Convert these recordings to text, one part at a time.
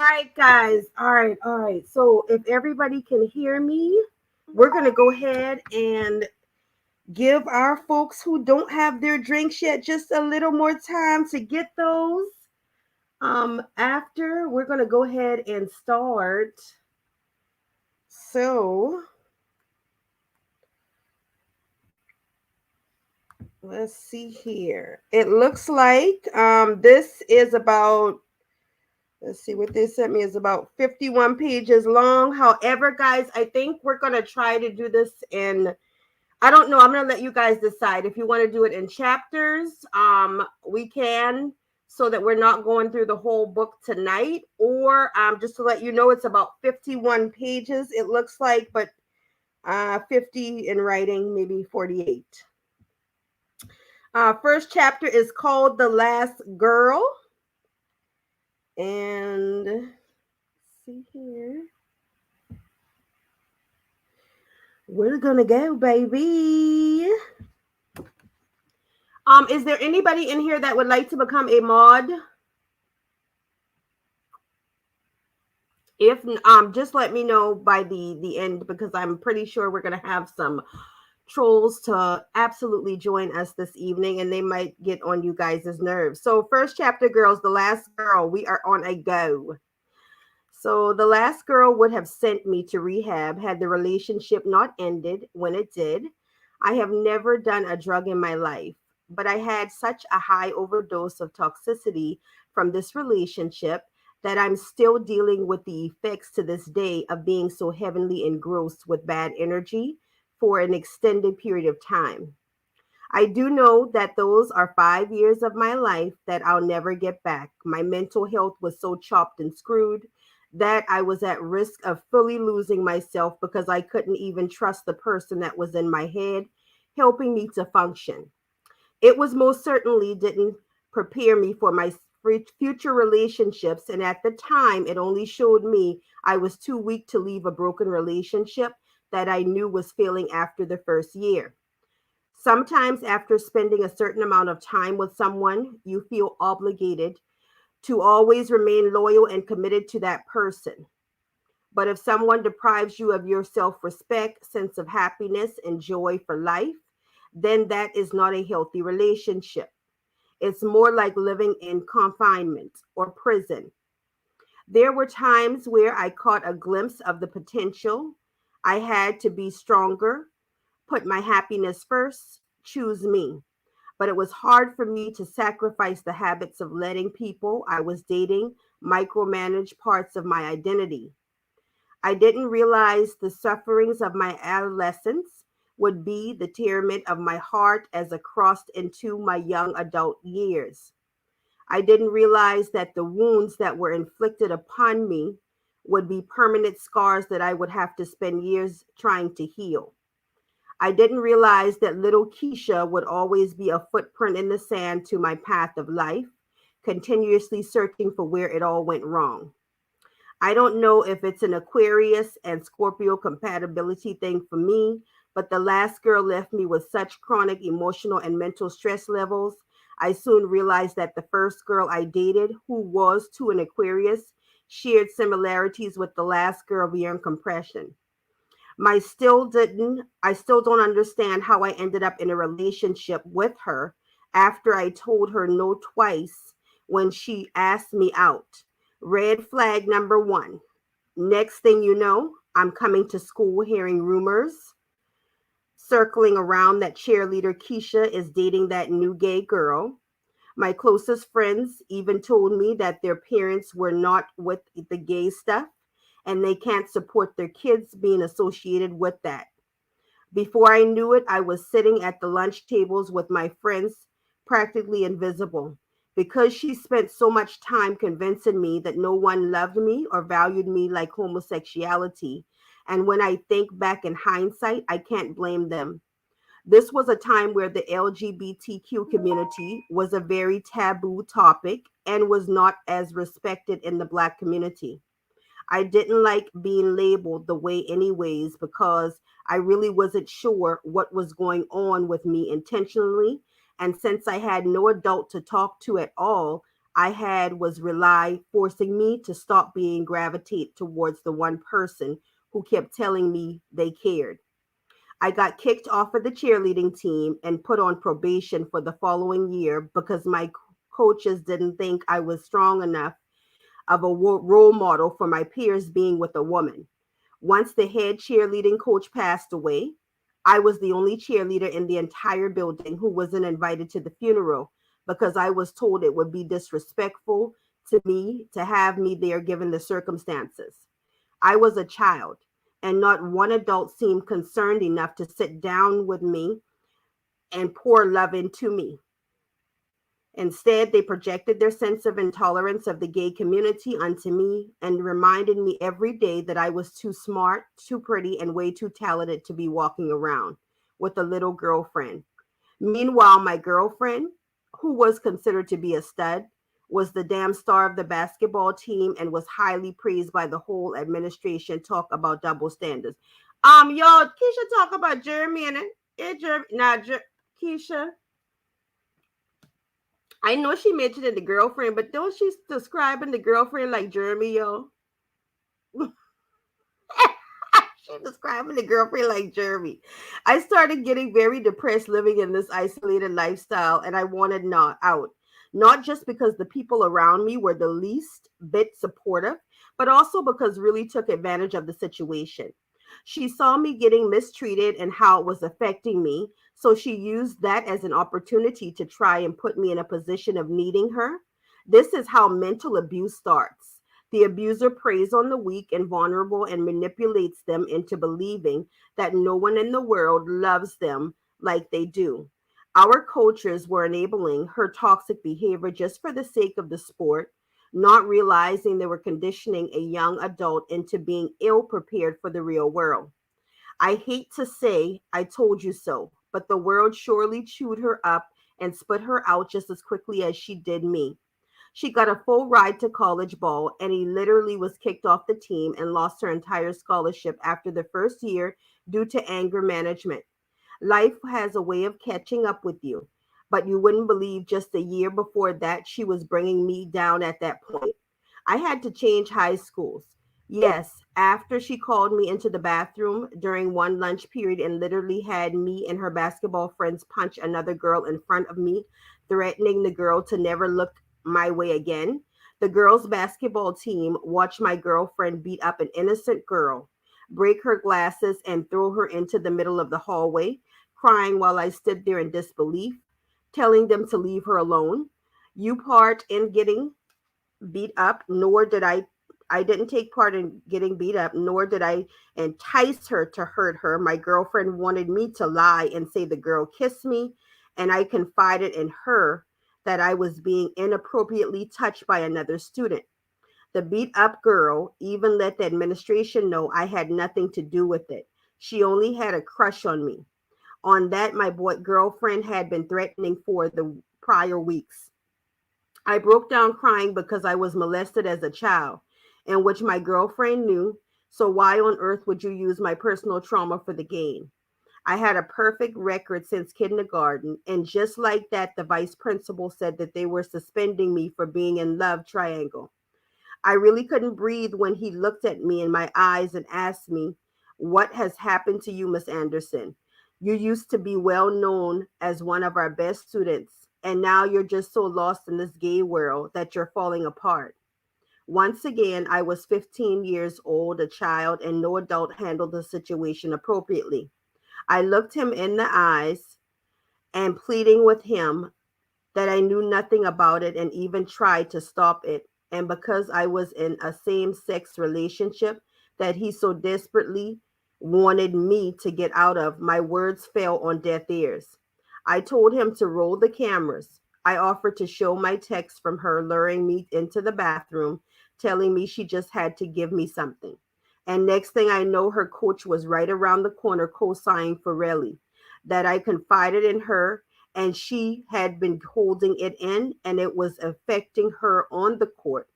All right, guys. All right, all right. So if everybody can hear me, we're gonna go ahead and give our folks who don't have their drinks yet just a little more time to get those. After we're gonna go ahead and start. So let's see here. It looks like this is about, let's see, what they sent me is about 51 pages long. However, guys, I think we're going to try to do this in, I don't know, I'm going to let you guys decide. If you want to do it in chapters, we can, so that we're not going through the whole book tonight. Or just to let you know, it's about 51 pages, it looks like, but 50 in writing, maybe 48. First chapter is called The Last Girl. And let's see here. We're gonna go, baby. Is there anybody in here that would like to become a mod? If just let me know by the end, because I'm pretty sure we're gonna have some trolls to absolutely join us this evening, and they might get on you guys' nerves. So first chapter, girls, The Last Girl. We are on a go. So the last girl would have sent me to rehab had the relationship not ended when it did. I have never done a drug in my life, but I had such a high overdose of toxicity from this relationship that I'm still dealing with the effects to this day of being so heavily engrossed with bad energy for an extended period of time. I do know that those are 5 years of my life that I'll never get back. My mental health was so chopped and screwed that I was at risk of fully losing myself because I couldn't even trust the person that was in my head helping me to function. It was most certainly didn't prepare me for my future relationships, and at the time, it only showed me I was too weak to leave a broken relationship that I knew was failing after the first year. Sometimes, after spending a certain amount of time with someone, you feel obligated to always remain loyal and committed to that person. But if someone deprives you of your self respect, sense of happiness, and joy for life, then that is not a healthy relationship. It's more like living in confinement or prison. There were times where I caught a glimpse of the potential. I had to be stronger, put my happiness first, choose me. But it was hard for me to sacrifice the habits of letting people I was dating micromanage parts of my identity. I didn't realize the sufferings of my adolescence would be the tearment of my heart as I crossed into my young adult years. I didn't realize that the wounds that were inflicted upon me would be permanent scars that I would have to spend years trying to heal. I didn't realize that little Keisha would always be a footprint in the sand to my path of life, continuously searching for where it all went wrong. I don't know if it's an Aquarius and Scorpio compatibility thing for me, but the last girl left me with such chronic emotional and mental stress levels. I soon realized that the first girl I dated, who was to an Aquarius, shared similarities with the last girl beyond compression. I still don't understand how I ended up in a relationship with her after I told her no twice when she asked me out. Red flag number one. Next thing you know, I'm coming to school hearing rumors circling around that cheerleader Keisha is dating that new gay girl. My closest friends even told me that their parents were not with the gay stuff and they can't support their kids being associated with that. Before I knew it, I was sitting at the lunch tables with my friends, practically invisible, because she spent so much time convincing me that no one loved me or valued me like homosexuality. And when I think back in hindsight, I can't blame them. This was a time where the LGBTQ community was a very taboo topic and was not as respected in the Black community. I didn't like being labeled the way, anyways, because I really wasn't sure what was going on with me intentionally. And since I had no adult to talk to at all, I had was rely, forcing me to stop being gravitate towards the one person who kept telling me they cared. I got kicked off of the cheerleading team and put on probation for the following year because my coaches didn't think I was strong enough of a role model for my peers being with a woman. Once the head cheerleading coach passed away, I was the only cheerleader in the entire building who wasn't invited to the funeral because I was told it would be disrespectful to me to have me there given the circumstances. I was a child, and not one adult seemed concerned enough to sit down with me and pour love into me. Instead, they projected their sense of intolerance of the gay community onto me and reminded me every day that I was too smart, too pretty, and way too talented to be walking around with a little girlfriend. Meanwhile, my girlfriend, who was considered to be a stud, was the damn star of the basketball team and was highly praised by the whole administration. Talk about double standards. Y'all, Keisha talk about Jeremy and Jeremy. Keisha, I know she mentioned the girlfriend, but don't she's describing the girlfriend like Jeremy, yo? She's describing the girlfriend like Jeremy. I started getting very depressed living in this isolated lifestyle, and I wanted not out. Not just because the people around me were the least bit supportive, but also because really took advantage of the situation. She saw me getting mistreated and how it was affecting me, so she used that as an opportunity to try and put me in a position of needing her. This is how mental abuse starts. The abuser preys on the weak and vulnerable and manipulates them into believing that no one in the world loves them like they do. Our coaches were enabling her toxic behavior just for the sake of the sport, not realizing they were conditioning a young adult into being ill prepared for the real world. I hate to say I told you so, but the world surely chewed her up and spit her out just as quickly as she did me. She got a full ride to college ball, and he literally was kicked off the team and lost her entire scholarship after the first year due to anger management. Life has a way of catching up with you, but you wouldn't believe just a year before that she was bringing me down at that point. I had to change high schools. Yes, after she called me into the bathroom during one lunch period and literally had me and her basketball friends punch another girl in front of me, threatening the girl to never look my way again. The girls' basketball team watched my girlfriend beat up an innocent girl, break her glasses, and throw her into the middle of the hallway, crying while I stood there in disbelief, telling them to leave her alone. You part in getting beat up, nor did I didn't take part in getting beat up, nor did I entice her to hurt her. My girlfriend wanted me to lie and say the girl kissed me, and I confided in her that I was being inappropriately touched by another student. The beat up girl even let the administration know I had nothing to do with it. She only had a crush on me. On that, my boy girlfriend had been threatening for the prior weeks. I broke down crying because I was molested as a child, in which my girlfriend knew. So why on earth would you use my personal trauma for the gain? I had a perfect record since kindergarten, and just like that, the vice principal said that they were suspending me for being in love triangle. I really couldn't breathe when he looked at me in my eyes and asked me, "What has happened to you, Miss Anderson? You used to be well known as one of our best students, and now you're just so lost in this gay world that you're falling apart." Once again, I was 15 years old, a child, and no adult handled the situation appropriately. I looked him in the eyes and pleading with him that I knew nothing about it and even tried to stop it. And because I was in a same sex relationship that he so desperately wanted me to get out of, my words fell on deaf ears. I told him to roll the cameras. I offered to show my text from her luring me into the bathroom, telling me she just had to give me something. And next thing I know, her coach was right around the corner co-signing for Relly. That I confided in her, and she had been holding it in, and it was affecting her on the court.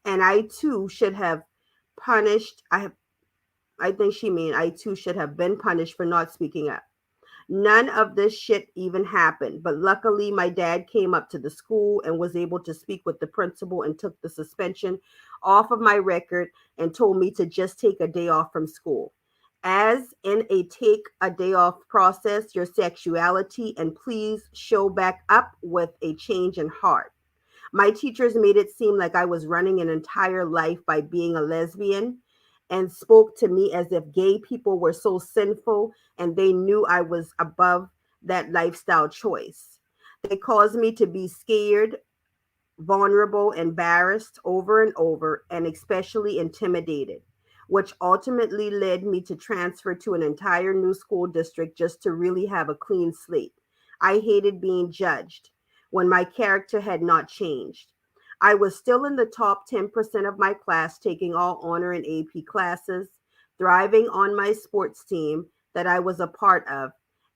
And I too should have punished. I think she mean I too should have been punished for not speaking up. None of this shit even happened, but luckily my dad came up to the school and was able to speak with the principal and took the suspension off of my record and told me to just take a day off from school. As in a take a day off process your sexuality and please show back up with a change in heart. My teachers made it seem like I was running an entire life by being a lesbian and spoke to me as if gay people were so sinful and they knew I was above that lifestyle choice. They caused me to be scared, vulnerable, embarrassed over and over, and especially intimidated, which ultimately led me to transfer to an entire new school district just to really have a clean slate. I hated being judged when my character had not changed. I was still in the top 10% of my class, taking all honor and AP classes, thriving on my sports team that I was a part of,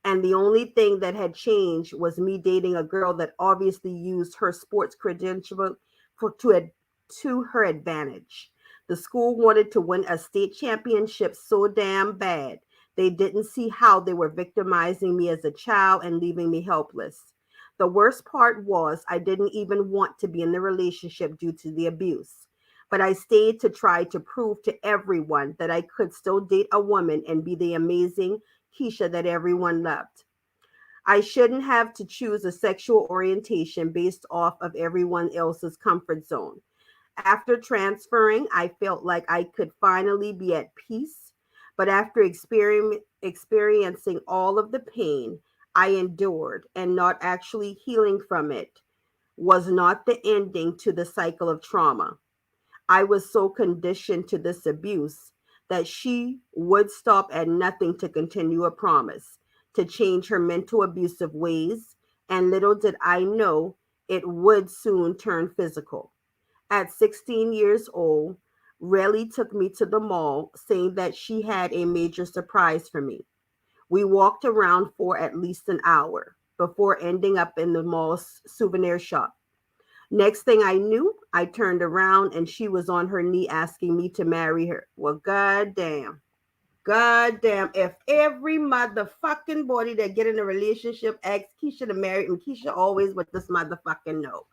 and the only thing that had changed was me dating a girl that obviously used her sports credential to her advantage. The school wanted to win a state championship so damn bad. They didn't see how they were victimizing me as a child and leaving me helpless. The worst part was I didn't even want to be in the relationship due to the abuse. But I stayed to try to prove to everyone that I could still date a woman and be the amazing Keisha that everyone loved. I shouldn't have to choose a sexual orientation based off of everyone else's comfort zone. After transferring, I felt like I could finally be at peace. But after experiencing all of the pain I endured and not actually healing from it, was not the ending to the cycle of trauma. I was so conditioned to this abuse that she would stop at nothing to continue a promise, to change her mental abusive ways, and little did I know it would soon turn physical. At 16 years old, Relly took me to the mall, saying that she had a major surprise for me. We walked around for at least an hour before ending up in the mall's souvenir shop. Next thing I knew, I turned around and she was on her knee asking me to marry her. Well, goddamn. Goddamn. If every motherfucking body that get in a relationship asks Keisha to marry him, Keisha always with this motherfucking no.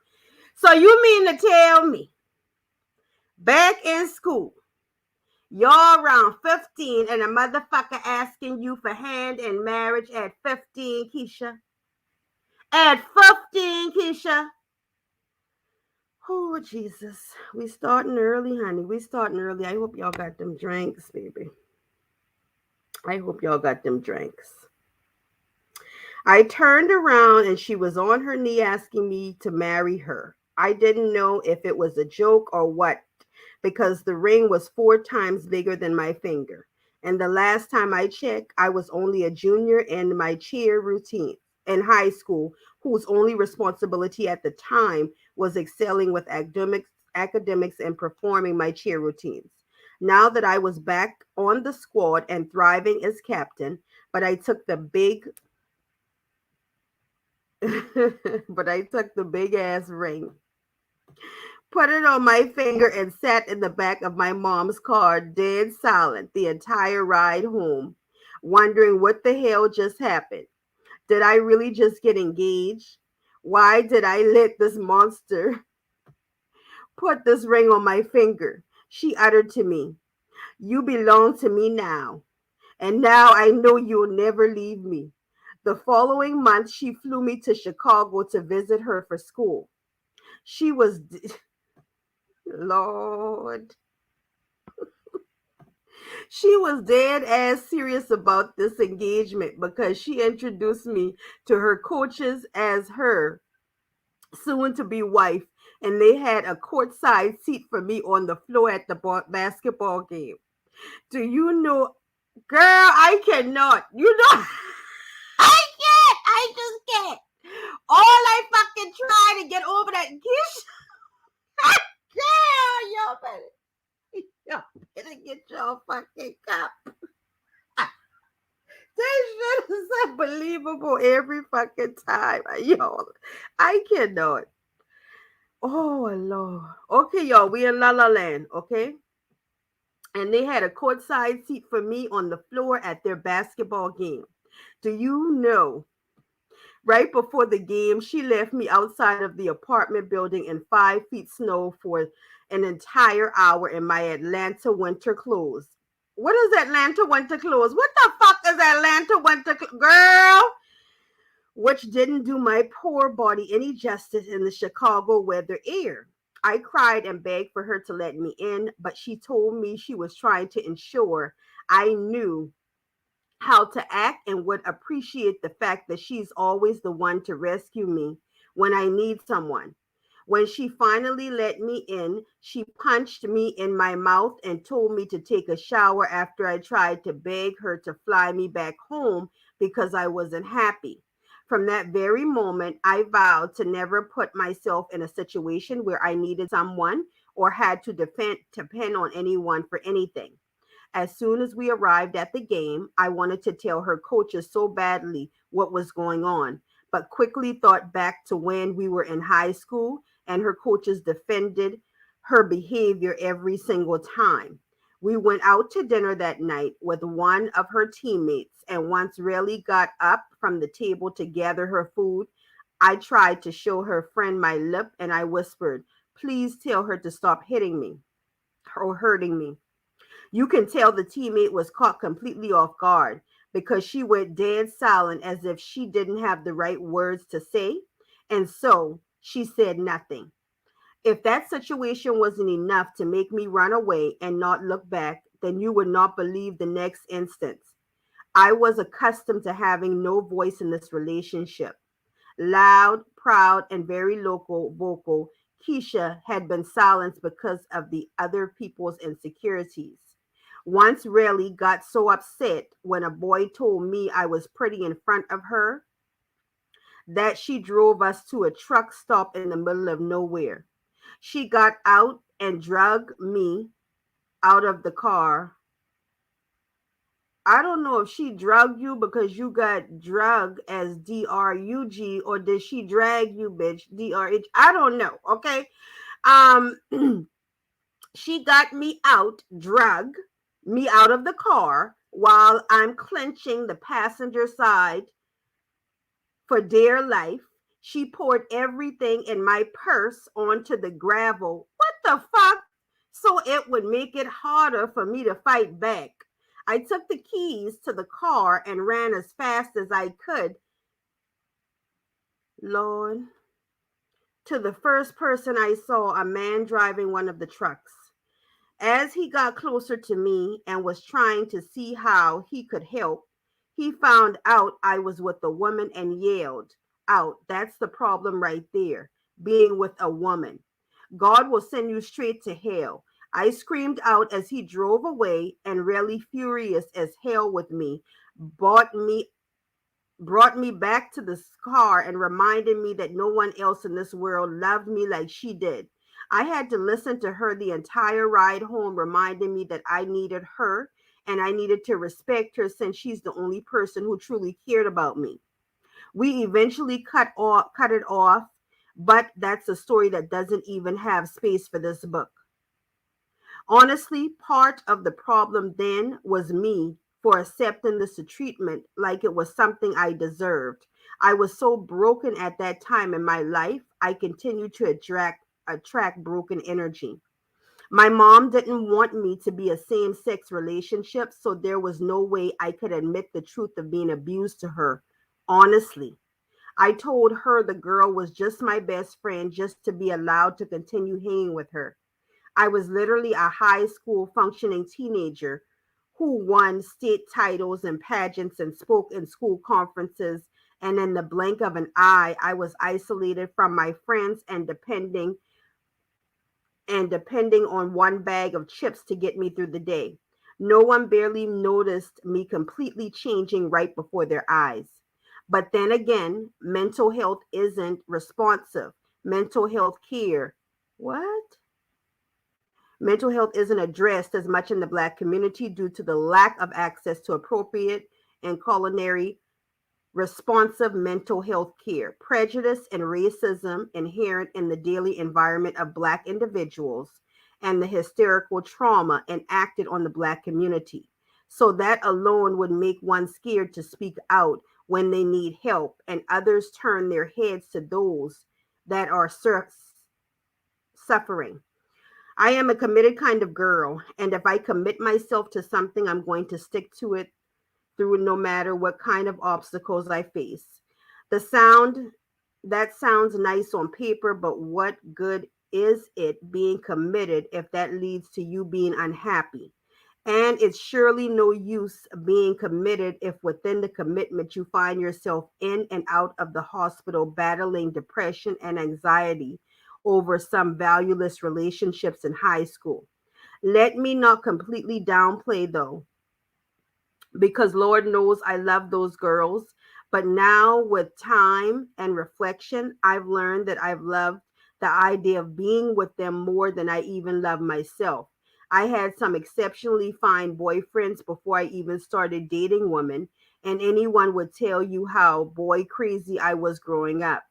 So you mean to tell me back in school, y'all around 15 and a motherfucker asking you for hand in marriage at 15, Keisha? At 15, Keisha? Oh, Jesus. We starting early, honey. We starting early. I hope y'all got them drinks, baby. I hope y'all got them drinks. I turned around and she was on her knee asking me to marry her. I didn't know if it was a joke or what because the ring was 4 times bigger than my finger. And the last time I checked, I was only a junior in my cheer routine in high school, whose only responsibility at the time was excelling with academics and performing my cheer routines. Now that I was back on the squad and thriving as captain, but I took the big but I took the big ass ring, put it on my finger, and sat in the back of my mom's car, dead silent the entire ride home, wondering what the hell just happened. Did I really just get engaged? Why did I let this monster put this ring on my finger? She uttered to me, "You belong to me now, and now I know you'll never leave me." The following month, she flew me to Chicago to visit her for school. She was, Lord, she was dead ass serious about this engagement because she introduced me to her coaches as her soon to be wife, and they had a courtside seat for me on the floor at the basketball game. Do you know, girl, I cannot. You know, I can't. I just can't. All I fucking try to get over that kiss. Girl, y'all better get your fucking cup. That shit is unbelievable every fucking time. Y'all, I cannot. Oh, Lord. Okay, y'all, we in La La Land, okay? And they had a courtside seat for me on the floor at their basketball game. Do you know? Right before the game, she left me outside of the apartment building in 5 feet snow for an entire hour in my Atlanta winter clothes. What is Atlanta winter clothes? What the fuck is Atlanta winter girl? Which didn't do my poor body any justice in the Chicago weather air. I cried and begged for her to let me in, but she told me she was trying to ensure I knew how to act and would appreciate the fact that she's always the one to rescue me when I need someone. When she finally let me in, she punched me in my mouth and told me to take a shower after I tried to beg her to fly me back home because I wasn't happy. From that very moment, I vowed to never put myself in a situation where I needed someone or had to depend on anyone for anything. As soon as we arrived at the game, I wanted to tell her coaches so badly what was going on, but quickly thought back to when we were in high school and her coaches defended her behavior every single time. We went out to dinner that night with one of her teammates, and once Riley got up from the table to gather her food, I tried to show her friend my lip and I whispered, "Please tell her to stop hitting me or hurting me." You can tell the teammate was caught completely off guard because she went dead silent as if she didn't have the right words to say. And so she said nothing. If that situation wasn't enough to make me run away and not look back, then you would not believe the next instance. I was accustomed to having no voice in this relationship. Loud, proud, and very local vocal, Keisha had been silenced because of the other people's insecurities. Once Riley got so upset when a boy told me I was pretty in front of her that she drove us to a truck stop in the middle of nowhere. She got out and dragged me out of the car. I don't know if she drugged you because you got drug as DRUG, or did she drag you, bitch? DRH. I don't know. Okay. Um, she got me out, drug me out of the car while I'm clenching the passenger side for dear life. She poured everything in my purse onto the gravel. What the fuck? So it would make it harder for me to fight back. I took the keys to the car and ran as fast as I could, Lord, to the first person I saw, a man driving one of the trucks. As he got closer to me and was trying to see how he could help, he found out I was with a woman and yelled out, "That's the problem right there, being with a woman. God will send you straight to hell." I screamed out as he drove away and, really furious as hell with me, brought me brought me back to the car and reminded me that no one else in this world loved me like she did. I had to listen to her the entire ride home, reminding me that I needed her and I needed to respect her since she's the only person who truly cared about me. We eventually cut it off, but that's a story that doesn't even have space for this book. Honestly, part of the problem then was me for accepting this treatment like it was something I deserved. I was so broken at that time in my life, I continued to attract broken energy. My mom didn't want me to be a same sex relationship, so there was no way I could admit the truth of being abused to her. Honestly, I told her the girl was just my best friend just to be allowed to continue hanging with her. I was literally a high school functioning teenager who won state titles and pageants and spoke in school conferences. And in the blink of an eye, I was isolated from my friends and depending on one bag of chips to get me through the day. No one barely noticed me completely changing right before their eyes. But then again, mental health isn't responsive. Mental health care. What? Mental health isn't addressed as much in the Black community due to the lack of access to appropriate and culinary responsive mental health care, prejudice and racism inherent in the daily environment of Black individuals, and the hysterical trauma enacted on the Black community. So that alone would make one scared to speak out when they need help, and others turn their heads to those that are suffering. I am a committed kind of girl, and if I commit myself to something, I'm going to stick to it through no matter what kind of obstacles I face. The sound that sounds nice on paper, but what good is it being committed if that leads to you being unhappy? And it's surely no use being committed if within the commitment you find yourself in and out of the hospital battling depression and anxiety over some valueless relationships in high school. Let me not completely downplay, though, because Lord knows I love those girls. But now, with time and reflection, I've learned that I've loved the idea of being with them more than I even love myself. I had some exceptionally fine boyfriends before I even started dating women, and anyone would tell you how boy crazy I was growing up.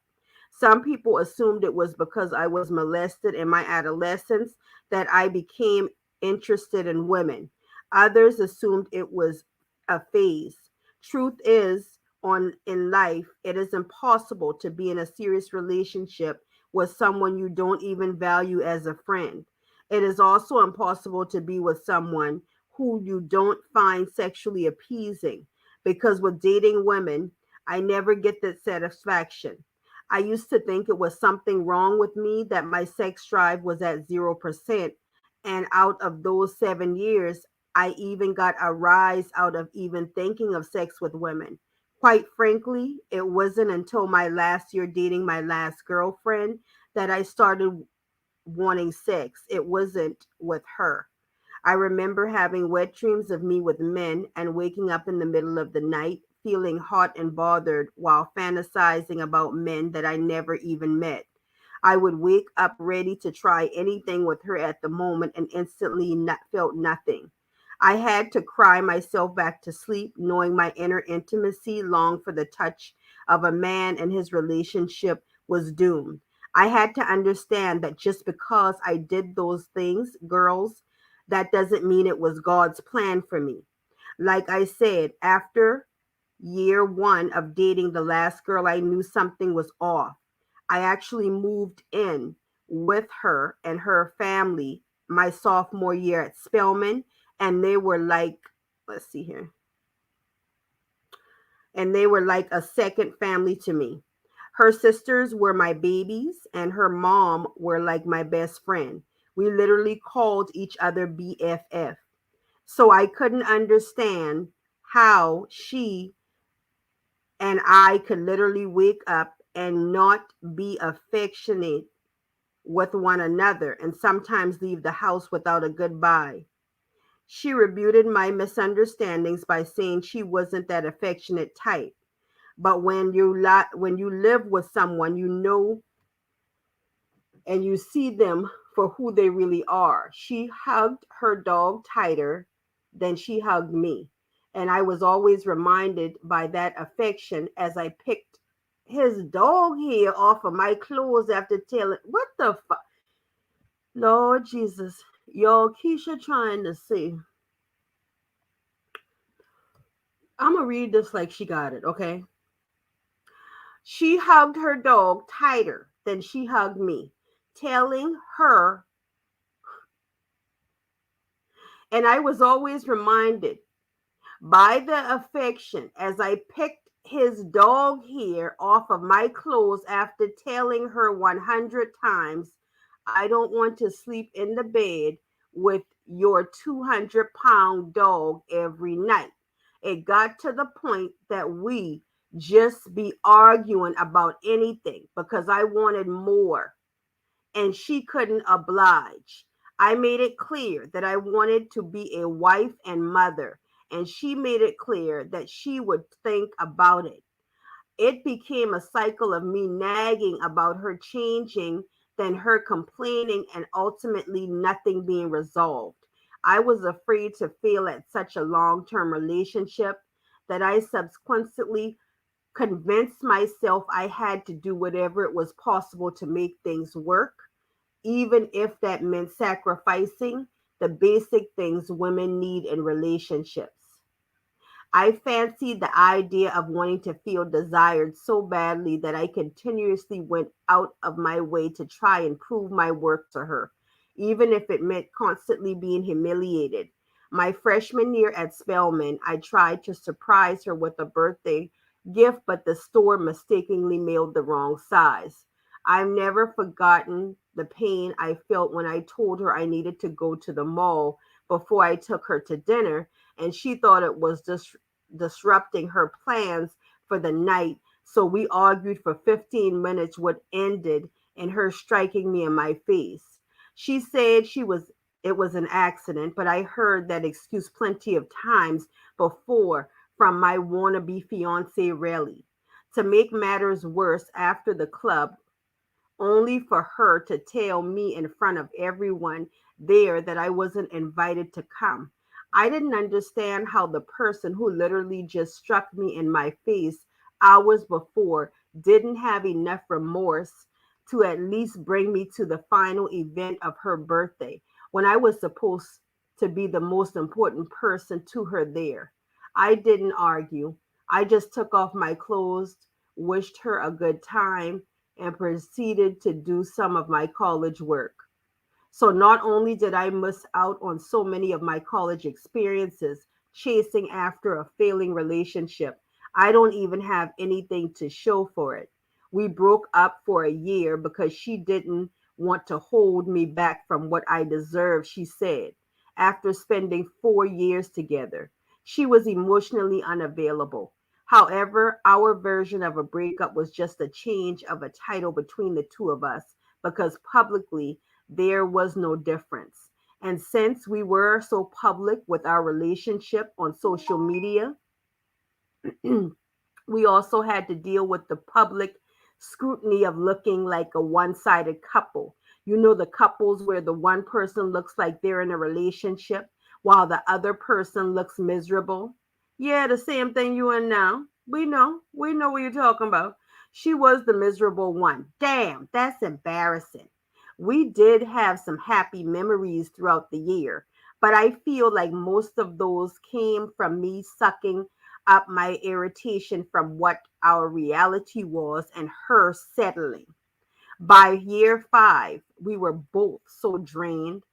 Some people assumed it was because I was molested in my adolescence that I became interested in women. Others assumed it was a phase. Truth is, on in life, it is impossible to be in a serious relationship with someone you don't even value as a friend. It is also impossible to be with someone who you don't find sexually appeasing, because with dating women, I never get that satisfaction. I used to think it was something wrong with me that my sex drive was at 0%. And out of those 7 years, I even got a rise out of even thinking of sex with women. Quite frankly, it wasn't until my last year dating my last girlfriend that I started wanting sex. It wasn't with her. I remember having wet dreams of me with men and waking up in the middle of the night feeling hot and bothered while fantasizing about men that I never even met. I would wake up ready to try anything with her at the moment and instantly not felt nothing. I had to cry myself back to sleep, knowing my inner intimacy longed for the touch of a man and his relationship was doomed. I had to understand that just because I did those things, girls, that doesn't mean it was God's plan for me. Like I said, after year one of dating the last girl, I knew something was off. I actually moved in with her and her family my sophomore year at Spelman, and they were like, let's see here, and they were like a second family to me. Her sisters were my babies, and her mom were like my best friend. We literally called each other BFF. So I couldn't understand how she and I could literally wake up and not be affectionate with one another and sometimes leave the house without a goodbye. She rebutted my misunderstandings by saying she wasn't that affectionate type. But when you live with someone, you know and you see them for who they really are. She hugged her dog tighter than she hugged me. And I was always reminded by that affection as I picked his dog hair off of my clothes after telling, what the fuck? Lord Jesus. Y'all, Keisha trying to say, I'm going to read this like she got it, okay? She hugged her dog tighter than she hugged me, telling her, and I was always reminded by the affection as I picked his dog hair off of my clothes after telling her 100 times, I don't want to sleep in the bed with your 200-pound dog every night. It got to the point that we just be arguing about anything because I wanted more and she couldn't oblige. I made it clear that I wanted to be a wife and mother, and she made it clear that she would think about it. It became a cycle of me nagging about her changing, then her complaining, and ultimately nothing being resolved. I was afraid to fail at such a long term relationship that I subsequently convinced myself I had to do whatever it was possible to make things work, even if that meant sacrificing the basic things women need in relationships. I fancied the idea of wanting to feel desired so badly that I continuously went out of my way to try and prove my worth to her, even if it meant constantly being humiliated. My freshman year at Spelman, I tried to surprise her with a birthday gift, but the store mistakenly mailed the wrong size. I've never forgotten the pain I felt when I told her I needed to go to the mall before I took her to dinner, and she thought it was disrupting her plans for the night. So we argued for 15 minutes, what ended in her striking me in my face. She said she was it was an accident, but I heard that excuse plenty of times before from my wannabe fiance Relly. To make matters worse, after the club, only for her to tell me in front of everyone there that I wasn't invited to come. I didn't understand how the person who literally just struck me in my face hours before didn't have enough remorse to at least bring me to the final event of her birthday when I was supposed to be the most important person to her there. I didn't argue. I just took off my clothes, wished her a good time, and proceeded to do some of my college work. So not only did I miss out on so many of my college experiences chasing after a failing relationship, I don't even have anything to show for it. We broke up for a year because she didn't want to hold me back from what I deserved, she said. After spending 4 years together, she was emotionally unavailable. However, our version of a breakup was just a change of a title between the two of us because publicly there was no difference. And since we were so public with our relationship on social media, we also had to deal with the public scrutiny of looking like a one sided couple. You know, the couples where the one person looks like they're in a relationship while the other person looks miserable. Yeah, the same thing you in now. We know what you're talking about. She was the miserable one. Damn, that's embarrassing. We did have some happy memories throughout the year, but I feel like most of those came from me sucking up my irritation from what our reality was and her settling. By year 5, we were both so drained.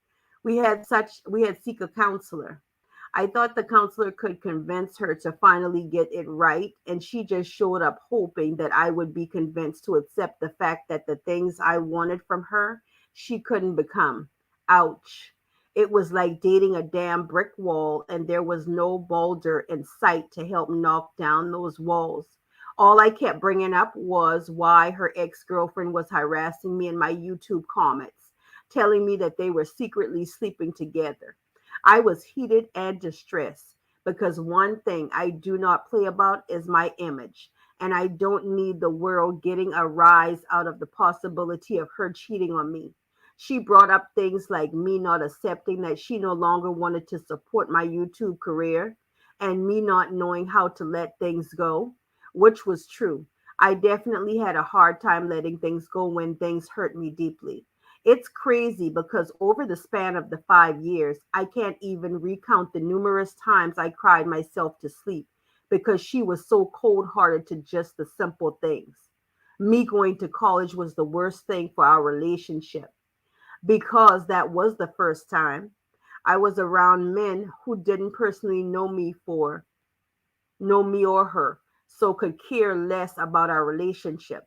We had seek a counselor. I thought the counselor could convince her to finally get it right, and she just showed up hoping that I would be convinced to accept the fact that the things I wanted from her, she couldn't become. Ouch. It was like dating a damn brick wall, and there was no boulder in sight to help knock down those walls. All I kept bringing up was why her ex girlfriend was harassing me in my YouTube comments, telling me that they were secretly sleeping together. I was heated and distressed because one thing I do not play about is my image, and I don't need the world getting a rise out of the possibility of her cheating on me. She brought up things like me not accepting that she no longer wanted to support my YouTube career and me not knowing how to let things go, which was true. I definitely had a hard time letting things go when things hurt me deeply. It's crazy because over the span of the 5 years, I can't even recount the numerous times I cried myself to sleep because she was so cold hearted to just the simple things. Me going to college was the worst thing for our relationship because that was the first time I was around men who didn't personally know me or her, so could care less about our relationship.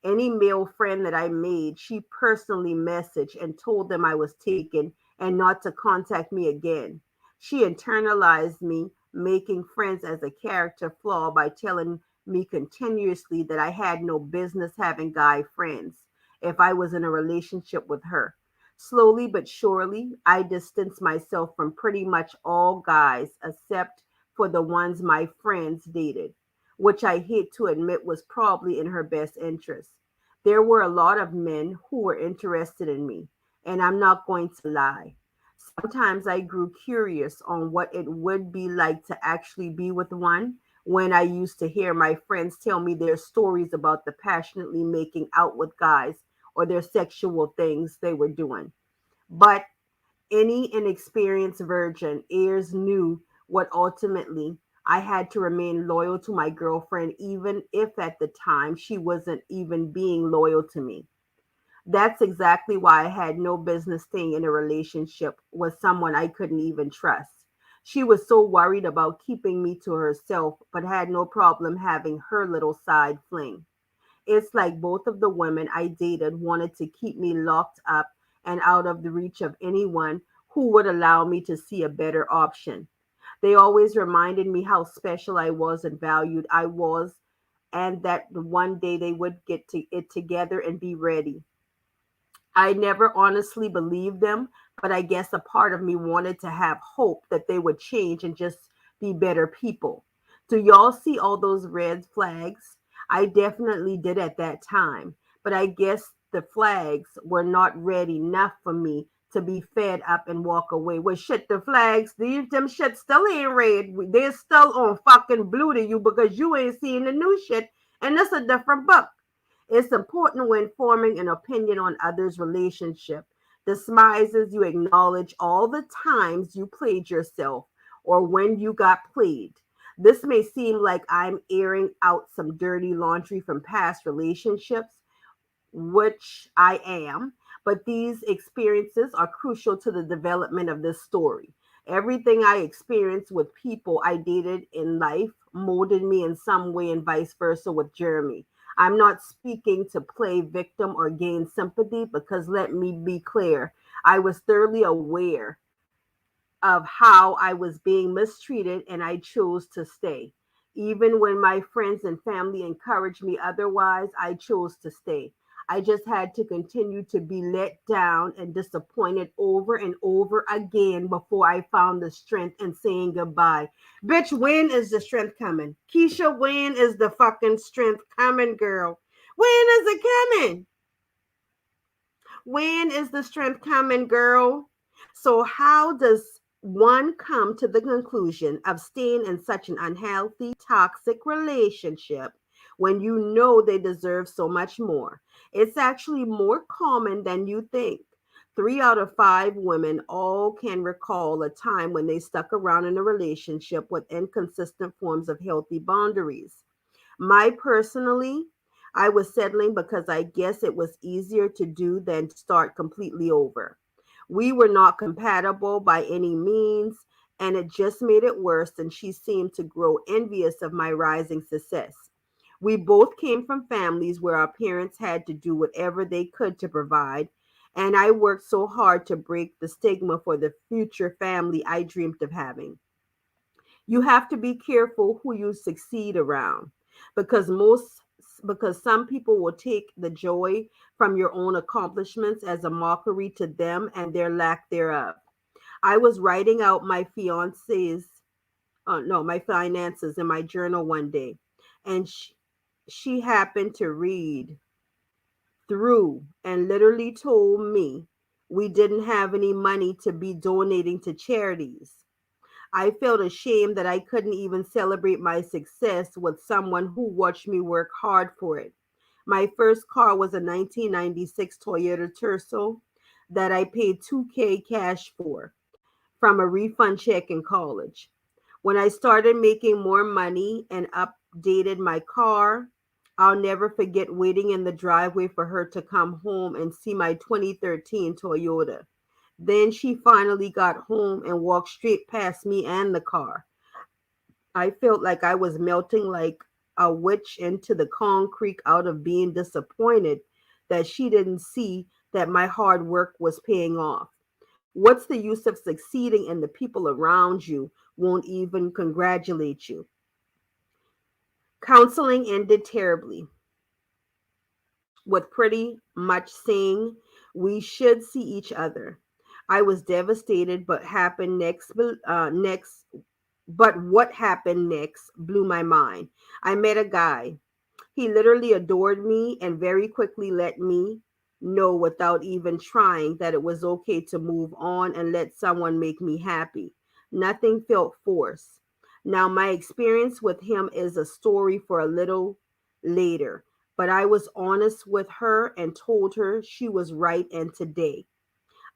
Any male friend that I made, she personally messaged and told them I was taken and not to contact me again. She internalized me, making friends as a character flaw by telling me continuously that I had no business having guy friends if I was in a relationship with her. Slowly but surely, I distanced myself from pretty much all guys except for the ones my friends dated, which I hate to admit was probably in her best interest. There were a lot of men who were interested in me, and I'm not going to lie. Sometimes I grew curious on what it would be like to actually be with one when I used to hear my friends tell me their stories about the passionately making out with guys or their sexual things they were doing. But any inexperienced virgin ears knew what ultimately I had to remain loyal to my girlfriend, even if at the time she wasn't even being loyal to me. That's exactly why I had no business staying in a relationship with someone I couldn't even trust. She was so worried about keeping me to herself, but had no problem having her little side fling. It's like both of the women I dated wanted to keep me locked up and out of the reach of anyone who would allow me to see a better option. They always reminded me how special I was and valued I was, and that one day they would get to it together and be ready. I never honestly believed them, but I guess a part of me wanted to have hope that they would change and just be better people. Do y'all see all those red flags? I definitely did at that time, but I guess the flags were not red enough for me to be fed up and walk away. Well, shit, the flags, these them shit still ain't red. They're still on fucking blue to you because you ain't seeing the new shit, and it's a different book. It's important when forming an opinion on others' relationship. Despises you acknowledge all the times you played yourself or when you got played. This may seem like I'm airing out some dirty laundry from past relationships, which I am, but these experiences are crucial to the development of this story. Everything I experienced with people I dated in life molded me in some way, and vice versa with Jeremy. I'm not speaking to play victim or gain sympathy because let me be clear, I was thoroughly aware of how I was being mistreated and I chose to stay. Even when my friends and family encouraged me otherwise, I chose to stay. I just had to continue to be let down and disappointed over and over again before I found the strength in saying goodbye. Bitch, when is the strength coming? Keisha, when is the fucking strength coming, girl? When is it coming? When is the strength coming, girl? So, how does one come to the conclusion of staying in such an unhealthy, toxic relationship when you know they deserve so much more? It's actually more common than you think. 3 out of 5 women all can recall a time when they stuck around in a relationship with inconsistent forms of healthy boundaries. My personally, I was settling because I guess it was easier to do than start completely over. We were not compatible by any means, and it just made it worse, and she seemed to grow envious of my rising success. We both came from families where our parents had to do whatever they could to provide, and I worked so hard to break the stigma for the future family I dreamed of having. You have to be careful who you succeed around because some people will take the joy from your own accomplishments as a mockery to them and their lack thereof. I was writing out my fiance's no, my finances in my journal one day, and she happened to read through and literally told me we didn't have any money to be donating to charities. I felt ashamed that I couldn't even celebrate my success with someone who watched me work hard for it. My first car was a 1996 Toyota Tercel that I paid 2K cash for from a refund check in college. When I started making more money and updated my car, I'll never forget waiting in the driveway for her to come home and see my 2013 Toyota. Then she finally got home and walked straight past me and the car. I felt like I was melting like a witch into the concrete out of being disappointed that she didn't see that my hard work was paying off. What's the use of succeeding and the people around you won't even congratulate you? Counseling ended terribly, with pretty much saying we should see each other. I was devastated, but what happened next blew my mind. I met a guy. He literally adored me and very quickly let me know without even trying that it was okay to move on and let someone make me happy. Nothing felt forced. Now, my experience with him is a story for a little later, but I was honest with her and told her she was right. And today,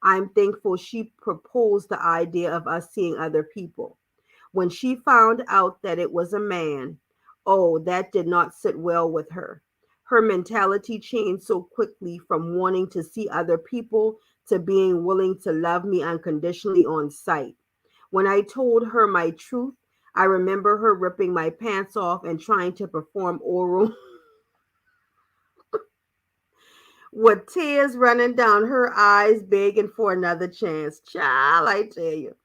I'm thankful she proposed the idea of us seeing other people. When she found out that it was a man, oh, that did not sit well with her. Her mentality changed so quickly from wanting to see other people to being willing to love me unconditionally on sight. When I told her my truth, I remember her ripping my pants off and trying to perform oral with tears running down her eyes, begging for another chance. Child, I tell you.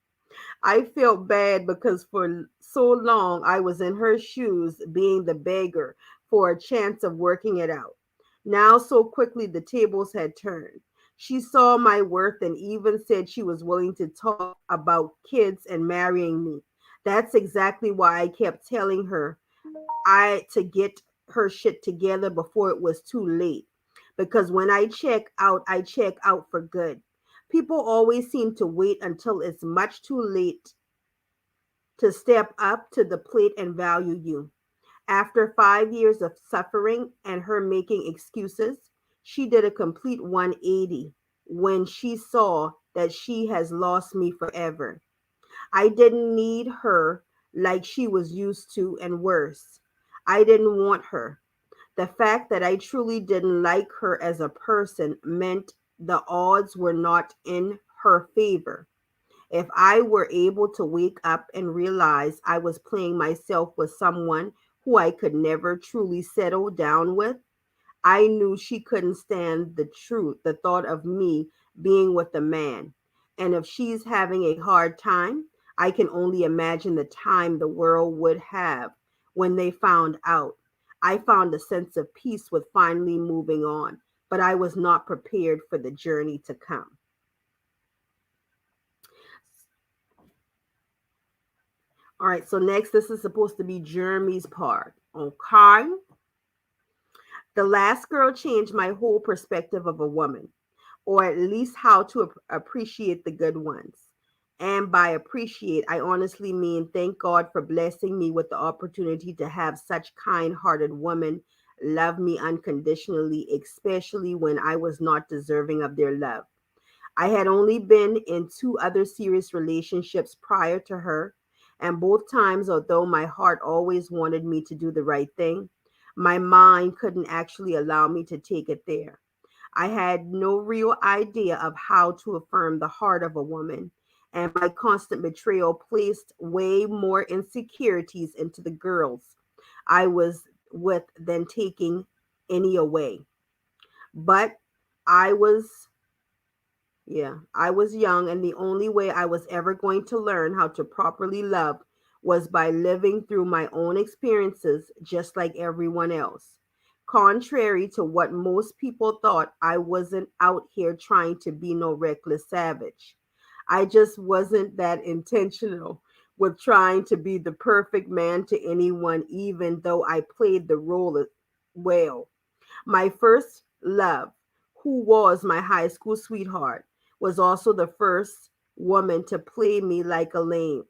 I felt bad because for so long I was in her shoes, being the beggar for a chance of working it out. Now, so quickly the tables had turned. She saw my worth and even said she was willing to talk about kids and marrying me. That's exactly why I kept telling her I to get her shit together before it was too late. Because when I check out for good. People always seem to wait until it's much too late to step up to the plate and value you. After 5 years of suffering and her making excuses, she did a complete 180 when she saw that she has lost me forever. I didn't need her like she was used to, and worse, I didn't want her. The fact that I truly didn't like her as a person meant the odds were not in her favor. If I were able to wake up and realize I was playing myself with someone who I could never truly settle down with, I knew she couldn't stand the thought of me being with a man. And if she's having a hard time, I can only imagine the time the world would have when they found out. I found a sense of peace with finally moving on, but I was not prepared for the journey to come. All right, so next, this is supposed to be Jeremy's part. Okay. The last girl changed my whole perspective of a woman, or at least how to appreciate the good ones. And by appreciate, I honestly mean thank God for blessing me with the opportunity to have such kind hearted women love me unconditionally, especially when I was not deserving of their love. I had only been in two other serious relationships prior to her, and both times, although my heart always wanted me to do the right thing, my mind couldn't actually allow me to take it there. I had no real idea of how to affirm the heart of a woman, and my constant betrayal placed way more insecurities into the girls I was with than taking any away. But I was I was young, and the only way I was ever going to learn how to properly love was by living through my own experiences just like everyone else. Contrary to what most people thought, I wasn't out here trying to be no reckless savage. I just wasn't that intentional with trying to be the perfect man to anyone, even though I played the role well. My first love, who was my high school sweetheart, was also the first woman to play me like a lame.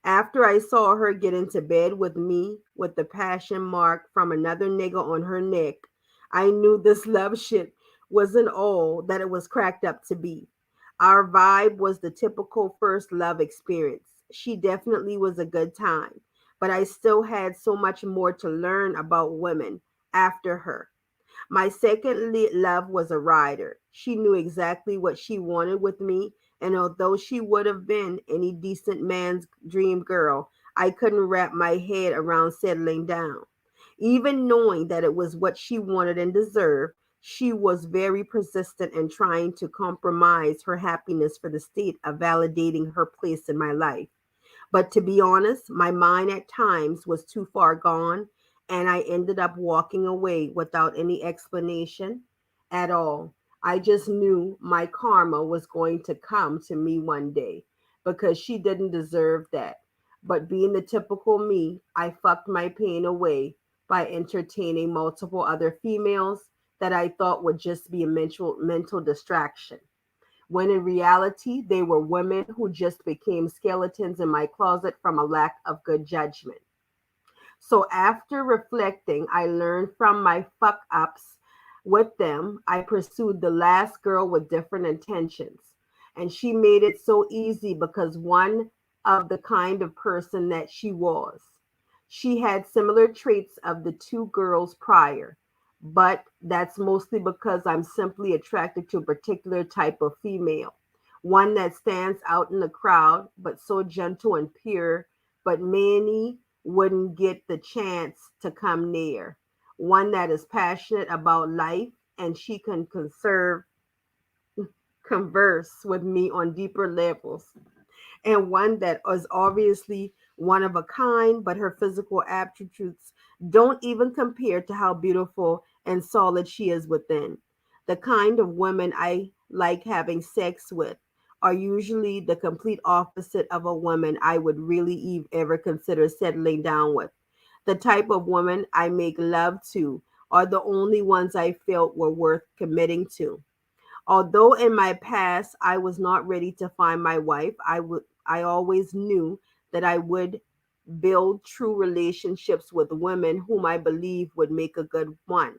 After I saw her get into bed with me with the passion mark from another nigga on her neck, I knew this love shit wasn't all that it was cracked up to be. Our vibe was the typical first love experience. She definitely was a good time, but I still had so much more to learn about women after her. My second love was a rider. She knew exactly what she wanted with me, and although she would have been any decent man's dream girl, I couldn't wrap my head around settling down. Even knowing that it was what she wanted and deserved, she was very persistent in trying to compromise her happiness for the sake of validating her place in my life. But to be honest, my mind at times was too far gone, and I ended up walking away without any explanation at all. I just knew my karma was going to come to me one day because she didn't deserve that. But being the typical me, I fucked my pain away by entertaining multiple other females that I thought would just be a mental distraction, when in reality, they were women who just became skeletons in my closet from a lack of good judgment. So after reflecting, I learned from my fuck ups with them. I pursued the last girl with different intentions. And she made it so easy because one, of the kind of person that she was. She had similar traits of the two girls prior, but that's mostly because I'm simply attracted to a particular type of female. One that stands out in the crowd, but so gentle and pure, but many wouldn't get the chance to come near. One that is passionate about life, and she can converse with me on deeper levels, and one that is obviously one of a kind, but her physical attributes don't even compare to how beautiful and solid she is within. The kind of women I like having sex with are usually the complete opposite of a woman I would really ever consider settling down with. The type of woman I make love to are the only ones I felt were worth committing to. Although in my past I was not ready to find my wife, I always knew that I would build true relationships with women whom I believe would make a good one.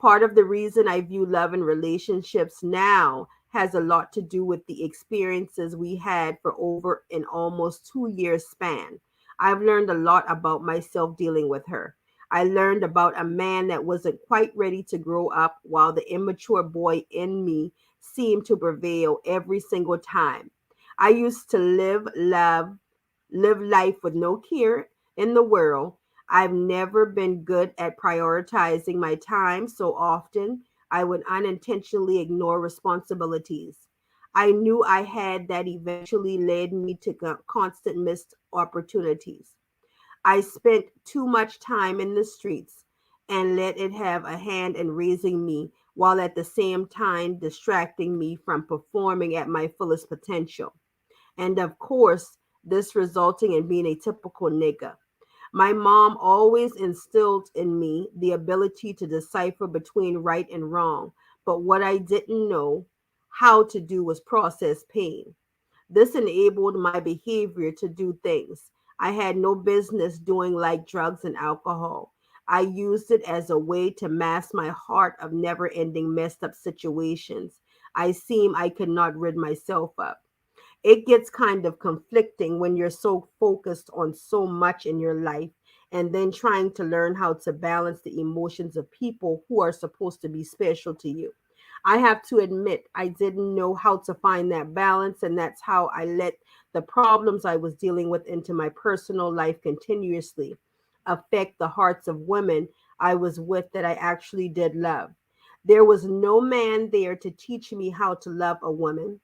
Part of the reason I view love and relationships now has a lot to do with the experiences we had for over an almost 2 year span. I've learned a lot about myself dealing with her. I learned about a man that wasn't quite ready to grow up, while the immature boy in me seemed to prevail every single time. I used to live life with no care in the world. I've never been good at prioritizing my time, so often I would unintentionally ignore responsibilities. I knew I had that eventually led me to constant missed opportunities. I spent too much time in the streets and let it have a hand in raising me, while at the same time distracting me from performing at my fullest potential. And of course, this resulting in being a typical nigger. My mom always instilled in me the ability to decipher between right and wrong, but what I didn't know how to do was process pain. This enabled my behavior to do things I had no business doing, like drugs and alcohol. I used it as a way to mask my heart of never ending messed up situations I could not rid myself of. It gets kind of conflicting when you're so focused on so much in your life and then trying to learn how to balance the emotions of people who are supposed to be special to you. I have to admit, I didn't know how to find that balance, and that's how I let the problems I was dealing with into my personal life continuously affect the hearts of women I was with that I actually did love. There was no man there to teach me how to love a woman.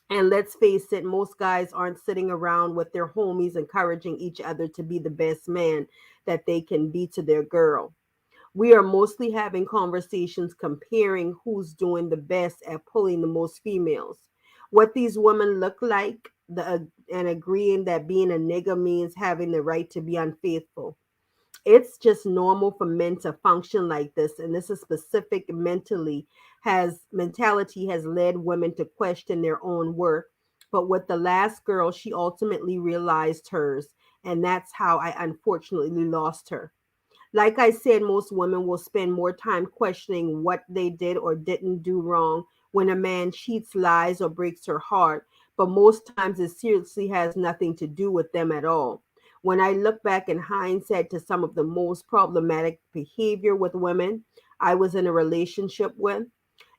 And let's face it, most guys aren't sitting around with their homies encouraging each other to be the best man that they can be to their girl. We are mostly having conversations comparing who's doing the best at pulling the most females, what these women look like, and agreeing that being a nigga means having the right to be unfaithful. It's just normal for men to function like this, and this is specific mentally has mentality has led women to question their own worth. But with the last girl, she ultimately realized hers, and that's how I unfortunately lost her. Like I said, most women will spend more time questioning what they did or didn't do wrong when a man cheats, lies, or breaks her heart, but most times it seriously has nothing to do with them at all. When I look back in hindsight to some of the most problematic behavior with women I was in a relationship with,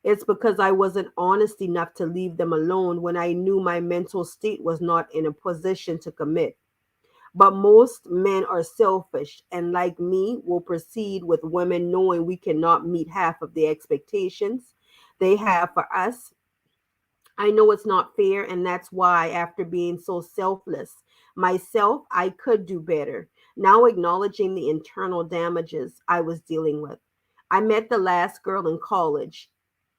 it's because I wasn't honest enough to leave them alone when I knew my mental state was not in a position to commit. But most men are selfish and, like me, will proceed with women knowing we cannot meet half of the expectations they have for us. I know it's not fair, and that's why, after being so selfless myself, I could do better. Now, acknowledging the internal damages I was dealing with, I met the last girl in college,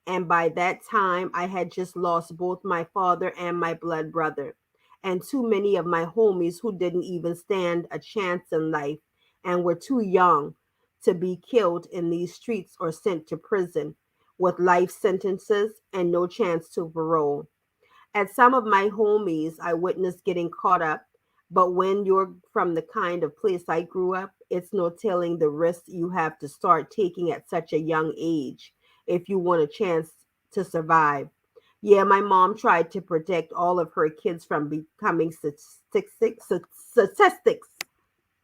and by that time, I had just lost both my father and my blood brother, and too many of my homies who didn't even stand a chance in life and were too young to be killed in these streets or sent to prison with life sentences and no chance to parole. At some of my homies, I witnessed getting caught up, but when you're from the kind of place I grew up, it's no telling the risks you have to start taking at such a young age if you want a chance to survive. Yeah, my mom tried to protect all of her kids from becoming statistics.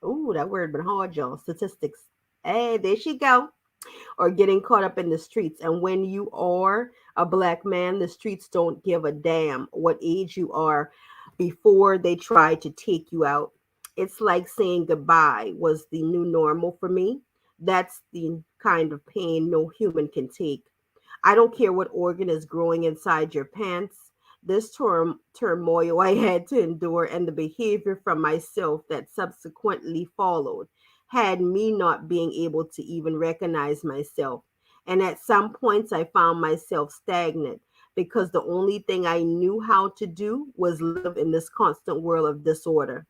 Ooh, that word been hard, y'all. Statistics. Hey, there she go. Or getting caught up in the streets. And when you are a black man, the streets don't give a damn what age you are before they try to take you out. It's like saying goodbye was the new normal for me. That's the kind of pain no human can take. I don't care what organ is growing inside your pants. This turmoil I had to endure and the behavior from myself that subsequently followed had me not being able to even recognize myself. And at some points, I found myself stagnant because the only thing I knew how to do was live in this constant whirl of disorder.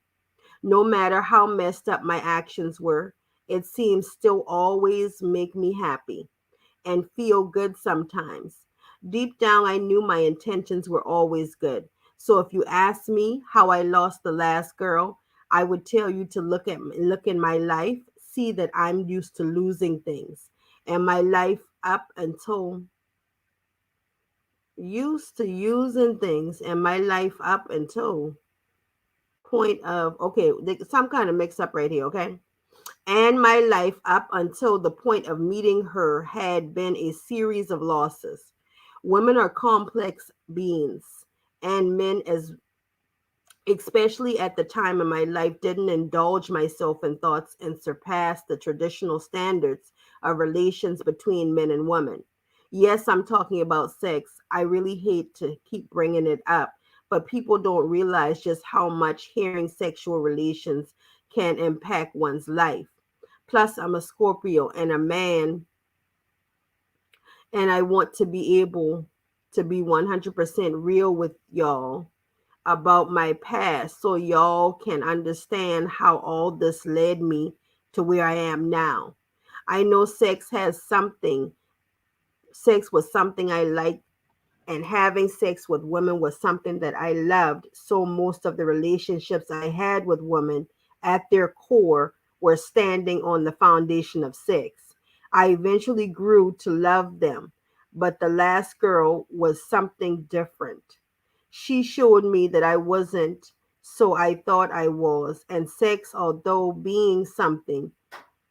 No matter how messed up my actions were, it seemed still always make me happy and feel good sometimes. Deep down, I knew my intentions were always good. So if you ask me how I lost the last girl, I would tell you to look in my life, see that I'm used to losing things, and my life up until used to using things, and my life up until point of okay, some kind of mix up right here, okay? And my life up until the point of meeting her had been a series of losses. Women are complex beings, and men, as especially at the time in my life, didn't indulge myself in thoughts and surpass the traditional standards of relations between men and women. Yes, I'm talking about sex. I really hate to keep bringing it up, but people don't realize just how much hearing sexual relations can impact one's life. Plus, I'm a Scorpio and a man, and I want to be able to be 100% real with y'all about my past so y'all can understand how all this led me to where I am now. I know sex was something I liked, and having sex with women was something that I loved. So most of the relationships I had with women at their core were standing on the foundation of sex. I eventually grew to love them, but the last girl was something different. She showed me that I wasn't so I thought I was, and sex, although being something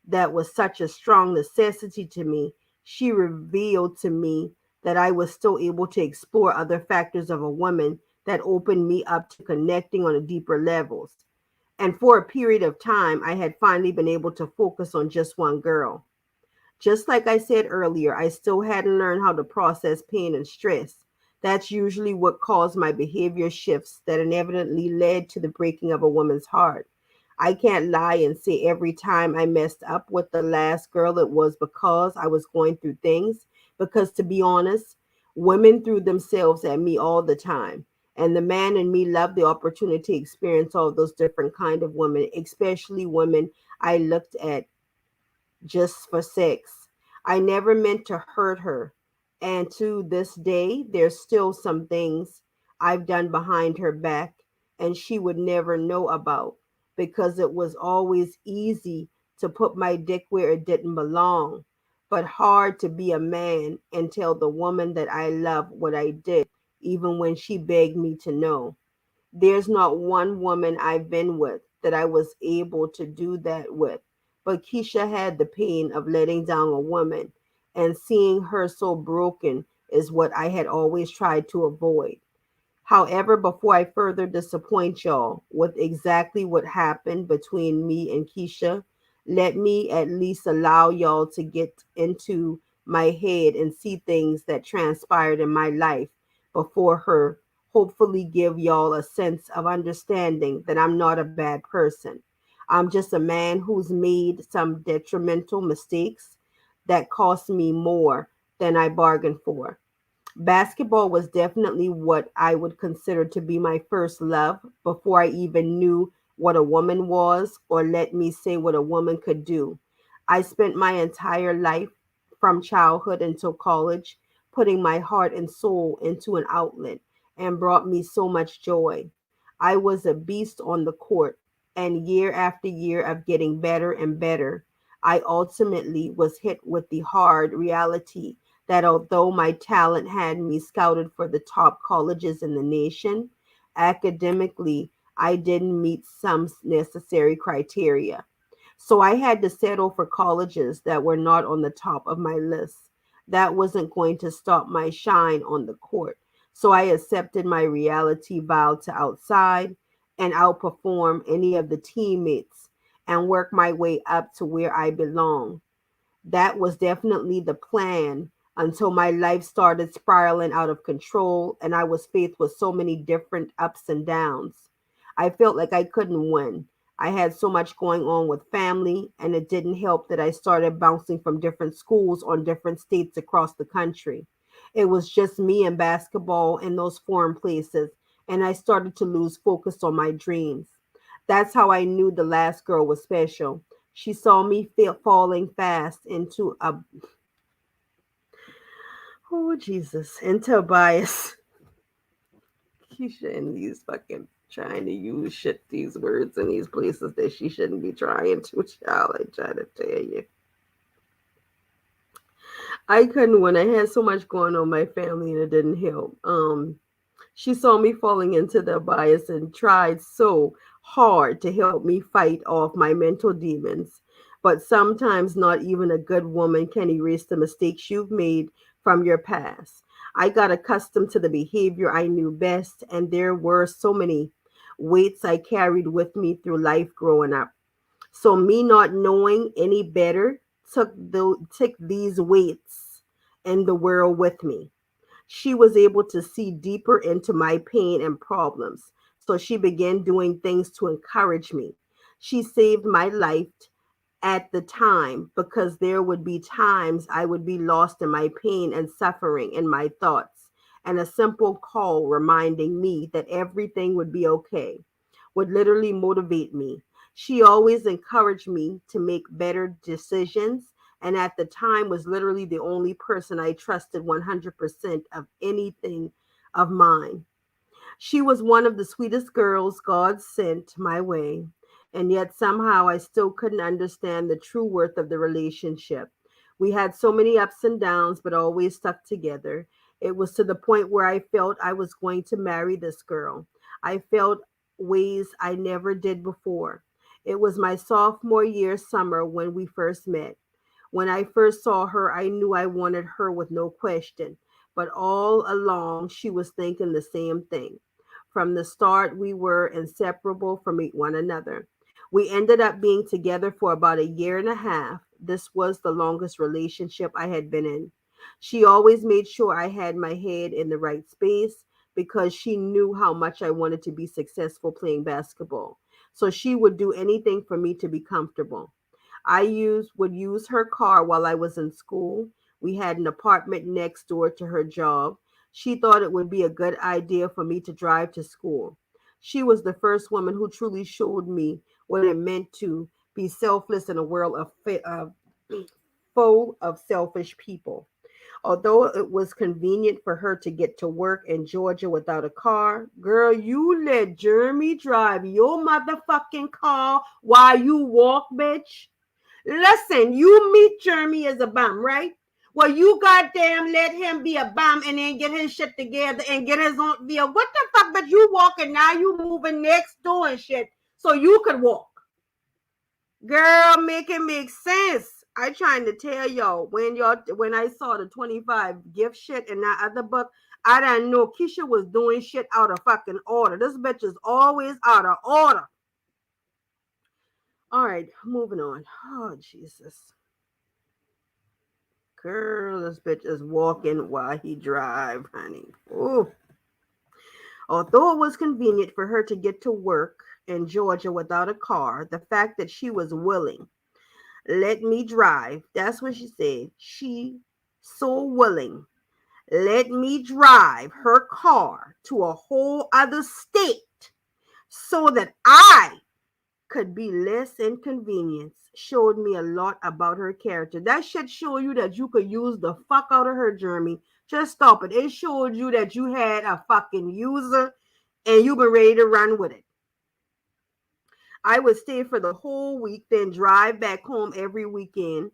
that was such a strong necessity to me, she revealed to me that I was still able to explore other factors of a woman that opened me up to connecting on a deeper levels. And for a period of time, I had finally been able to focus on just one girl. Just like I said earlier, I still hadn't learned how to process pain and stress. That's usually what caused my behavior shifts that inevitably led to the breaking of a woman's heart. I can't lie and say every time I messed up with the last girl, it was because I was going through things. Because to be honest, women threw themselves at me all the time. And the man in me loved the opportunity to experience all those different kind of women, especially women I looked at just for sex. I never meant to hurt her. And to this day, there's still some things I've done behind her back and she would never know about because it was always easy to put my dick where it didn't belong, but hard to be a man and tell the woman that I love what I did, even when she begged me to know. There's not one woman I've been with that I was able to do that with. But Keisha had the pain of letting down a woman, and seeing her so broken is what I had always tried to avoid. However, before I further disappoint y'all with exactly what happened between me and Keisha, let me at least allow y'all to get into my head and see things that transpired in my life before her. Hopefully, give y'all a sense of understanding that I'm not a bad person. I'm just a man who's made some detrimental mistakes that cost me more than I bargained for. Basketball was definitely what I would consider to be my first love before I even knew what a woman was, or let me say what a woman could do. I spent my entire life from childhood until college putting my heart and soul into an outlet and brought me so much joy. I was a beast on the court, and year after year of getting better and better, I ultimately was hit with the hard reality that although my talent had me scouted for the top colleges in the nation, academically, I didn't meet some necessary criteria. So I had to settle for colleges that were not on the top of my list. That wasn't going to stop my shine on the court. So I accepted my reality, vowed to outside and outperform any of the teammates and work my way up to where I belong. That was definitely the plan until my life started spiraling out of control and I was faced with so many different ups and downs. I felt like I couldn't win. I had so much going on with family, and it didn't help that I started bouncing from different schools on different states across the country. It was just me and basketball in those foreign places, and I started to lose focus on my dreams. That's how I knew the last girl was special. She saw me falling fast into a oh Jesus into a bias. Keisha and these fucking trying to use shit these words in these places that she shouldn't be trying to. Child, I try to tell you. I couldn't when I had so much going on in my family and it didn't help. She saw me falling into the bias and tried so hard to help me fight off my mental demons. But sometimes not even a good woman can erase the mistakes you've made from your past. I got accustomed to the behavior I knew best, and there were so many weights I carried with me through life growing up. So me not knowing any better took these weights in the world with me. She was able to see deeper into my pain and problems. So she began doing things to encourage me. She saved my life at the time because there would be times I would be lost in my pain and suffering in my thoughts. And a simple call reminding me that everything would be okay would literally motivate me. She always encouraged me to make better decisions, and at the time was literally the only person I trusted 100% of anything of mine. She was one of the sweetest girls God sent my way, and yet somehow I still couldn't understand the true worth of the relationship. We had so many ups and downs, but always stuck together. It was to the point where I felt I was going to marry this girl. I felt ways I never did before. It was my sophomore year summer when we first met. When I first saw her, I knew I wanted her with no question. But all along, she was thinking the same thing. From the start, we were inseparable from one another. We ended up being together for about a year and a half. This was the longest relationship I had been in. She always made sure I had my head in the right space because she knew how much I wanted to be successful playing basketball. So she would do anything for me to be comfortable. Would use her car while I was in school. We had an apartment next door to her job. She thought it would be a good idea for me to drive to school. She was the first woman who truly showed me what it meant to be selfless in a world full of selfish people. Although it was convenient for her to get to work in Georgia without a car, girl, you let Jeremy drive your motherfucking car while you walk, bitch. Listen, you meet Jeremy as a bum, right? Well, you goddamn let him be a bum and then get his shit together and get his own vehicle. What the fuck? But you walking now, you moving next door and shit so you could walk. Girl, make it make sense. I trying to tell when I saw the 25 gift shit in that other book, I didn't know Keisha was doing shit out of fucking order. This bitch is always out of order. All right, moving on. Oh, Jesus. Girl, this bitch is walking while he drive, honey. Ooh. Although it was convenient for her to get to work in Georgia without a car, the fact that she was willing, let me drive. That's what she said. She so willing. Let me drive her car to a whole other state so that I could be less inconvenience showed me a lot about her character. That should show you that you could use the fuck out of her, Jeremy. Just stop it. It showed you that you had a fucking user and you were ready to run with it. I would stay for the whole week, then drive back home every weekend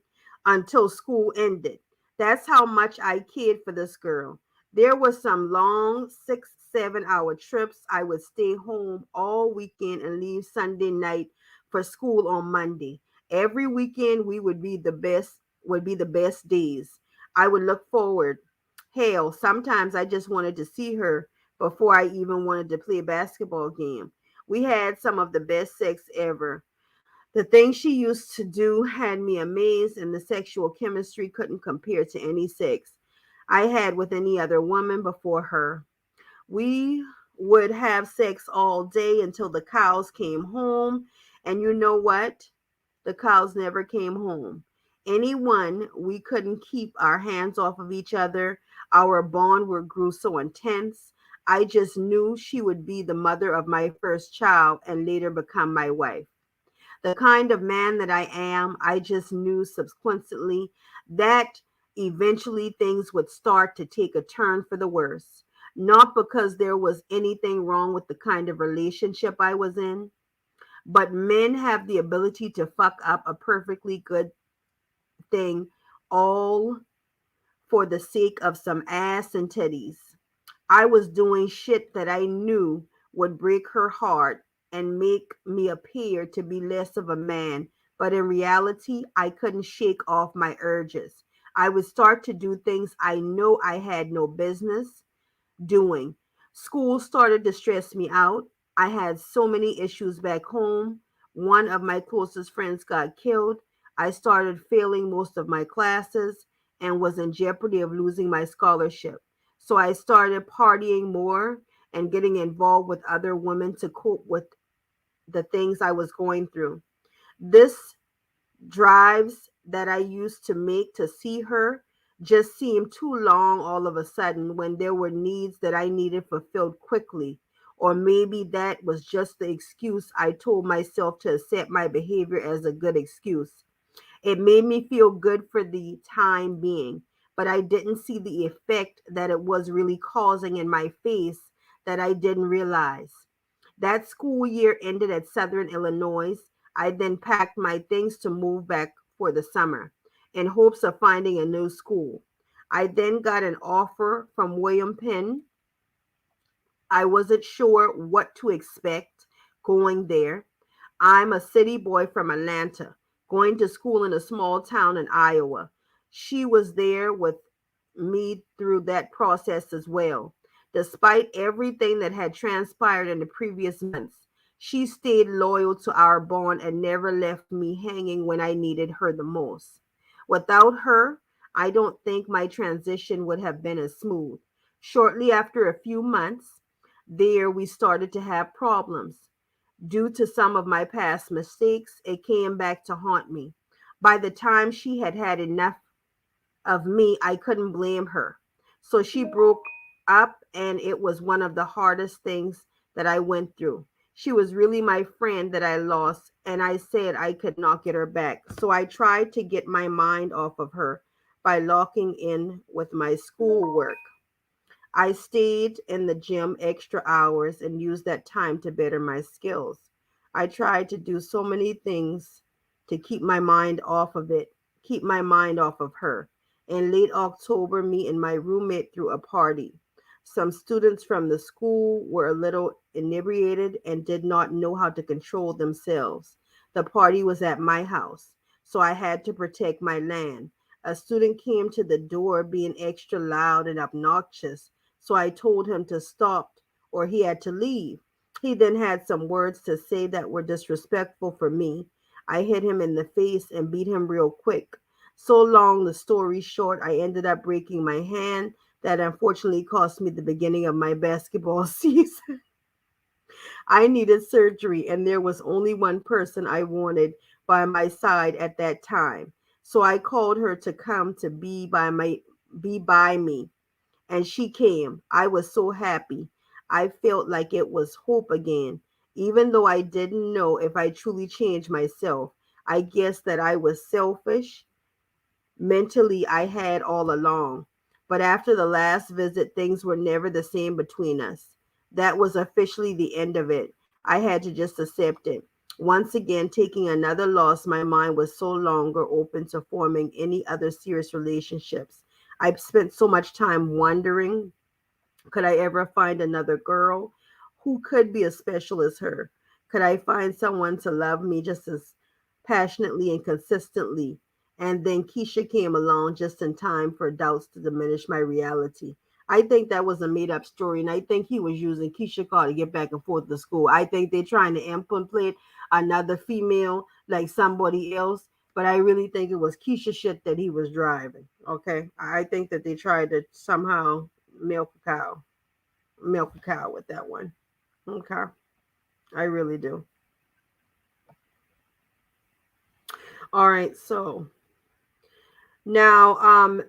until school ended. That's how much I cared for this girl. There were some long 6, 7 hour trips. I would stay home all weekend and leave Sunday night for school on Monday. Every weekend we would be the best days. I would look forward. Hell, sometimes I just wanted to see her before I even wanted to play a basketball game. We had some of the best sex ever. The things she used to do had me amazed, and the sexual chemistry couldn't compare to any sex I had with any other woman before her. We would have sex all day until the cows came home, and you know what? The cows never came home. Anyone, we couldn't keep our hands off of each other. Our bond grew so intense. I just knew she would be the mother of my first child and later become my wife. The kind of man that I am, I just knew subsequently that eventually things would start to take a turn for the worse. Not because there was anything wrong with the kind of relationship I was in, but men have the ability to fuck up a perfectly good thing all for the sake of some ass and titties. I was doing shit that I knew would break her heart and make me appear to be less of a man, but in reality, I couldn't shake off my urges. I would start to do things I know I had no business doing. School started to stress me out. I had so many issues back home. One of my closest friends got killed. I started failing most of my classes and was in jeopardy of losing my scholarship. So I started partying more and getting involved with other women to cope with the things I was going through. This drives that I used to make to see her just seemed too long all of a sudden when there were needs that I needed fulfilled quickly. Or maybe that was just the excuse I told myself to accept my behavior as a good excuse. It made me feel good for the time being, but I didn't see the effect that it was really causing in my face that I didn't realize. That school year ended at Southern Illinois. I then packed my things to move back for the summer in hopes of finding a new school. I then got an offer from William Penn. I wasn't sure what to expect going there. I'm a city boy from Atlanta, going to school in a small town in Iowa. She was there with me through that process as well. Despite everything that had transpired in the previous months, she stayed loyal to our bond and never left me hanging when I needed her the most. Without her, I don't think my transition would have been as smooth. Shortly after a few months there, we started to have problems. Due to some of my past mistakes, it came back to haunt me. By the time she had had enough of me, I couldn't blame her. So she broke up, and it was one of the hardest things that I went through. She was really my friend that I lost, and I said I could not get her back. So I tried to get my mind off of her by locking in with my schoolwork. I stayed in the gym extra hours and used that time to better my skills. I tried to do so many things to keep my mind off of it, keep my mind off of her. In late October, me and my roommate threw a party. Some students from the school were a little inebriated and did not know how to control themselves. The party was at my house, so I had to protect my land. A student came to the door being extra loud and obnoxious, so I told him to stop or he had to leave. He then had some words to say that were disrespectful for me. I hit him in the face and beat him real quick. So long the story short, I ended up breaking my hand. That unfortunately cost me the beginning of my basketball season. I needed surgery, and there was only one person I wanted by my side at that time. So I called her to come to be by me, and she came. I was so happy. I felt like it was hope again. Even though I didn't know if I truly changed myself, I guess that I was selfish mentally I had all along. But after the last visit, things were never the same between us. That was officially the end of it. I had to just accept it. Once again, taking another loss, my mind was so longer open to forming any other serious relationships. I've spent so much time wondering, could I ever find another girl who could be as special as her? Could I find someone to love me just as passionately and consistently? And then Keisha came along just in time for doubts to diminish my reality. I think that was a made up story, and I think he was using Keisha car to get back and forth to school. I think they're trying to implant another female like somebody else, but I really think it was Keisha shit that he was driving. Okay, I think that they tried to somehow milk a cow with that one. Okay. I really do. All right. So now,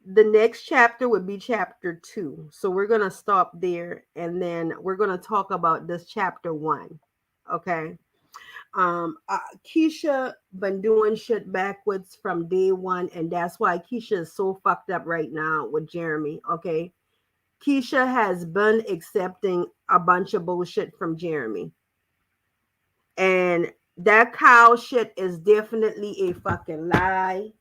the next chapter would be chapter 2. So we're going to stop there and then we're going to talk about this chapter 1. Okay. Keisha been doing shit backwards from day one. And that's why Keisha is so fucked up right now with Jeremy. Okay. Keisha has been accepting a bunch of bullshit from Jeremy. And that cow shit is definitely a fucking lie.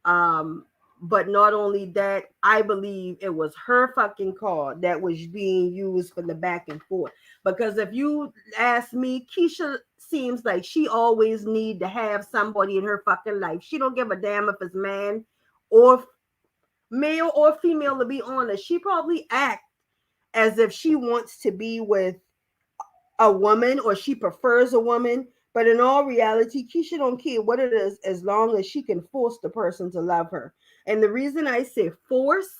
Um, but not only that, I believe it was her fucking car that was being used for the back and forth. Because if you ask me, Keisha seems like she always need to have somebody in her fucking life. She don't give a damn if it's man or male or female, to be honest. She probably act as if she wants to be with a woman or she prefers a woman. But in all reality, Keisha don't care what it is as long as she can force the person to love her. And the reason I say force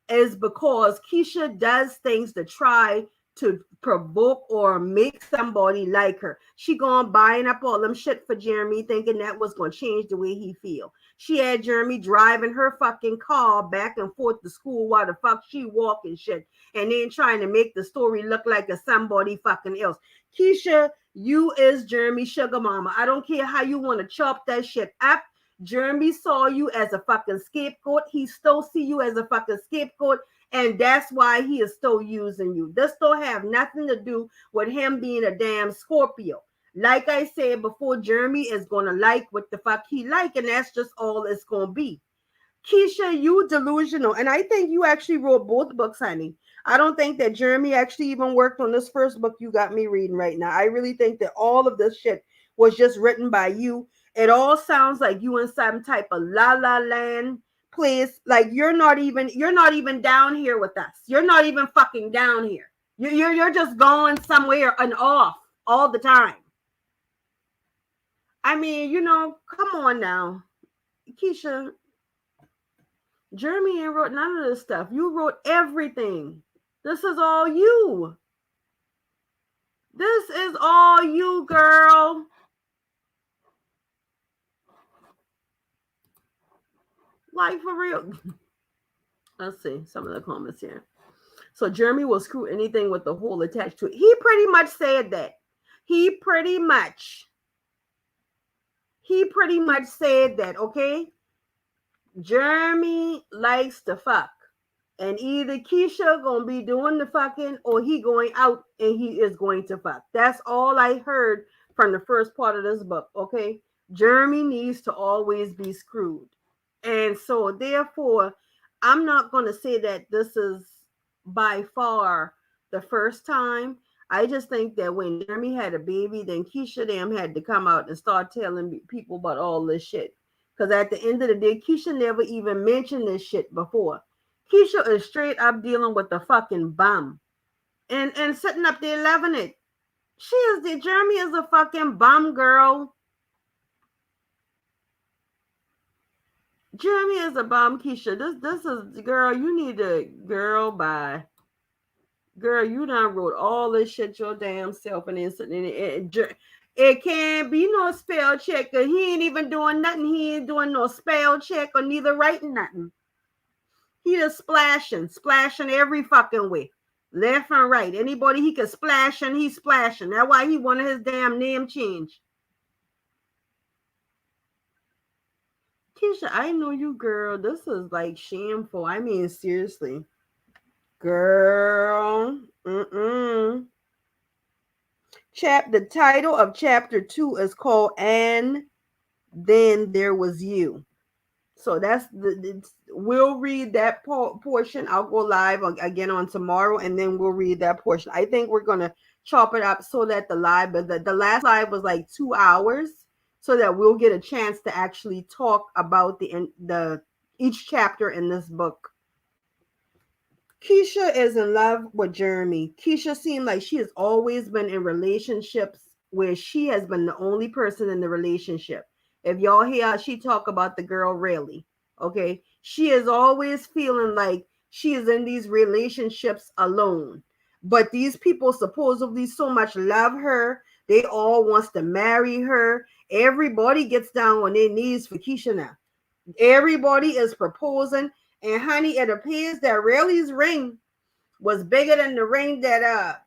is because Keisha does things to try to provoke or make somebody like her. She gone buying up all them shit for Jeremy, thinking that was gonna change the way he feel. She had Jeremy driving her fucking car back and forth to school while the fuck she walking shit, and then trying to make the story look like a somebody fucking else. Keisha, you is Jeremy's sugar mama. I don't care how you want to chop that shit up. Jeremy saw you as a fucking scapegoat. He still see you as a fucking scapegoat. And that's why he is still using you. This don't have nothing to do with him being a damn Scorpio. Like I said before, Jeremy is going to like what the fuck he like. And that's just all it's going to be. Keisha, you delusional. And I think you actually wrote both books, honey. I don't think that Jeremy actually even worked on this first book you got me reading right now. I really think that all of this shit was just written by you. It all sounds like you in some type of la la land place. Like you're not even down here with us. You're not even fucking down here. You're just going somewhere and off all the time. I mean, come on now. Keisha, Jeremy ain't wrote none of this stuff. You wrote everything. This is all you. This is all you, girl. Like for real. Let's see some of the comments here. So Jeremy will screw anything with the hole attached to it. He pretty much said that. He pretty much said that, okay? Jeremy likes to fuck. And either Keisha gonna be doing the fucking or he going out and he is going to fuck. That's all I heard from the first part of this book, okay? Jeremy needs to always be screwed. And so therefore, I'm not gonna say that this is by far the first time. I just think that when Jeremy had a baby, then Keisha them had to come out and start telling people about all this shit. Because at the end of the day, Keisha never even mentioned this shit before. Keisha is straight up dealing with the fucking bum. And sitting up there loving it. Jeremy is a fucking bum, girl. Jeremy is a bum, Keisha. This is, girl, you need to, girl, bye. Girl, you done wrote all this shit your damn self and then sitting in it. It can't be no spell check. He ain't even doing nothing. He ain't doing no spell check or neither writing nothing. He just splashing every fucking way. Left and right. Anybody he could splash and he's splashing. That's why he wanted his damn name changed. Keisha, I know you, girl. This is like shameful. I mean, seriously. Girl. The title of chapter 2 is called And Then There Was You. So that's we'll read that portion. I'll go live again on tomorrow, and then we'll read that portion. I think we're gonna chop it up so that the live, but the last live was like 2 hours, so that we'll get a chance to actually talk about the each chapter in this book. Keisha is in love with Jeremy. Keisha seemed like she has always been in relationships where she has been the only person in the relationship. If y'all hear she talk about the girl really, okay? She is always feeling like she is in these relationships alone. But these people supposedly so much love her. They all wants to marry her. Everybody gets down on their knees for Keisha now. Everybody is proposing. And honey, it appears that Rayleigh's ring was bigger than the ring that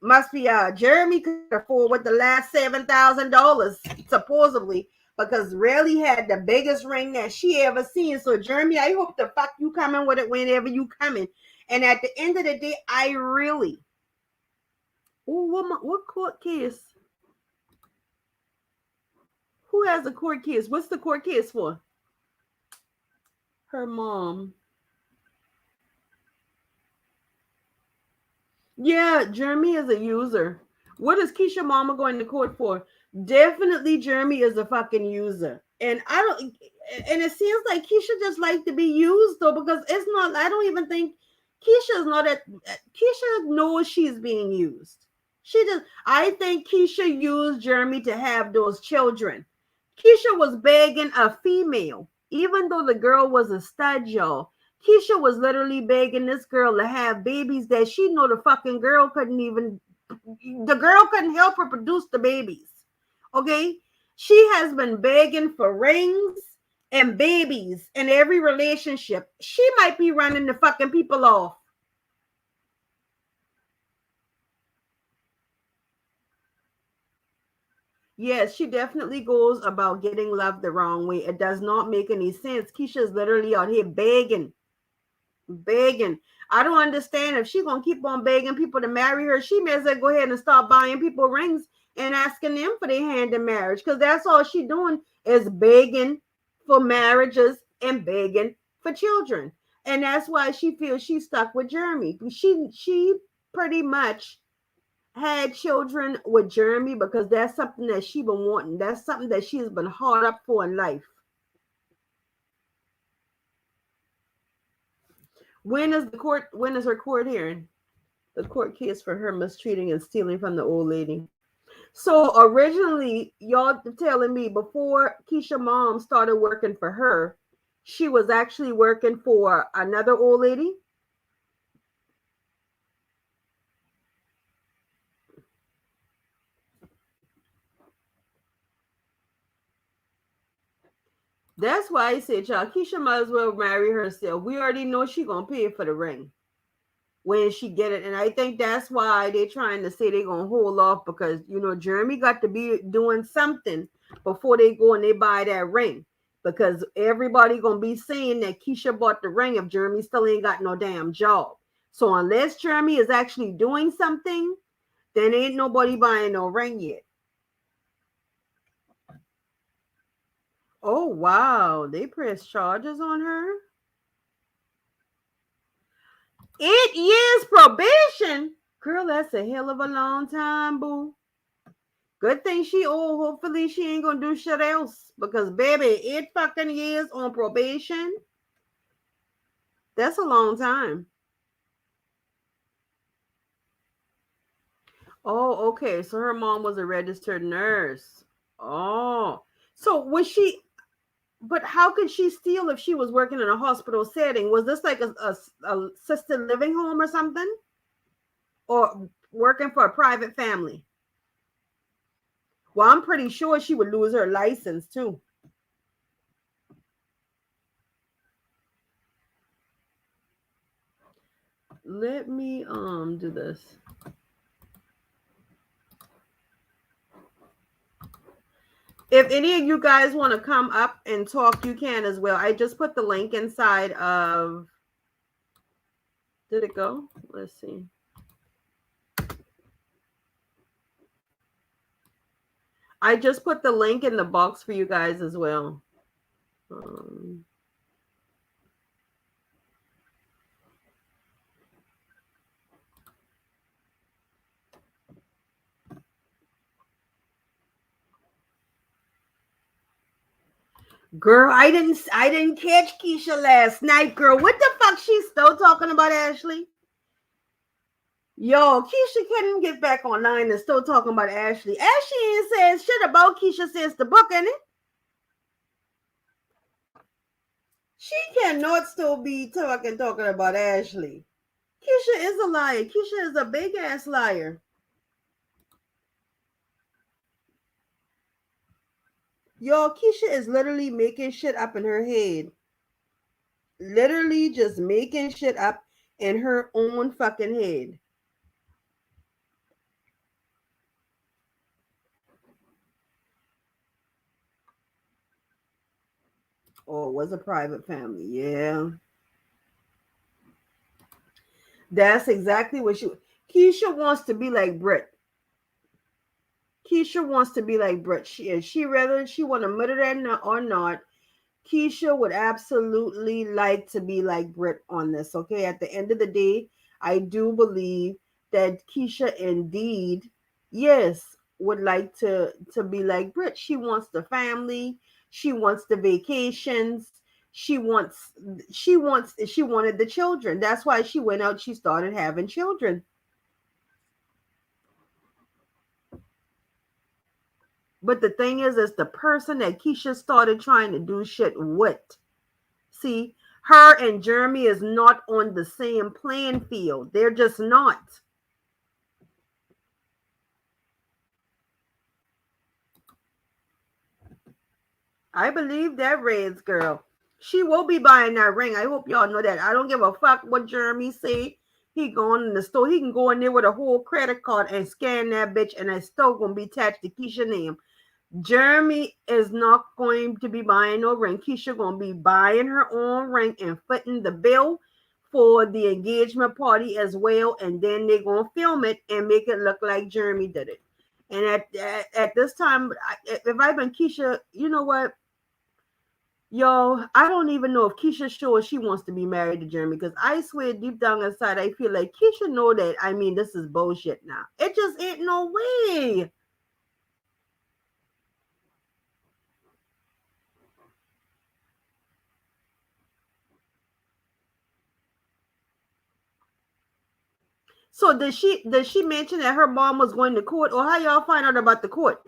must be Jeremy could afford with the last $7,000 supposedly, because Rayleigh had the biggest ring that she ever seen. So Jeremy, I hope the fuck you coming with it whenever you coming. And at the end of the day, I really, what court case? Who has a court case? What's the court case for? Her mom. Yeah, Jeremy is a user. What is Keisha mama going to court for? Definitely Jeremy is a fucking user. And I don't and it seems like Keisha just like to be used though, because it's not, I don't even think Keisha is not at Keisha knows she's being used. She does. I think Keisha used Jeremy to have those children. Keisha was begging a female, even though the girl was a stud, y'all. Keisha was literally begging this girl to have babies that she know the fucking girl couldn't even, the girl couldn't help her produce the babies. Okay? She has been begging for rings and babies in every relationship. She might be running the fucking people off. Yes, she definitely goes about getting love the wrong way. It does not make any sense. Keisha is literally out here begging. Begging. I don't understand. If she's gonna keep on begging people to marry her, she may as well go ahead and start buying people rings and asking them for their hand in marriage, because that's all she doing is begging for marriages and begging for children. And that's why she feels she's stuck with Jeremy. She pretty much had children with Jeremy because that's something that she been wanting. That's something that she's been hard up for in life. When is her court hearing? The court case for her mistreating and stealing from the old lady. So originally, y'all telling me before Keisha mom started working for her, she was actually working for another old lady. That's why I said, y'all, Keisha might as well marry herself. We already know she gonna pay for the ring when she get it. And I think that's why they're trying to say they're gonna hold off, because Jeremy got to be doing something before they go and they buy that ring. Because everybody gonna be saying that Keisha bought the ring if Jeremy still ain't got no damn job. So unless Jeremy is actually doing something, then ain't nobody buying no ring yet. Oh wow, they press charges on her. 8 years probation. Girl, that's a hell of a long time, boo. Good thing she old. Hopefully she ain't gonna do shit else. Because baby, 8 fucking years on probation. That's a long time. Oh, okay. So her mom was a registered nurse. Oh. So was she, but how could she steal if she was working in a hospital setting? Was this like a assisted living home or something? Or working for a private family? Well, I'm pretty sure she would lose her license too. Let me do this. If any of you guys want to come up and talk, you can as well. I just put the link inside of, did it go? Let's see. I just put the link in the box for you guys as well. Girl, I didn't catch Keisha last night, girl. What the fuck she's still talking about Ashley? Yo, Keisha couldn't get back online and still talking about Ashley. Ashley ain't saying shit about Keisha since the book, ain't it? She cannot still be talking about Ashley. Keisha is a liar. Keisha is a big ass liar. Yo, Keisha is literally making shit up in her head. Literally just making shit up in her own fucking head. Oh, it was a private family. Yeah. That's exactly what Keisha wants to be like Brit. Keisha wants to be like Brit. She whether she want to admit it or not, Keisha would absolutely like to be like Brit on this. Okay. At the end of the day, I do believe that Keisha indeed, yes, would like to be like Brit. She wants the family. She wants the vacations. She wanted the children. That's why she went out. She started having children. But the thing is the person that Keisha started trying to do shit with. See, her and Jeremy is not on the same playing field. They're just not. I believe that Reds girl. She will be buying that ring. I hope y'all know that. I don't give a fuck what Jeremy say. He going in the store. He can go in there with a whole credit card and scan that bitch, and it's still gonna be attached to Keisha's name. Jeremy is not going to be buying no ring. Keisha gonna be buying her own ring and footing the bill for the engagement party as well, and then they're gonna film it and make it look like Jeremy did it. And at this time, if I've been Keisha, you know what, yo, I don't even know if Keisha sure she wants to be married to Jeremy because I swear deep down inside I feel like Keisha know that. I mean, this is bullshit now. It just ain't no way. So did she mention that her mom was going to court, or how y'all find out about the court?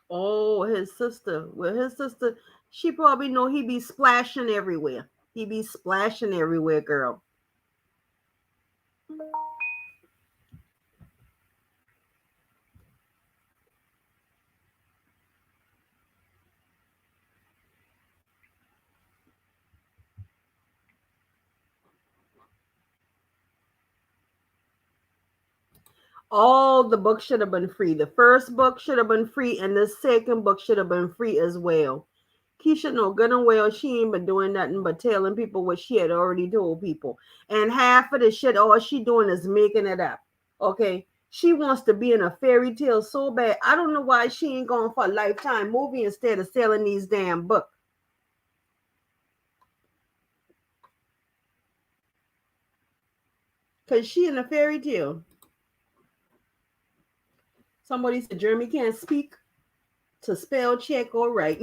Oh, his sister. Well, his sister, she probably know he be splashing everywhere. He be splashing everywhere, girl. All the books should have been free. The first book should have been free, and the second book should have been free as well. Keisha know good and well she ain't been doing nothing but telling people what she had already told people. And half of the shit, all she doing is making it up. Okay. She wants to be in a fairy tale so bad. I don't know why she ain't going for a lifetime movie instead of selling these damn books. Cause she in a fairy tale. Somebody said Jeremy can't speak to spell check or write.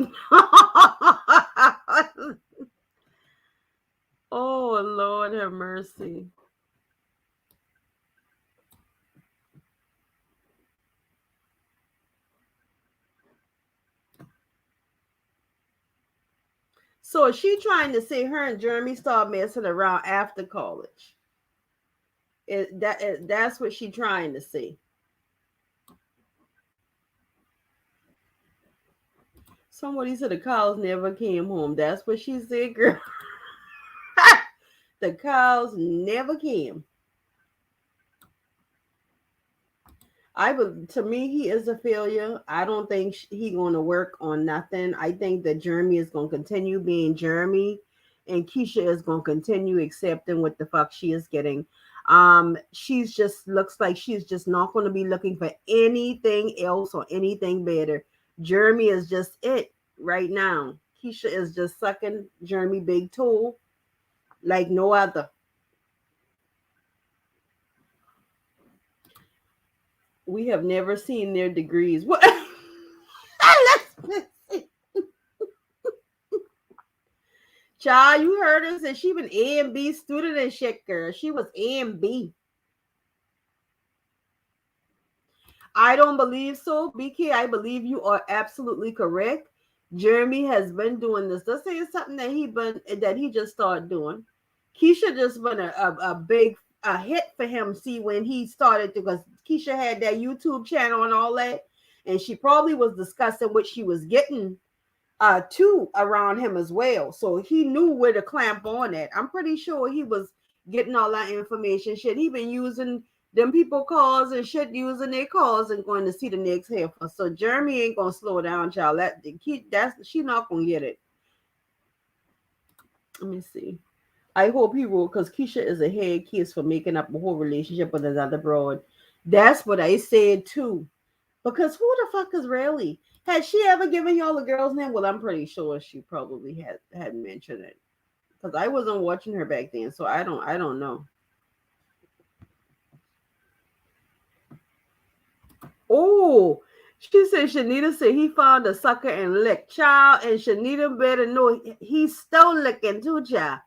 Oh Lord have mercy. So is she trying to say her and Jeremy start messing around after college? That's what she trying to say. Somebody said the cows never came home. That's what she said, girl. The cows never came. To me, he is a failure. I don't think he going to work on nothing. I think that Jeremy is going to continue being Jeremy, and Keisha is going to continue accepting what the fuck she is getting. She's just looks like she's just not going to be looking for anything else or anything better. Jeremy is just it right now. Keisha is just sucking Jeremy big toe like no other. We have never seen their degrees. What? Let's see. Child, you heard her say she been A and B student and shit, girl. She was A and B. I don't believe so, BK. I believe you are absolutely correct. Jeremy has been doing this. Let's say it's something that he just started doing. Keisha just been a big hit for him. See, when he started because Keisha had that YouTube channel and all that, and she probably was discussing what she was getting too around him as well. So he knew where to clamp on at. I'm pretty sure he was getting all that information. Shit, he been using them people calls and shit, using their calls and going to see the next heifer. So Jeremy ain't gonna slow down, child. That's she not gonna get it. Let me see. I hope he will, because Keisha is a head case for making up a whole relationship with another broad. That's what I said too. Because who the fuck is Rayleigh? Had she ever given y'all a girl's name? Well, I'm pretty sure she probably had mentioned it. Because I wasn't watching her back then, so I don't know. Oh, she said Shanita said he found a sucker and licked. Child, and Shanita better know he's still licking too, child.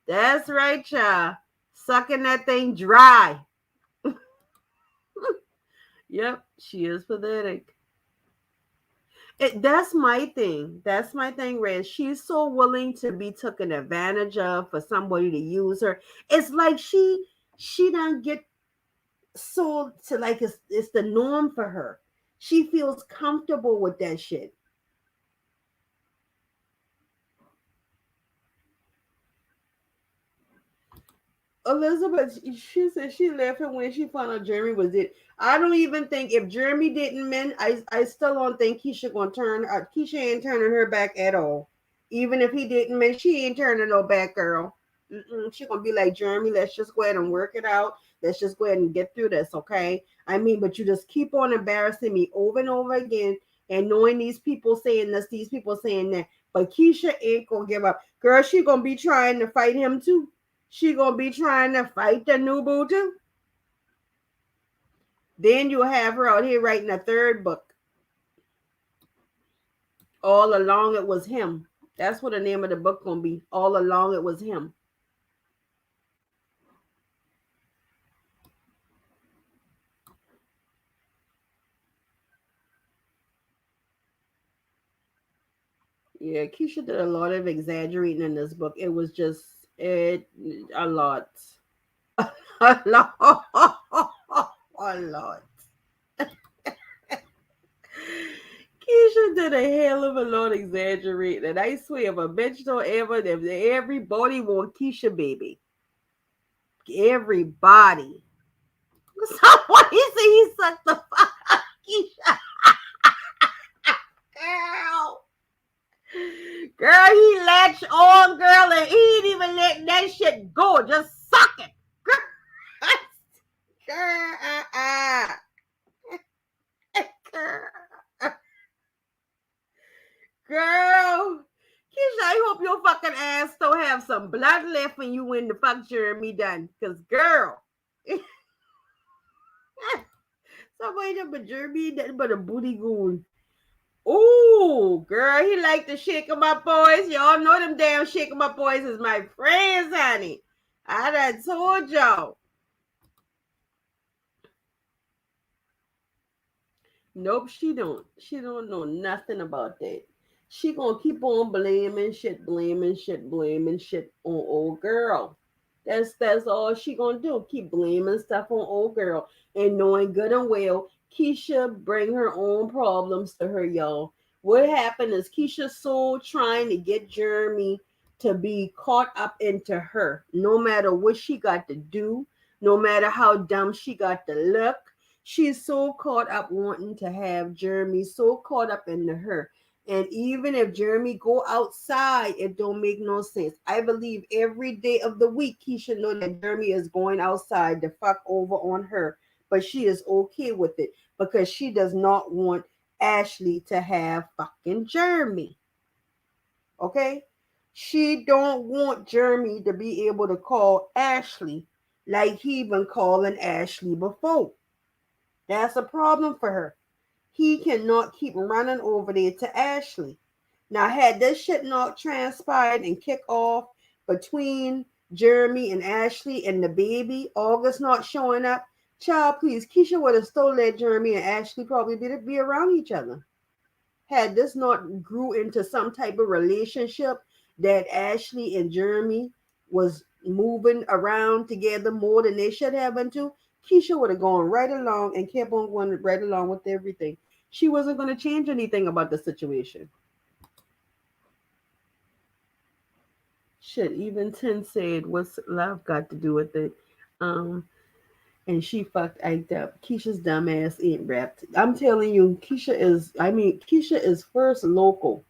That's right, child. Sucking that thing dry. Yep, she is pathetic. That's my thing. That's my thing, Red. She's so willing to be taken advantage of for somebody to use her. It's like she don't get so to like it's the norm for her. She feels comfortable with that shit. Elizabeth, she said she left him when she found out Jeremy was it. I don't even think if Jeremy didn't men, I still don't think Keisha gonna turn. Keisha ain't turning her back at all. Even if he didn't men, she ain't turning no back, girl. She gonna be like Jeremy. Let's just go ahead and work it out. Let's just go ahead and get through this, okay? I mean, but you just keep on embarrassing me over and over again, and knowing these people saying this, these people saying that. But Keisha ain't gonna give up, girl. She gonna be trying to fight him too. She gonna be trying to fight the new boo too. Then you'll have her out here writing a third book. All along it was him. That's what the name of the book gonna be. All along it was him. Yeah, Keisha did a lot of exaggerating in this book. It was just a lot. A lot. A lot. Keisha did a hell of a lot exaggerating. And I swear, if a bitch don't ever, if everybody want Keisha, baby. Everybody. Somebody say he sucked the fuck out of Keisha. Girl. Girl, he latched on, girl, and he ain't even letting that shit go. Just suck it. Girl. Girl, girl. Girl. Keisha, I hope your fucking ass still have some blood left when you win the fuck Jeremy done. Cause girl. Somebody up a Jeremy nothing but a booty goon. Ooh, girl, he like to shake 'em up boys. Y'all know them damn shake 'em up boys is my friends, honey. I done told y'all. Nope, she don't. She don't know nothing about that. She gonna keep on blaming shit on old girl. That's all she gonna do. Keep blaming stuff on old girl and knowing good and well Keisha bring her own problems to her, y'all. What happened is Keisha so trying to get Jeremy to be caught up into her, no matter what she got to do, no matter how dumb she got to look. She's so caught up wanting to have Jeremy so caught up into her. And even if Jeremy go outside, it don't make no sense. I believe every day of the week, Keisha know that Jeremy is going outside to fuck over on her. But she is okay with it because she does not want Ashley to have fucking Jeremy. Okay? She don't want Jeremy to be able to call Ashley like he been calling Ashley before. That's a problem for her. He cannot keep running over there to Ashley. Now, had this shit not transpired and kick off between Jeremy and Ashley and the baby, August not showing up, child, please, Keisha would have still let Jeremy and Ashley probably be around each other. Had this not grew into some type of relationship that Ashley and Jeremy was moving around together more than they should have been to, Keisha would have gone right along and kept on going right along with everything. She wasn't going to change anything about the situation. Shit, even Tin said, "What's love got to do with it?" Um, and she fucked act up. Keisha's dumb ass ain't rapped. I'm telling you, Keisha is first local.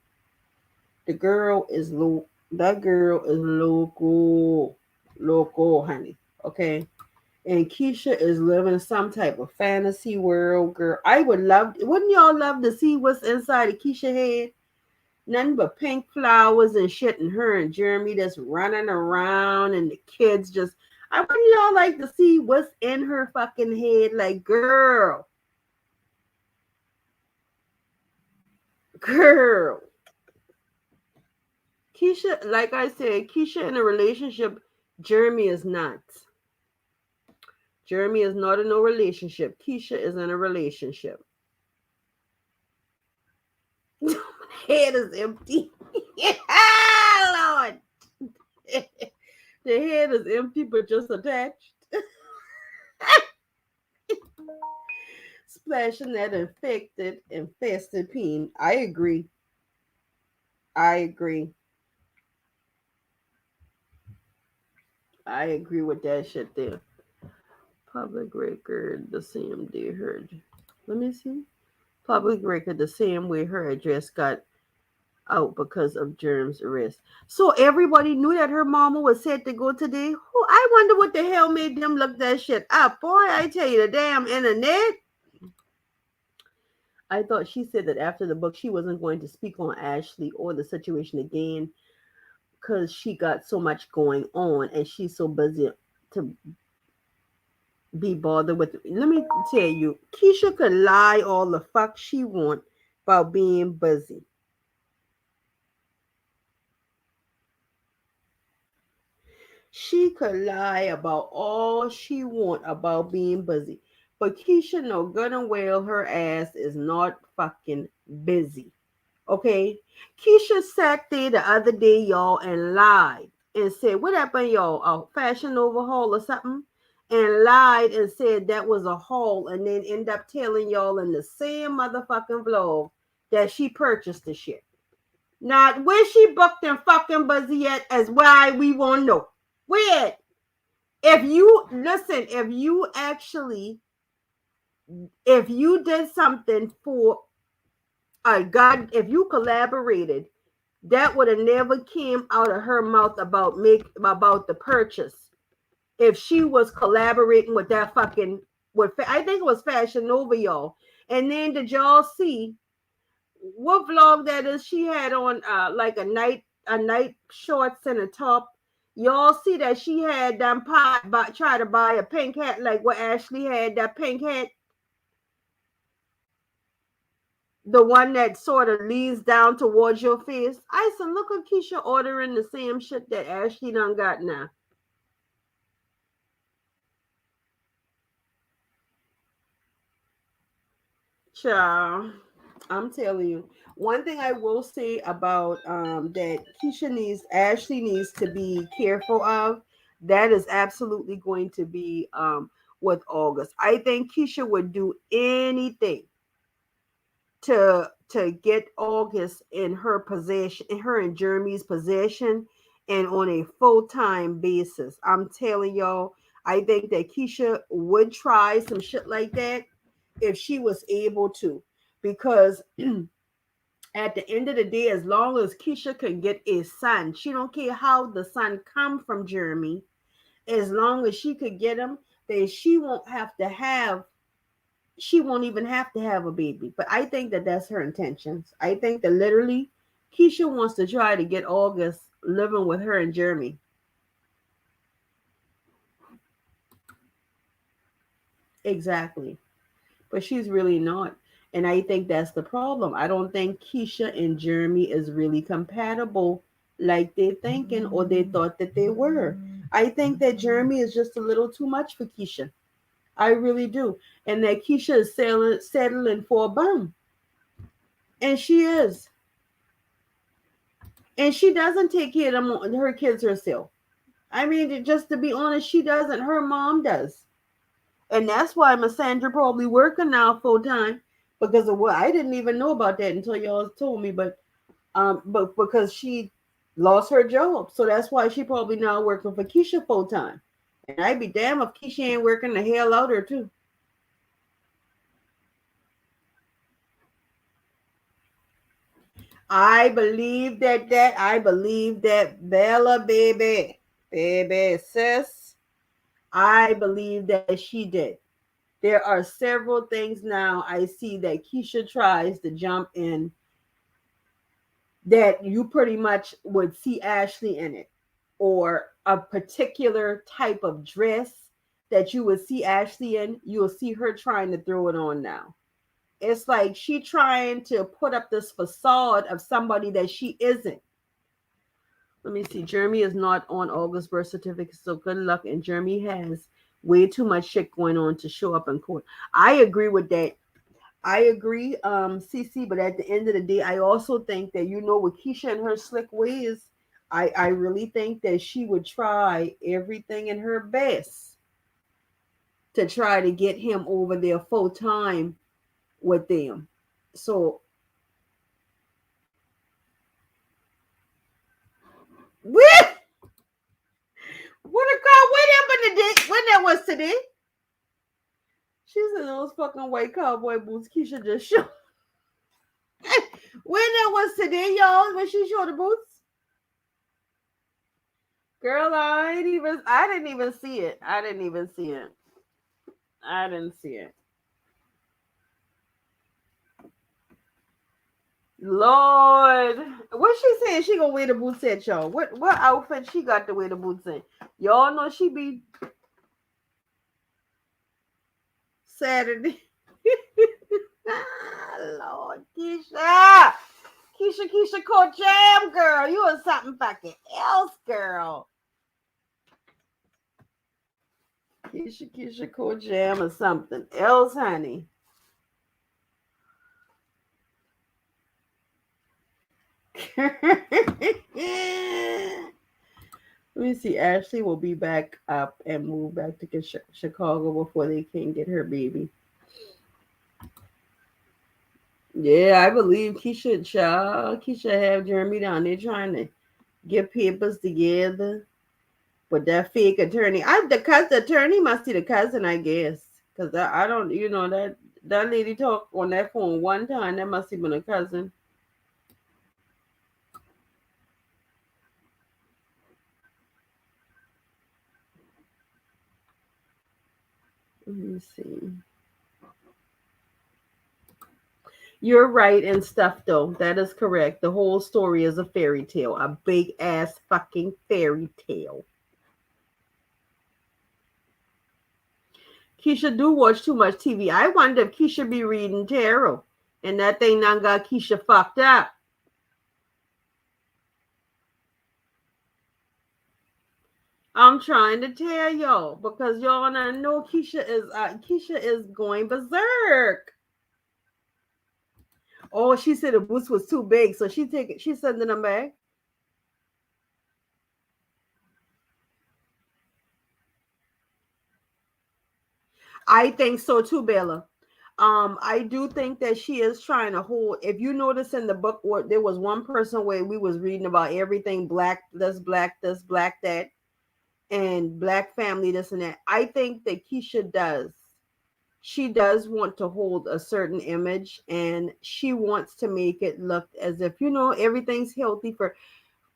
The girl is low. That girl is local, honey. Okay, and Keisha is living some type of fantasy world, girl. Wouldn't y'all love to see what's inside of Keisha head? Nothing but pink flowers and shit, and her and Jeremy just running around, and the kids just. I wouldn't y'all like to see what's in her fucking head, like, girl. Keisha, like I said, Keisha in a relationship, Jeremy is not. Jeremy is not in no relationship. Keisha is in a relationship. Head is empty. Lord. The head is empty but just attached. Splashing that infested peen. I agree. I agree. I agree with that shit there. Public record, the same day heard. Let me see. Public record, the same way her address got out because of Germ's arrest. So everybody knew that her mama was set to go today. Who I wonder what the hell made them look that shit up. Boy, I tell you, the damn internet. I thought she said that after the book she wasn't going to speak on Ashley or the situation again because she got so much going on and she's so busy to be bothered with. Let me tell you, Keisha could lie all the fuck she want about being busy. She could lie about all she want about being busy. But Keisha know good and well her ass is not fucking busy. Okay? Keisha sat there the other day, y'all, and lied and said, what happened, y'all? A fashion overhaul or something? And lied and said that was a haul and then end up telling y'all in the same motherfucking vlog that she purchased the shit. Now, where she booked and fucking busy at is why we won't know. Where? If you listen, if you did something for a God, if you collaborated, that would have never came out of her mouth about the purchase. If she was collaborating with that fucking I think it was Fashion Nova, y'all. And then did y'all see what vlog that is? She had on like a night shorts and a top. Y'all see that she had them try to buy a pink hat like what Ashley had, that pink hat, the one that sort of leads down towards your face. I said, look at Keisha ordering the same shit that Ashley done got now. Child, I'm telling you. One thing I will say about that Ashley needs to be careful of, that is absolutely going to be with August. I think Keisha would do anything to get August in her possession, in her and Jeremy's possession, and on a full-time basis. I'm telling y'all, I think that Keisha would try some shit like that if she was able to, because at the end of the day, as long as Keisha can get a son, she don't care how the son come from Jeremy. As long as she could get him, then she won't even have to have a baby. But I think that that's her intentions. I think that literally Keisha wants to try to get August living with her and Jeremy. Exactly. but she's really not. And I think that's the problem. I don't think Keisha and Jeremy is really compatible like they're thinking or they thought that they were. I think that Jeremy is just a little too much for Keisha. I really do. And that Keisha is settling for a bum. And she is. And she doesn't take care of her kids herself. I mean, just to be honest, she doesn't. Her mom does. And that's why Miss Sandra probably working now full time because of what I didn't even know about that until y'all told me. But because she lost her job, so that's why she probably now working for Keisha full time. And I'd be damn if Keisha ain't working the hell out her too. I believe that I believe that Bella baby sis. I believe that she did. There are several things now I see that Keisha tries to jump in that you pretty much would see Ashley in it, or a particular type of dress that you would see Ashley in, you will see her trying to throw it on now. It's like she trying to put up this facade of somebody that she isn't. Let me see. Jeremy is not on August birth certificate, so good luck. And Jeremy has way too much shit going on to show up in court. I agree with that. I agree, CC, but at the end of the day, I also think that, with Keisha and her slick ways, I really think that she would try everything in her best to try to get him over there full time with them. So, what a girl, what happened today? When that was today? She's in those fucking white cowboy boots. Keisha just showed. When that was today, y'all, when she showed the boots. Girl, I didn't even see it. I didn't even see it. I didn't see it. Lord, what she saying? She gonna wear the boots at y'all? What outfit she got to wear the boots in? Y'all know she be Saturday. Lord, Keisha, called jam, girl. You are something fucking else, girl. Keisha, called jam or something else, honey. Let me see. Ashley will be back up and move back to Chicago before they can get her baby. Yeah, I believe Keisha have Jeremy down there trying to get papers together. But that fake attorney, the attorney must be the cousin, I guess. Because I don't, that lady talked on that phone one time. That must have been a cousin. Let me see. You're right and stuff, though. That is correct. The whole story is a fairy tale, a big ass fucking fairy tale. Keisha do watch too much TV. I wonder if Keisha be reading tarot, and that thing done got Keisha fucked up. I'm trying to tell y'all because y'all know Keisha is going berserk. Oh, she said the boots was too big, so she's sending them back. I think so too, Bella. I do think that she is trying to hold. If you notice in the book, there was one person where we was reading about everything black, this, black, that, and black family, this and that. I think that Keisha does. She does want to hold a certain image, and she wants to make it look as if everything's healthy.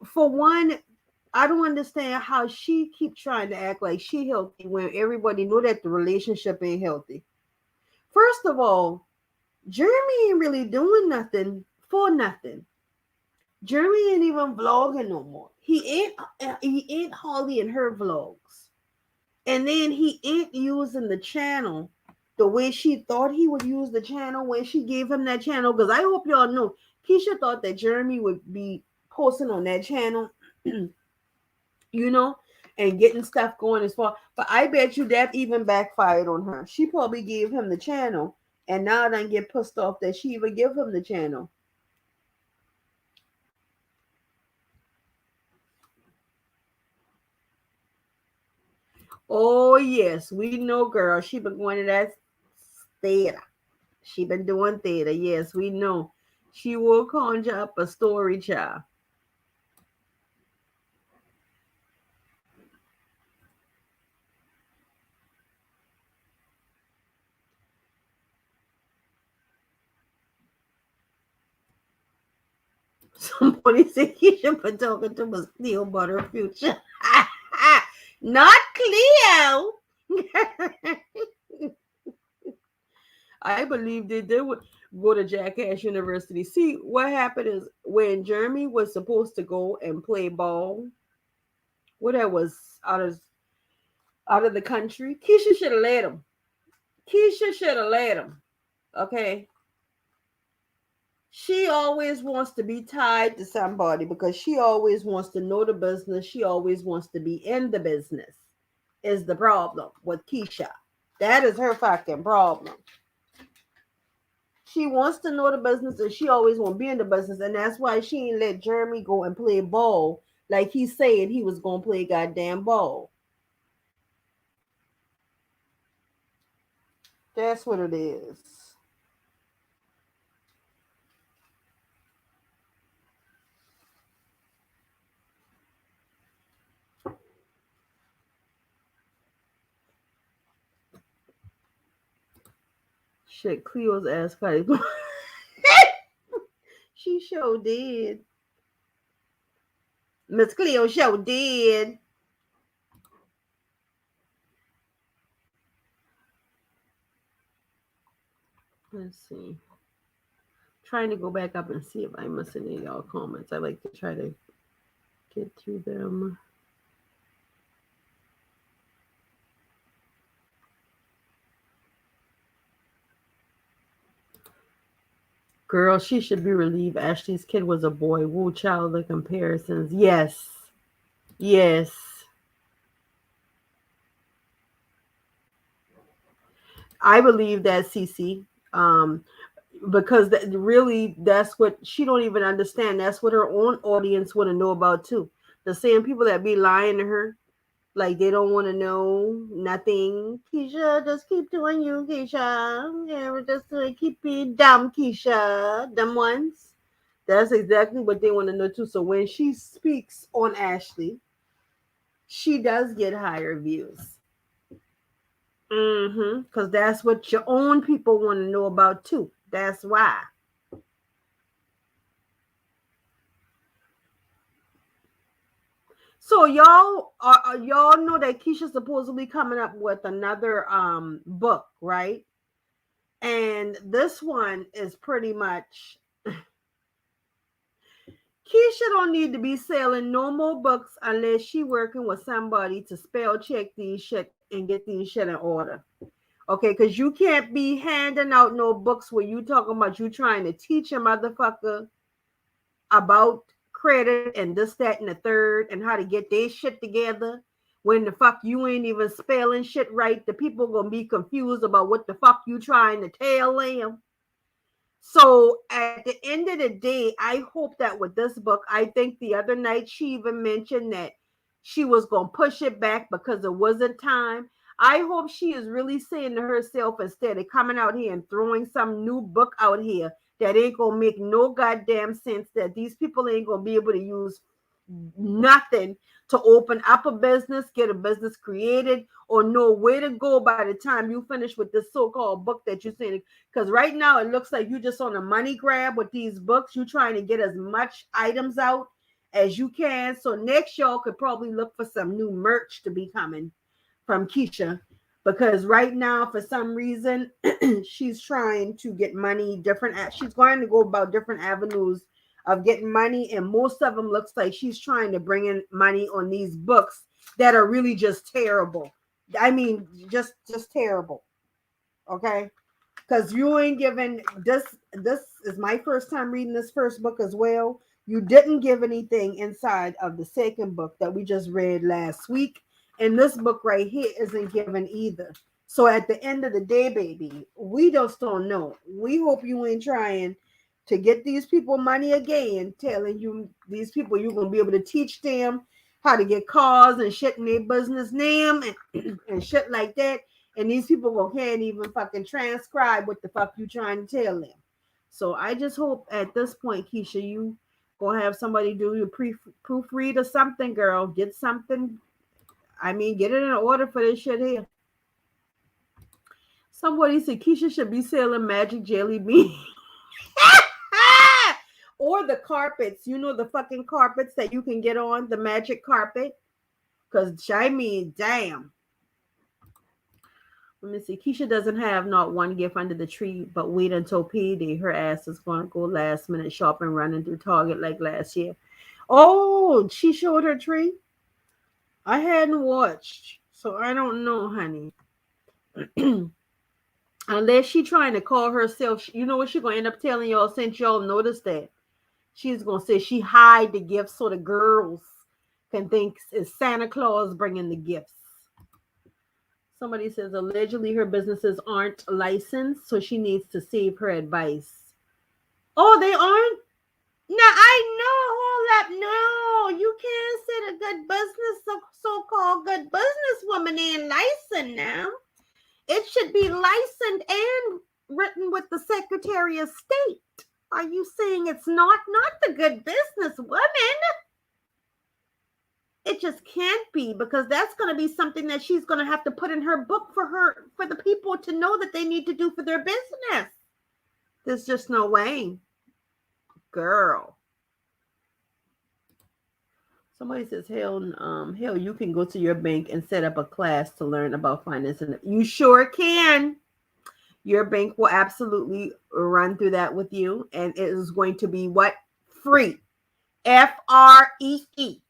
For one, I don't understand how she keep trying to act like she healthy when everybody know that the relationship ain't healthy. First of all, Jeremy ain't really doing nothing for nothing. Jeremy ain't even vlogging no more. He ain't hardly in her vlogs. And then he ain't using the channel the way she thought he would use the channel when she gave him that channel. Because I hope y'all know, Keisha thought that Jeremy would be posting on that channel, you know, and getting stuff going as far. But I bet you that even backfired on her. She probably gave him the channel, and now I get pissed off that she even give him the channel. Oh yes, we know, girl. She been going to that theater. She been doing theater. Yes, we know. She will conjure up a story, child. Somebody said he should be talking to Miss Cleo about her future. Not Cleo. I believe that they would go to Jackass University. See, what happened is when Jeremy was supposed to go and play ball, what that was out of the country, Keisha should have let him. Keisha should have let him. Okay. She always wants to be tied to somebody because she always wants to know the business. She always wants to be in the business, is the problem with Keisha. That is her fucking problem. She wants to know the business and she always want to be in the business. And that's why she ain't let Jeremy go and play ball like he said he was going to play goddamn ball. That's what it is. Shit, Cleo's ass kind of. She sure did. Miss Cleo sure did. Let's see. Trying to go back up and see if I missed any of y'all comments. I like to try to get through them. Girl, she should be relieved. Ashley's kid was a boy. Woo, child, the comparisons. Yes. Yes. I believe that, Cece. Because really, that's what she don't even understand. That's what her own audience want to know about, too. The same people that be lying to her. Like they don't want to know nothing. Keisha, just keep doing you, Keisha. Yeah, we're just gonna keep being dumb, Keisha. Dumb ones. That's exactly what they want to know too. So when she speaks on Ashley, she does get higher views. Because that's what your own people want to know about too. That's why. So y'all know that Keisha's supposedly coming up with another book, right? And this one is pretty much Keisha don't need to be selling no more books unless she working with somebody to spell check these shit and get these shit in order. Okay, because you can't be handing out no books where you talking about you trying to teach a motherfucker about credit and this, that, and the third and how to get their shit together when the fuck you ain't even spelling shit right. The people gonna be confused about what the fuck you trying to tell them. So at the end of the day, I hope that with this book, I think the other night she even mentioned that she was going to push it back because it wasn't time. I hope she is really saying to herself instead of coming out here and throwing some new book out here that ain't going to make no goddamn sense, that these people ain't going to be able to use nothing to open up a business, get a business created, or know where to go by the time you finish with this so-called book that you're saying. Because right now it looks like you're just on a money grab with these books. You're trying to get as much items out as you can. So next y'all could probably look for some new merch to be coming from Keisha. Because right now, for some reason, she's trying to get money different. She's going to go about different avenues of getting money, and most of them looks like she's trying to bring in money on these books that are really just terrible. I mean, just terrible. Okay? Because you ain't given this is my first time reading this first book as well. You didn't give anything inside of the second book that we just read last week, and this book right here isn't given either. So at the end of the day, baby, we just don't know. We hope you ain't trying to get these people money again, telling you these people you're gonna be able to teach them how to get cars and shit in their business name and, and shit like that, and these people can't even fucking transcribe what the fuck you trying to tell them. So I just hope at this point, Keisha, you gonna have somebody do your proofread or something, girl. Get something. I mean, get it in order for this shit here. Somebody said Keisha should be selling magic jelly beans. Or the carpets. You know the fucking carpets that you can get on, the magic carpet? Because I mean, damn. Let me see. Keisha doesn't have not one gift under the tree, but wait until payday. Her ass is going to go last minute shopping, running through Target like last year. Oh, she showed her tree? I hadn't watched, so I don't know, honey. Unless she trying to call herself, you know what she's going to end up telling y'all since y'all noticed that? She's going to say she hide the gifts so the girls can think it's Santa Claus bringing the gifts. Somebody says allegedly her businesses aren't licensed, so she needs to save her advice. Oh, they aren't? No, I know. Hold up. No, you can't say the good business, so-called good businesswoman ain't licensed now. It should be licensed and written with the Secretary of State. Are you saying it's not the good businesswoman? It just can't be, because that's going to be something that she's going to have to put in her book for the people to know that they need to do for their business. There's just no way. Girl. Somebody says, hell, you can go to your bank and set up a class to learn about financing. You sure can. Your bank will absolutely run through that with you, and it is going to be what? Free. Free.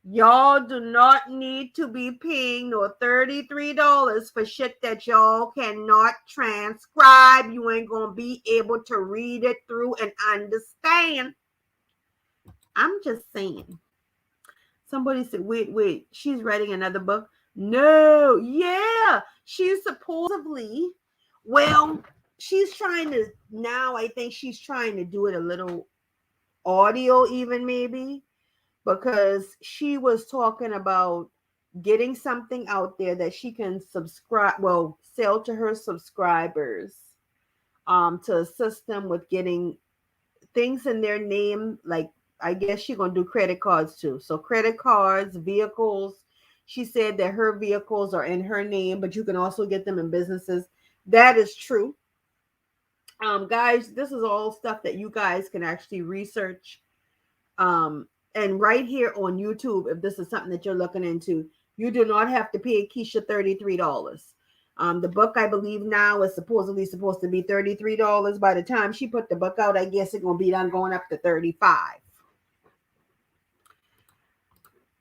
Y'all do not need to be paying no $33 for shit that y'all cannot transcribe. You ain't gonna be able to read it through and understand. I'm just saying. Somebody said, wait, she's writing another book? No, yeah, she's supposedly, well, she's trying to, now I think she's trying to do it a little audio even maybe, because she was talking about getting something out there that she can sell to her subscribers, to assist them with getting things in their name. Like, I guess she's going to do credit cards too. So credit cards, vehicles. She said that her vehicles are in her name, but you can also get them in businesses. That is true. Guys, this is all stuff that you guys can actually research. And right here on YouTube, if this is something that you're looking into, you do not have to pay Keisha $33. The book, I believe now, is supposedly supposed to be $33. By the time she put the book out, I guess it's going to be done going up to $35.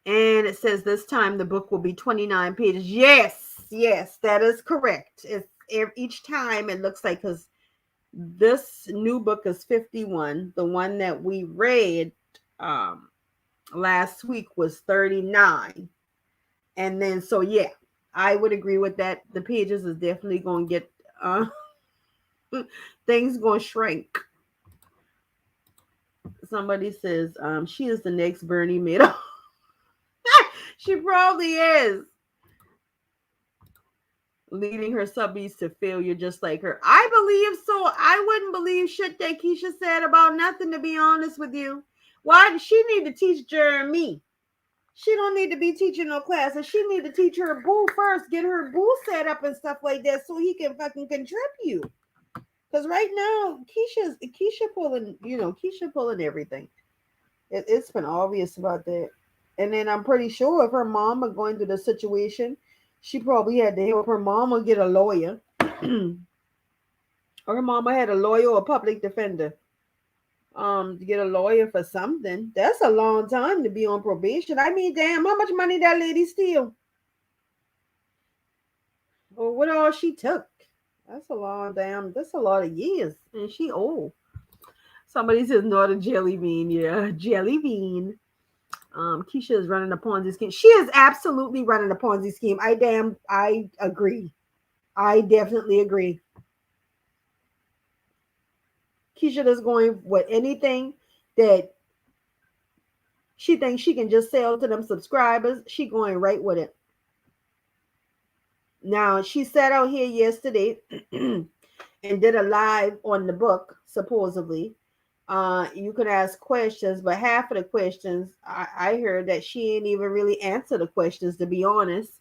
And it says this time the book will be 29 pages. Yes, that is correct. It's each time it looks like, because this new book is 51. The one that we read last week was 39. And then, so yeah, I would agree with that. The pages is definitely going to get, things going to shrink. Somebody says, she is the next Bernie Madoff. She probably is. Leading her subbies to failure just like her. I believe so. I wouldn't believe shit that Keisha said about nothing, to be honest with you. Why does she need to teach Jermey? She don't need to be teaching no classes. She need to teach her boo first, get her boo set up and stuff like that so he can fucking contribute. Because right now, Keisha pulling everything. It's been obvious about that. And then I'm pretty sure if her mama going through the situation, she probably had to help her mama get a lawyer. Or her mama had a lawyer or a public defender. To get a lawyer for something. That's a long time to be on probation. I mean, damn, how much money that lady steal? Or what all she took? That's a lot of years. And she old. Somebody says not a jelly bean. Yeah, jelly bean. Keisha is running a Ponzi scheme. She is absolutely running a Ponzi scheme. I agree. I definitely agree. Keisha is going with anything that she thinks she can just sell to them subscribers. She going right with it. Now she sat out here yesterday and did a live on the book, supposedly. You could ask questions, but half of the questions I heard that she ain't even really answer the questions, to be honest.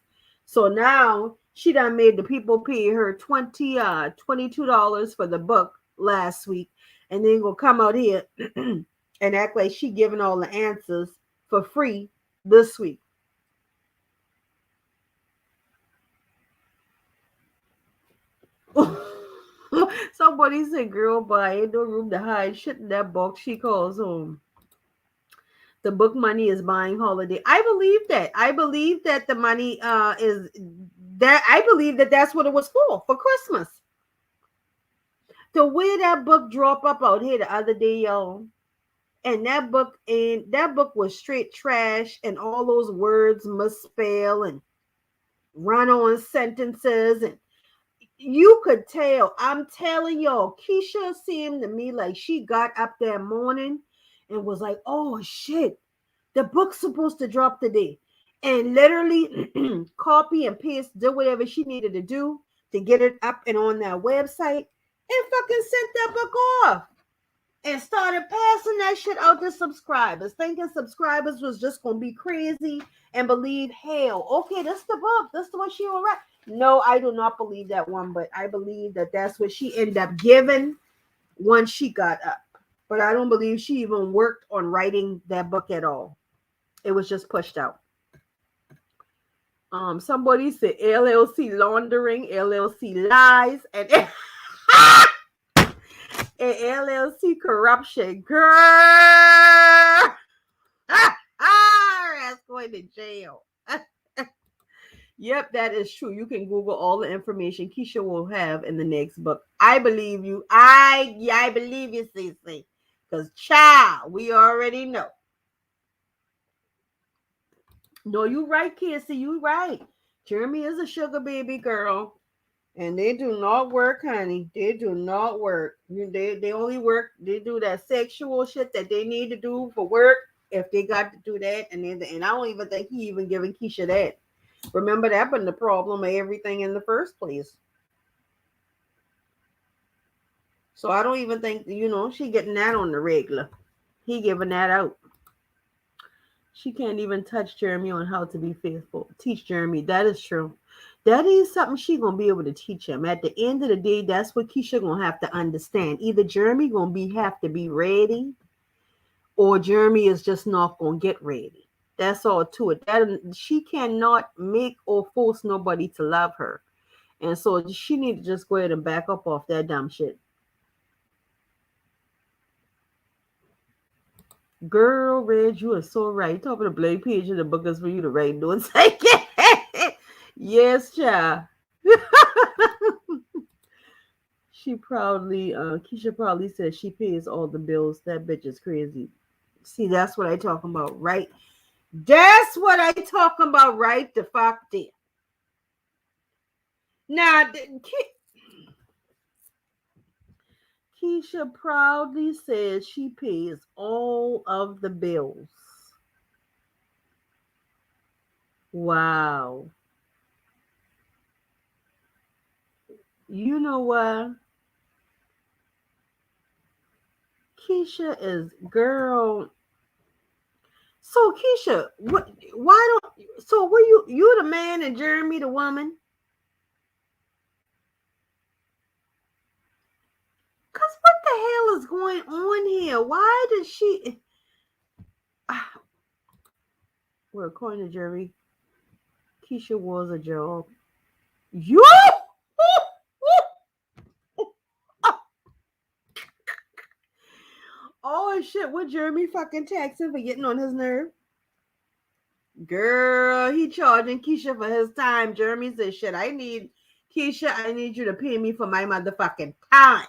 So now she done made the people pay her $22 for the book last week, and then go come out here and act like she giving all the answers for free this week. Somebody said, "Girl, boy, ain't no room to hide shit in that box she calls home." The book money is buying holiday. I believe that. I believe that the money is that. I believe that that's what it was for Christmas. The way that book drop up out here the other day, y'all, and that book was straight trash, and all those words misspell and run on sentences, and you could tell. I'm telling y'all, Keisha seemed to me like she got up that morning and was like, "Oh shit, the book's supposed to drop today," and literally copy and paste, do whatever she needed to do to get it up and on that website, and fucking sent that book off and started passing that shit out to subscribers, thinking subscribers was just gonna be crazy and believe, hell, okay, that's the book, that's the one she will write. No, I do not believe that one, but I believe that that's what she ended up giving once she got up. But I don't believe she even worked on writing that book at all. It was just pushed out. Somebody said LLC laundering, LLC lies, and LLC corruption. Girl, that's going to jail. Yep, that is true. You can Google all the information Keisha will have in the next book. I believe you. I believe you, Cece. Because child, we already know. No, you right, Kissy. You right. Jeremy is a sugar baby girl. And they do not work, honey. They do not work. They only work. They do that sexual shit that they need to do for work. If they got to do that, and I don't even think he even giving Keisha that. Remember that been the problem of everything in the first place. So I don't even think she getting that on the regular. He giving that out. She can't even touch Jeremy on how to be faithful. Teach Jeremy. That is true. That is something she gonna be able to teach him. At the end of the day, that's what Keisha gonna have to understand. Either Jeremy gonna have to be ready, or Jeremy is just not gonna get ready. That's all to it. That she cannot make or force nobody to love her, and so she need to just go ahead and back up off that dumb shit. Girl, Reg, you are so right. Top of the blank page of the book is for you to write notes. Yes, child. Keisha proudly says she pays all the bills. That bitch is crazy. See, that's what I talking about, right? That's what I talking about, right? The fuck there. Now, Keisha proudly says she pays all of the bills. Wow. You know what? Keisha is girl. So Keisha, what? Why don't? So were you the man and Jeremy the woman? Cause what the hell is going on here? Why did she? Well, according to Jeremy, Keisha was a job. You? Oh shit! What Jeremy fucking taxing for getting on his nerve? Girl, he charging Keisha for his time. Jeremy said, "Shit, I need Keisha, I need you to pay me for my motherfucking time.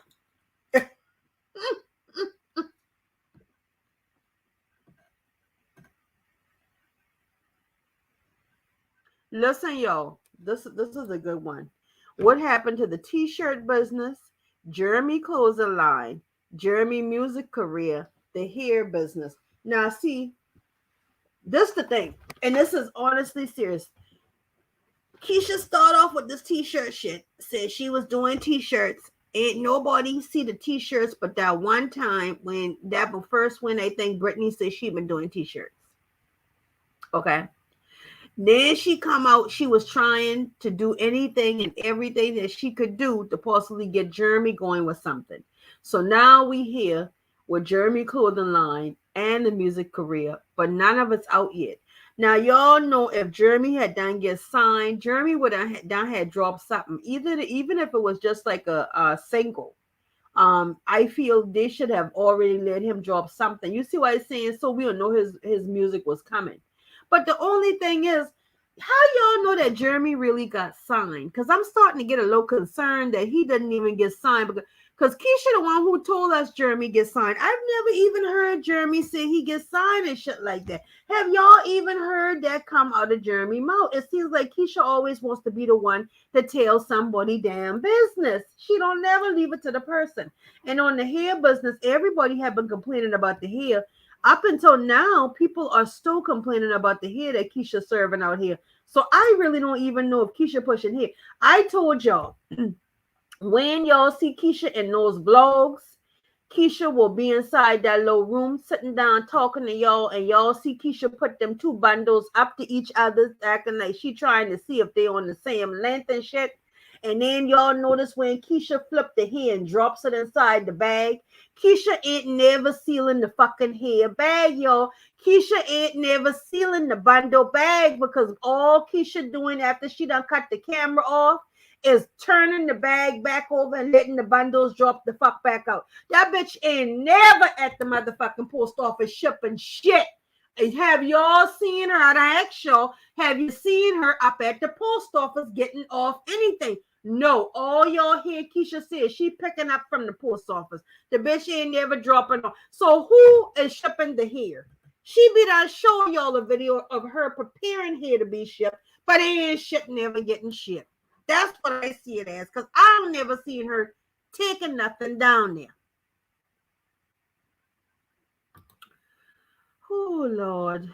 Listen, y'all. This is a good one. What happened to the t-shirt business, Jeremy clothing line, Jeremy music career, the hair business? Now, see, this the thing, and this is honestly serious. Keisha started off with this t-shirt shit. Said she was doing t-shirts. Ain't nobody see the t-shirts, but that one time when I think Brittany said she been doing t-shirts. Okay. Then she come out, she was trying to do anything and everything that she could do to possibly get Jeremy going with something. So now we here with Jeremy clothing line and the music career, but none of it's out yet. Now y'all know if Jeremy had done get signed, Jeremy would have done had dropped something. Even if it was just like a single. I feel they should have already let him drop something. You see what I'm saying? So we'll know his music was coming. But the only thing is, how y'all know that Jeremy really got signed? Because I'm starting to get a little concerned that he didn't even get signed. Because Keisha, the one who told us Jeremy gets signed, I've never even heard Jeremy say he gets signed and shit like that. Have y'all even heard that come out of Jeremy's mouth? It seems like Keisha always wants to be the one to tell somebody damn business. She don't never leave it to the person. And on the hair business, everybody have been complaining about the hair. Up until now, people are still complaining about the hair that Keisha serving out here. So I really don't even know if Keisha pushing hair. I told y'all, when y'all see Keisha in those vlogs, Keisha will be inside that little room sitting down talking to y'all, and y'all see Keisha put them two bundles up to each other, acting like she trying to see if they on the same length and shit. And then y'all notice when Keisha flipped the hair and drops it inside the bag, Keisha ain't never sealing the fucking hair bag, y'all. Keisha ain't never sealing the bundle bag, because all Keisha doing after she done cut the camera off is turning the bag back over and letting the bundles drop the fuck back out. That bitch ain't never at the motherfucking post office shipping shit. Have y'all seen her? I ask y'all, have you seen her up at the post office getting off anything? No, all y'all hear Keisha says she picking up from the post office. The bitch ain't never dropping off. So who is shipping the hair? She be done showing y'all a video of her preparing hair to be shipped, but it ain't shit never getting shipped. That's what I see it as, because I've never seen her taking nothing down there. Oh, Lord.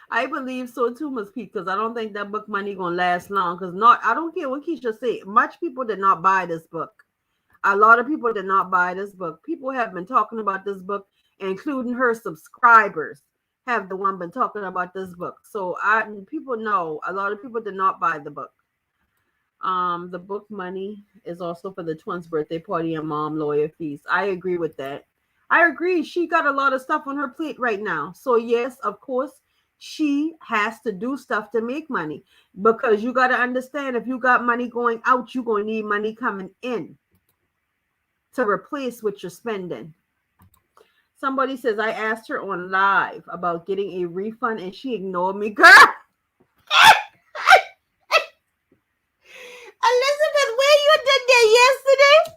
I believe so too, Miss Pete, because I don't think that book money gonna last long. Because I don't care what Keisha said. Much people did not buy this book. A lot of people did not buy this book. People have been talking about this book, including her subscribers have the one been talking about this book. So people know a lot of people did not buy the book. The book money is also for the twins' birthday party and mom lawyer fees. I agree with that. I agree. She got a lot of stuff on her plate right now. So yes, of course, she has to do stuff to make money, because you got to understand, if you got money going out, you're going to need money coming in to replace what you're spending. Somebody says, I asked her on live about getting a refund and she ignored me. Girl! Elizabeth, where you did that yesterday?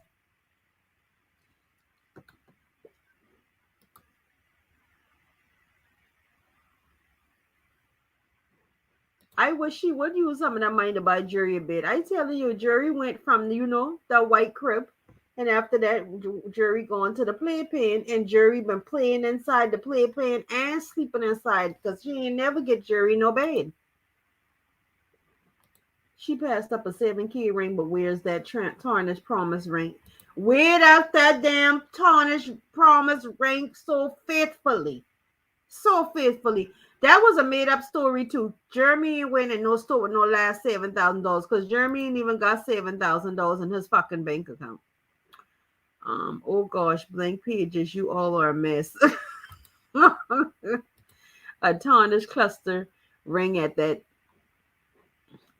I wish she would use some of that money to buy Jerry a bed. I tell you, Jerry went from, that white crib. And after that, Jerry going to the playpen, and Jerry been playing inside the playpen and sleeping inside, because she ain't never get Jerry no bed. She passed up a 7K ring, but where's that tarnished promise ring? Weird out that damn tarnished promise ring so faithfully. So faithfully. That was a made-up story too. Jeremy went in no store with no last $7,000, because Jeremy ain't even got $7,000 in his fucking bank account. Oh gosh, blank pages, you all are a mess. A tarnished cluster ring at that.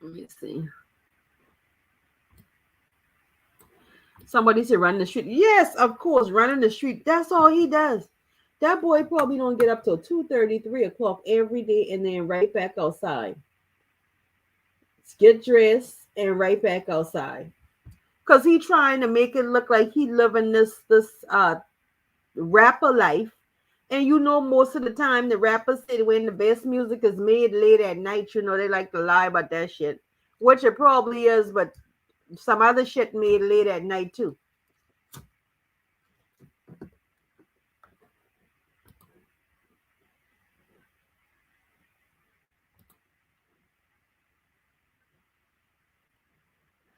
Let me see. Somebody said run the street. Yes, of course, running the street. That's all he does. That boy probably don't get up till 2:30, 3 o'clock every day, and then right back outside. get dressed, and right back outside. Cause he trying to make it look like he living this rapper life. And most of the time the rappers say when the best music is made late at night, they like to lie about that shit. Which it probably is, but some other shit made late at night too.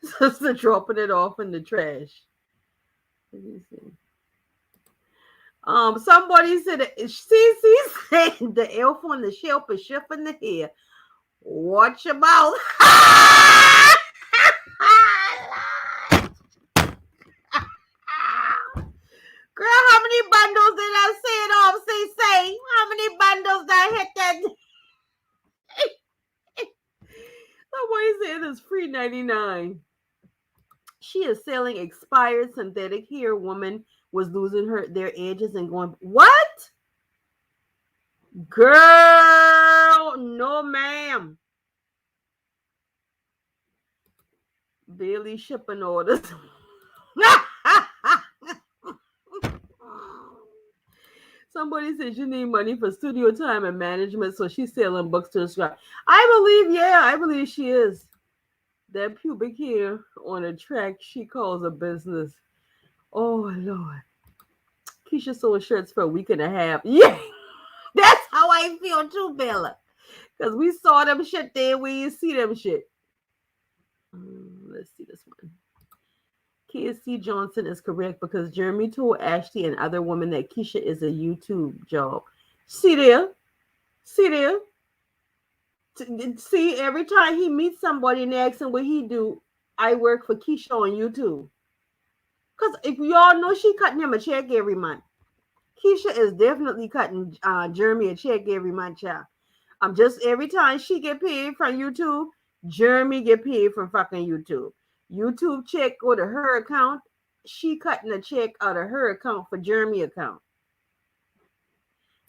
Sister dropping it off in the trash. Let me see. Somebody said CC said the elf on the shelf is shifting the hair. Watch your mouth. Girl, how many bundles did I say it off? Say, how many bundles did I hit that? Somebody said it's free 99. She is selling expired synthetic hair. Woman was losing their edges and going, what? Girl, no ma'am. Daily shipping orders. Somebody says you need money for studio time and management, so she's selling books to the scribe. I believe she is. That pubic hair on a track she calls a business. Oh Lord. Keisha sold shirts for a week and a half. Yeah, that's how I feel too, Bella. Because we saw them shit there, we see them shit. Let's see this one. KSC Johnson is correct because Jeremy told Ashley and other women that Keisha is a YouTube job. See there? See there? See, every time he meets somebody and asks him what he do, I work for Keisha on YouTube. Because if y'all know, she cutting him a check every month. Keisha is definitely cutting Jeremy a check every month, y'all. I'm just every time she get paid from YouTube, Jeremy get paid from fucking YouTube. YouTube check go to her account. She cutting a check out of her account for Jeremy account.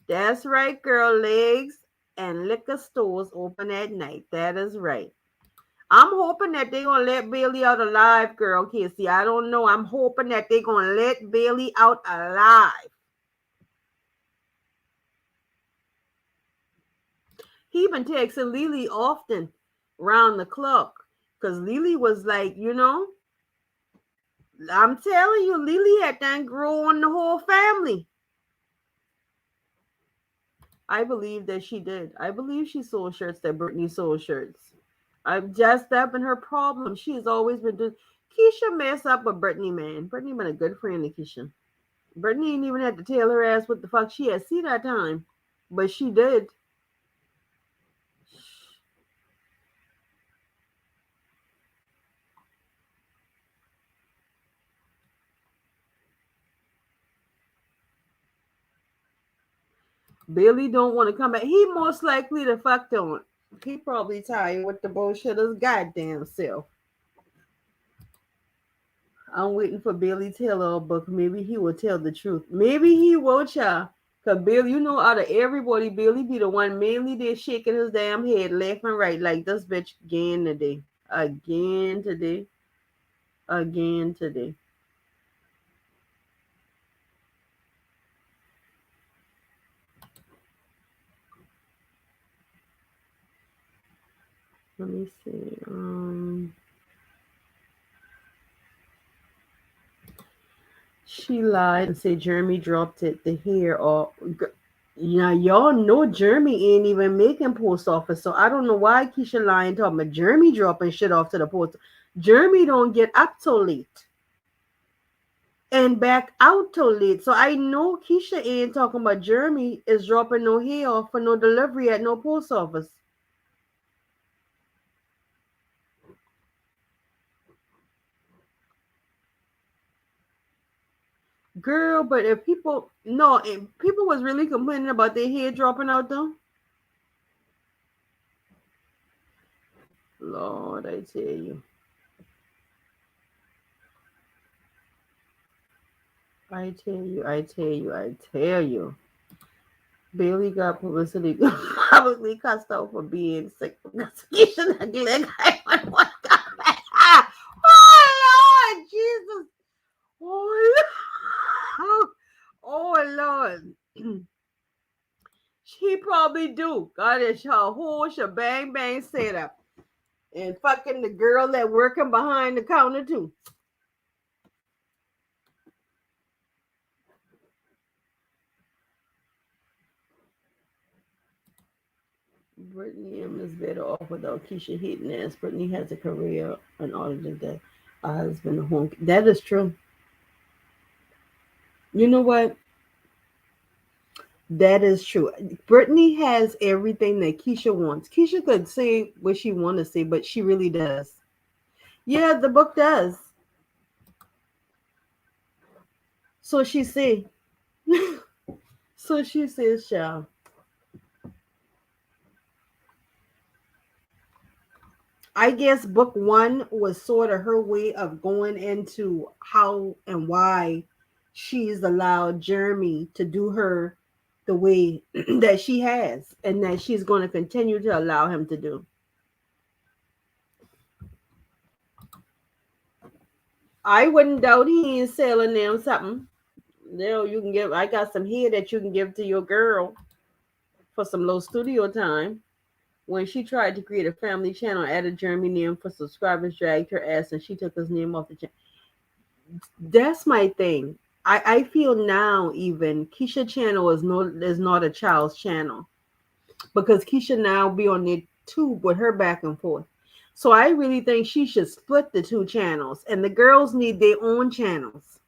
That's right, girl. Legs and liquor stores open at night. That is right. I'm hoping that they're gonna let Bailey out alive, girl. Casey, I don't know. I'm hoping that they're gonna let Bailey out alive. He been texting Lily often round the clock because Lily was like, I'm telling you, Lily had done grow on the whole family. I believe that she did. I believe she sold shirts, that Brittany sold shirts. I've just that been her problem. She has always been doing. Keisha mess up with Brittany, man. Brittany been a good friend to Keisha. Brittany ain't even had to tell her ass what the fuck she had see that time, but she did. Billy don't want to come back. He most likely the fuck don't. He probably tired with the bullshit his goddamn self. I'm waiting for Billy Taylor book. Maybe he will tell the truth. Maybe he will, child. Cause Billy, out of everybody, Billy be the one mainly there shaking his damn head left and right like this bitch again today. Again today. Again today. Let me see. She lied and said Jeremy dropped it, the hair off. Yeah, y'all know Jeremy ain't even making post office, so I don't know why Keisha lying talking about Jeremy dropping shit off to the post. Jeremy don't get up till late and back out till late, so I know Keisha ain't talking about Jeremy is dropping no hair off for no delivery at no post office. Girl, but if people was really complaining about their hair dropping out though. Lord, I tell you. I tell you. Bailey got publicity publicly cussed out for being sick because Keisha neglect 911 combat. Oh Lord Jesus. Oh Lord. Oh Lord. She probably do. God is her whole shebang bang setup. And fucking the girl that working behind the counter too. Brittany M is better off without Keisha hitting ass. Brittany has a career, an auditor that a husband, a home. That is true. You know what? That is true. Brittany has everything that Keisha wants. Keisha could say what she want to say, but she really does. Yeah, the book does. So she say. So she says, "Shall." I guess book one was sort of her way of going into how and why she's allowed Jeremy to do her the way that she has, and that she's going to continue to allow him to do. I wouldn't doubt he ain't selling them something. You can give. I got some here that you can give to your girl for some low studio time. When she tried to create a family channel, added Jeremy name for subscribers, dragged her ass, and she took his name off the channel. That's my thing. I feel now even Keisha channel is not a child's channel because Keisha now be on the tube with her back and forth. So I really think she should split the two channels, and the girls need their own channels.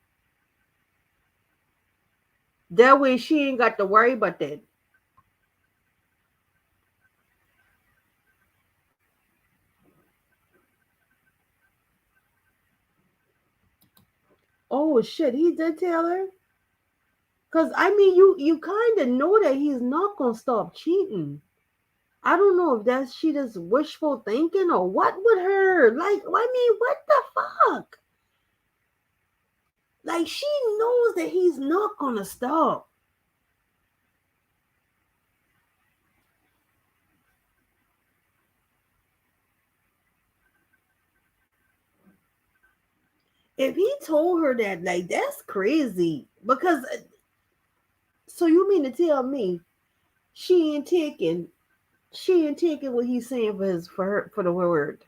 That way she ain't got to worry about that. Oh shit, he did tell her. Cause I mean, you kind of know that he's not gonna stop cheating. I don't know if that's she just wishful thinking or what with her. Like, I mean, what the fuck? Like, she knows that he's not gonna stop. If he told her that, like, that's crazy. Because, so you mean to tell me she ain't taking, she ain't taking what he's saying for her for the word?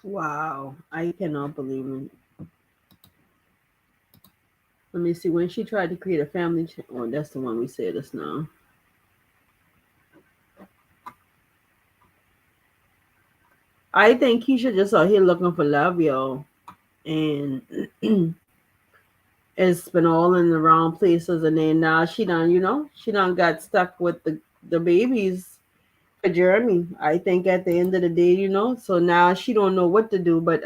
Wow, I cannot believe it. Let me see. When she tried to create a family, oh, that's the one we said this now. I think Keisha just out here looking for love, y'all, and it's been all in the wrong places. And then now she done got stuck with the babies for Jeremy. I think at the end of the day, so now she don't know what to do. But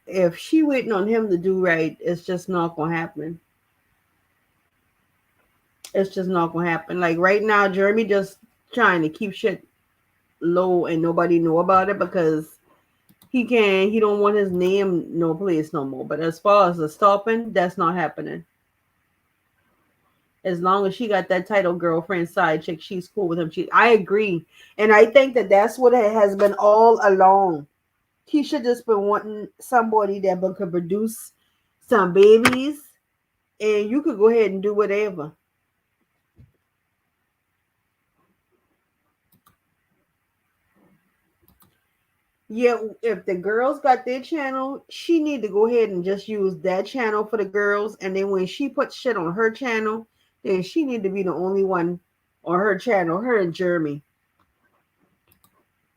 if she waiting on him to do right, it's just not gonna happen. It's just not gonna happen. Like right now, Jeremy just trying to keep shit low and nobody know about it because he don't want his name no place no more. But as far as the stopping, that's not happening. As long as she got that title girlfriend side chick, she's cool with him. I agree, and I think that that's what it has been all along. Keisha just been wanting somebody that could produce some babies, and you could go ahead and do whatever. Yeah, if the girls got their channel, she need to go ahead and just use that channel for the girls. And then when she puts shit on her channel, then she need to be the only one on her channel, her and Jeremy.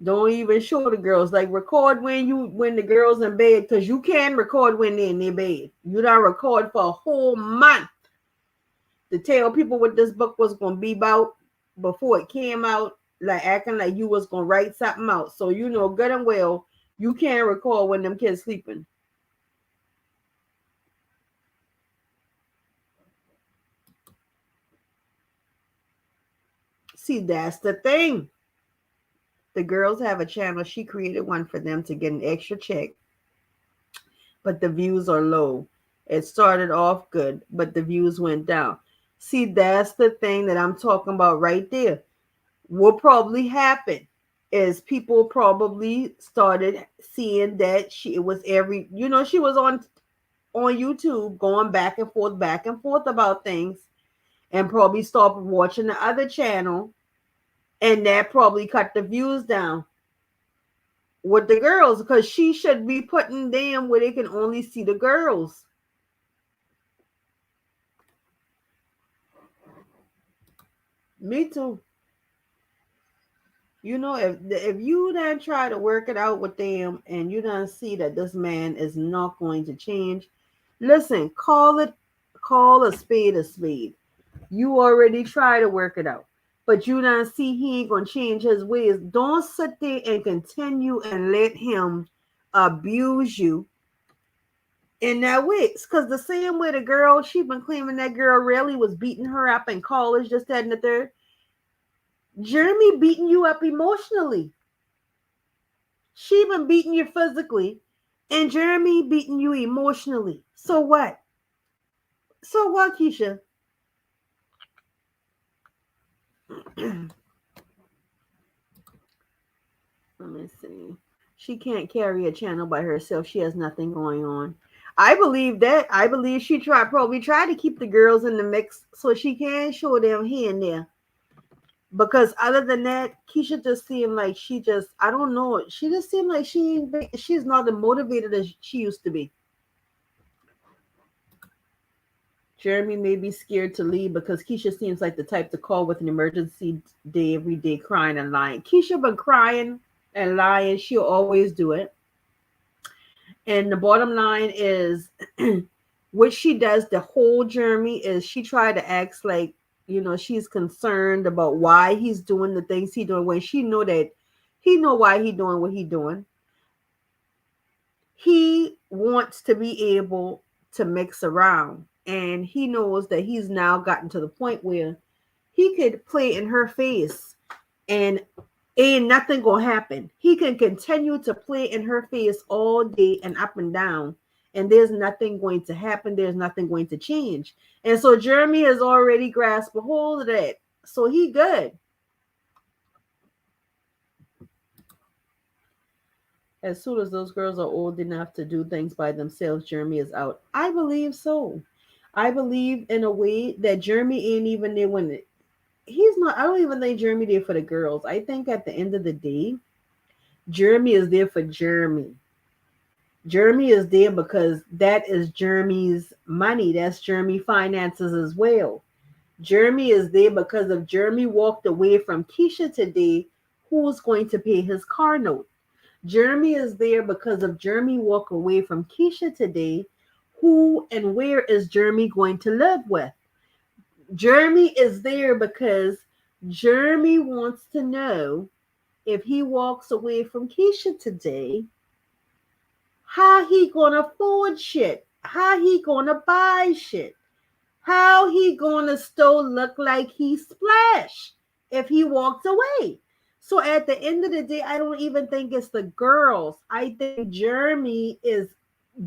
Don't even show the girls. Like record when the girls in bed, because you can record when they're in their bed. You don't record for a whole month to tell people what this book was gonna be about before it came out, like acting like you was gonna write something out. So you know good and well you can't record when them kids sleeping. See, that's the thing. The girls have a channel. She created one for them to get an extra check, but the views are low. It started off good, but the views went down. See, that's the thing that I'm talking about right there. What probably happened is people probably started seeing that it was she was on YouTube going back and forth about things, and probably stopped watching the other channel, and that probably cut the views down with the girls, because she should be putting them where they can only see the girls. Me too. If you done try to work it out with them and you done see that this man is not going to change, listen, call a spade a spade. You already try to work it out, but you done see he ain't gonna change his ways. Don't sit there and continue and let him abuse you in that way. Because the same way the girl, she been claiming that girl really was beating her up in college, just that and the third. Jeremy beating you up emotionally. She been beating you physically, and Jeremy beating you emotionally. So what? So what, Keisha? Let me see. She can't carry a channel by herself. She has nothing going on. I believe that. I believe she probably tried to keep the girls in the mix so she can show them here and there. Because other than that, Keisha just seemed like I don't know. She just seemed like she's not as motivated as she used to be. Jeremy may be scared to leave because Keisha seems like the type to call with an emergency day every day, crying and lying. Keisha been crying and lying. She'll always do it. And the bottom line is, what she does the whole Jeremy is she tried to act like, she's concerned about why he's doing the things he doing, when she know that he know why he doing what he doing. He wants to be able to mix around, and he knows that he's now gotten to the point where he could play in her face and ain't nothing gonna happen. He can continue to play in her face all day and up and down, and there's nothing going to happen. There's nothing going to change. And so Jeremy has already grasped a hold of that. So he good. As soon as those girls are old enough to do things by themselves, Jeremy is out. I believe so. I believe in a way that Jeremy ain't even there when he's not. I don't even think Jeremy there for the girls. I think at the end of the day, Jeremy is there for Jeremy. Jeremy is there because that is Jeremy's money. That's Jeremy finances as well. Jeremy is there because if Jeremy walked away from Keisha today, who's going to pay his car note? Jeremy is there because if Jeremy walk away from Keisha today, who and where is Jeremy going to live with? Jeremy is there because Jeremy wants to know, if he walks away from Keisha today, how he gonna afford shit, how he gonna buy shit, how he gonna still look like he splash if he walks away. So at the end of the day, I don't even think it's the girls. I think Jeremy is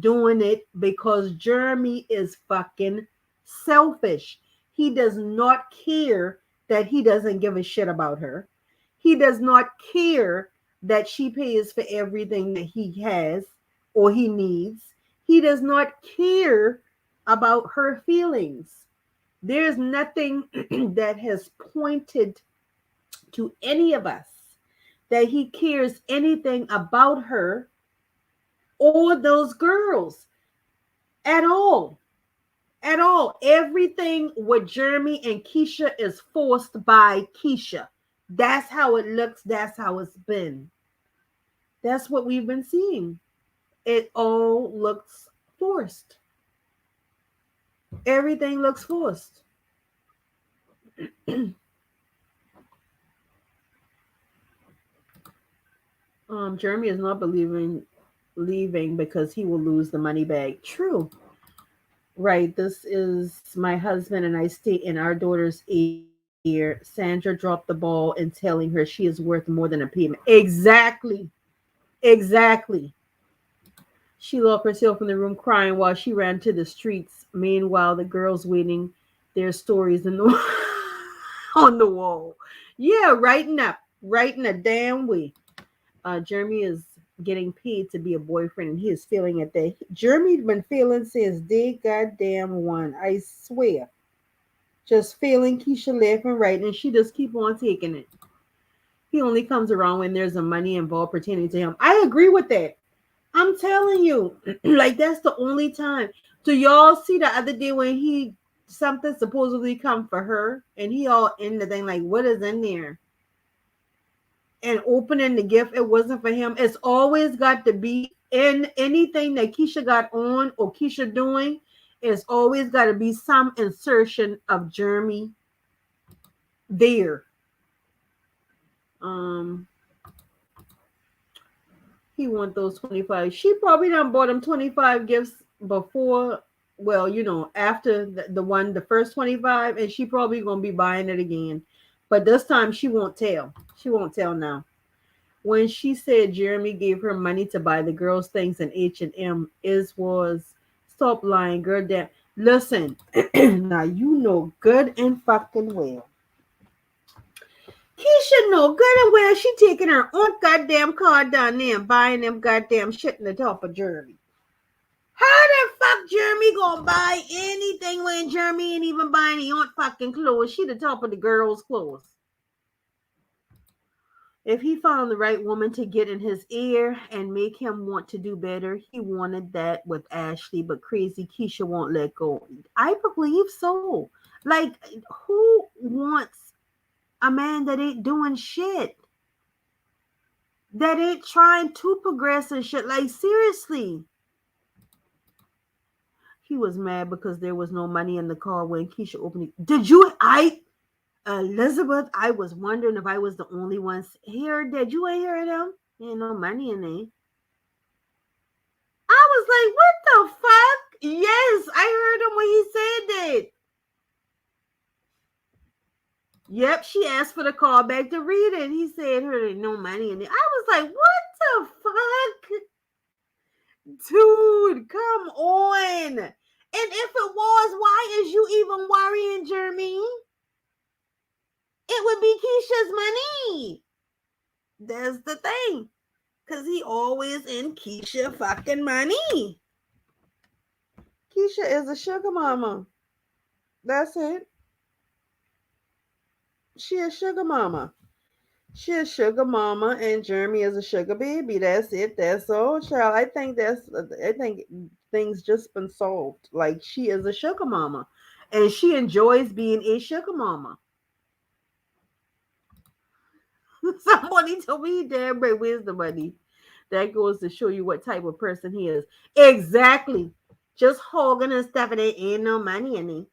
doing it because Jeremy is fucking selfish. He does not care that he doesn't give a shit about her. He does not care that she pays for everything that he has or he needs. He does not care about her feelings. There's nothing that has pointed to any of us that he cares anything about her or those girls at all. At all. Everything with Jeremy and Keisha is forced by Keisha. That's how it looks. That's how it's been. That's what we've been seeing. It all looks forced. Everything looks forced. Jeremy is not leaving because he will lose the money bag. True. Right. This is my husband and I stay in our daughter's age Here, Sandra dropped the ball in telling her she is worth more than a payment. Exactly. Exactly. She locked herself in the room crying while she ran to the streets. Meanwhile, the girls waiting their stories in the on the wall. Yeah, writing a damn way. Jeremy is getting paid to be a boyfriend, and he is feeling it. That Jeremy's been feeling since day goddamn one. I swear, just feeling Keisha left and right, and she just keep on taking it. He only comes around when there's a money involved pertaining to him. I agree with that. I'm telling you, like that's the only time. Do y'all see the other day when he something supposedly come for her, and he all in the thing like, what is in there? And opening the gift, it wasn't for him. It's always got to be in anything that Keisha got on or Keisha doing. It's always got to be some insertion of Jeremy there. Um, he want those 25. She probably done bought him 25 gifts before. Well, after the one, the first 25, and she probably gonna be buying it again. But this time she won't tell. She won't tell now. When she said Jeremy gave her money to buy the girls things in H&M, is was stop lying, girl. Damn. Listen, now you know good and fucking well. Keisha know good and well she taking her own goddamn car down there and buying them goddamn shit in the top of Jeremy. How the fuck Jeremy gonna buy anything when Jeremy ain't even buying his own fucking clothes? She the top of the girls' clothes. If he found the right woman to get in his ear and make him want to do better, he wanted that with Ashley, but crazy Keisha won't let go. I believe so. Like, who wants a man that ain't doing shit? That ain't trying to progress and shit? Like, seriously. He was mad because there was no money in the car when Keisha opened it. Elizabeth, I was wondering if I was the only one here. Did you ain't hear them? Ain't no money in there. I was like, what the fuck? Yes, I heard him when he said that. Yep, she asked for the call back to read it. He said her ain't no money in there. I was like, what the fuck? Dude, come on. And if it was, why is you even worrying, Jeremy? It would be Keisha's money. That's the thing. Because he always in Keisha fucking money. Keisha is a sugar mama. That's it. She a sugar mama. She a sugar mama, and Jeremy is a sugar baby. That's it. That's all, child. I think things just been solved. Like, she is a sugar mama, and she enjoys being a sugar mama. Somebody told me, damn, right, where's the money? That goes to show you what type of person he is. Exactly. Just hogging and stuff, and there ain't no money in it.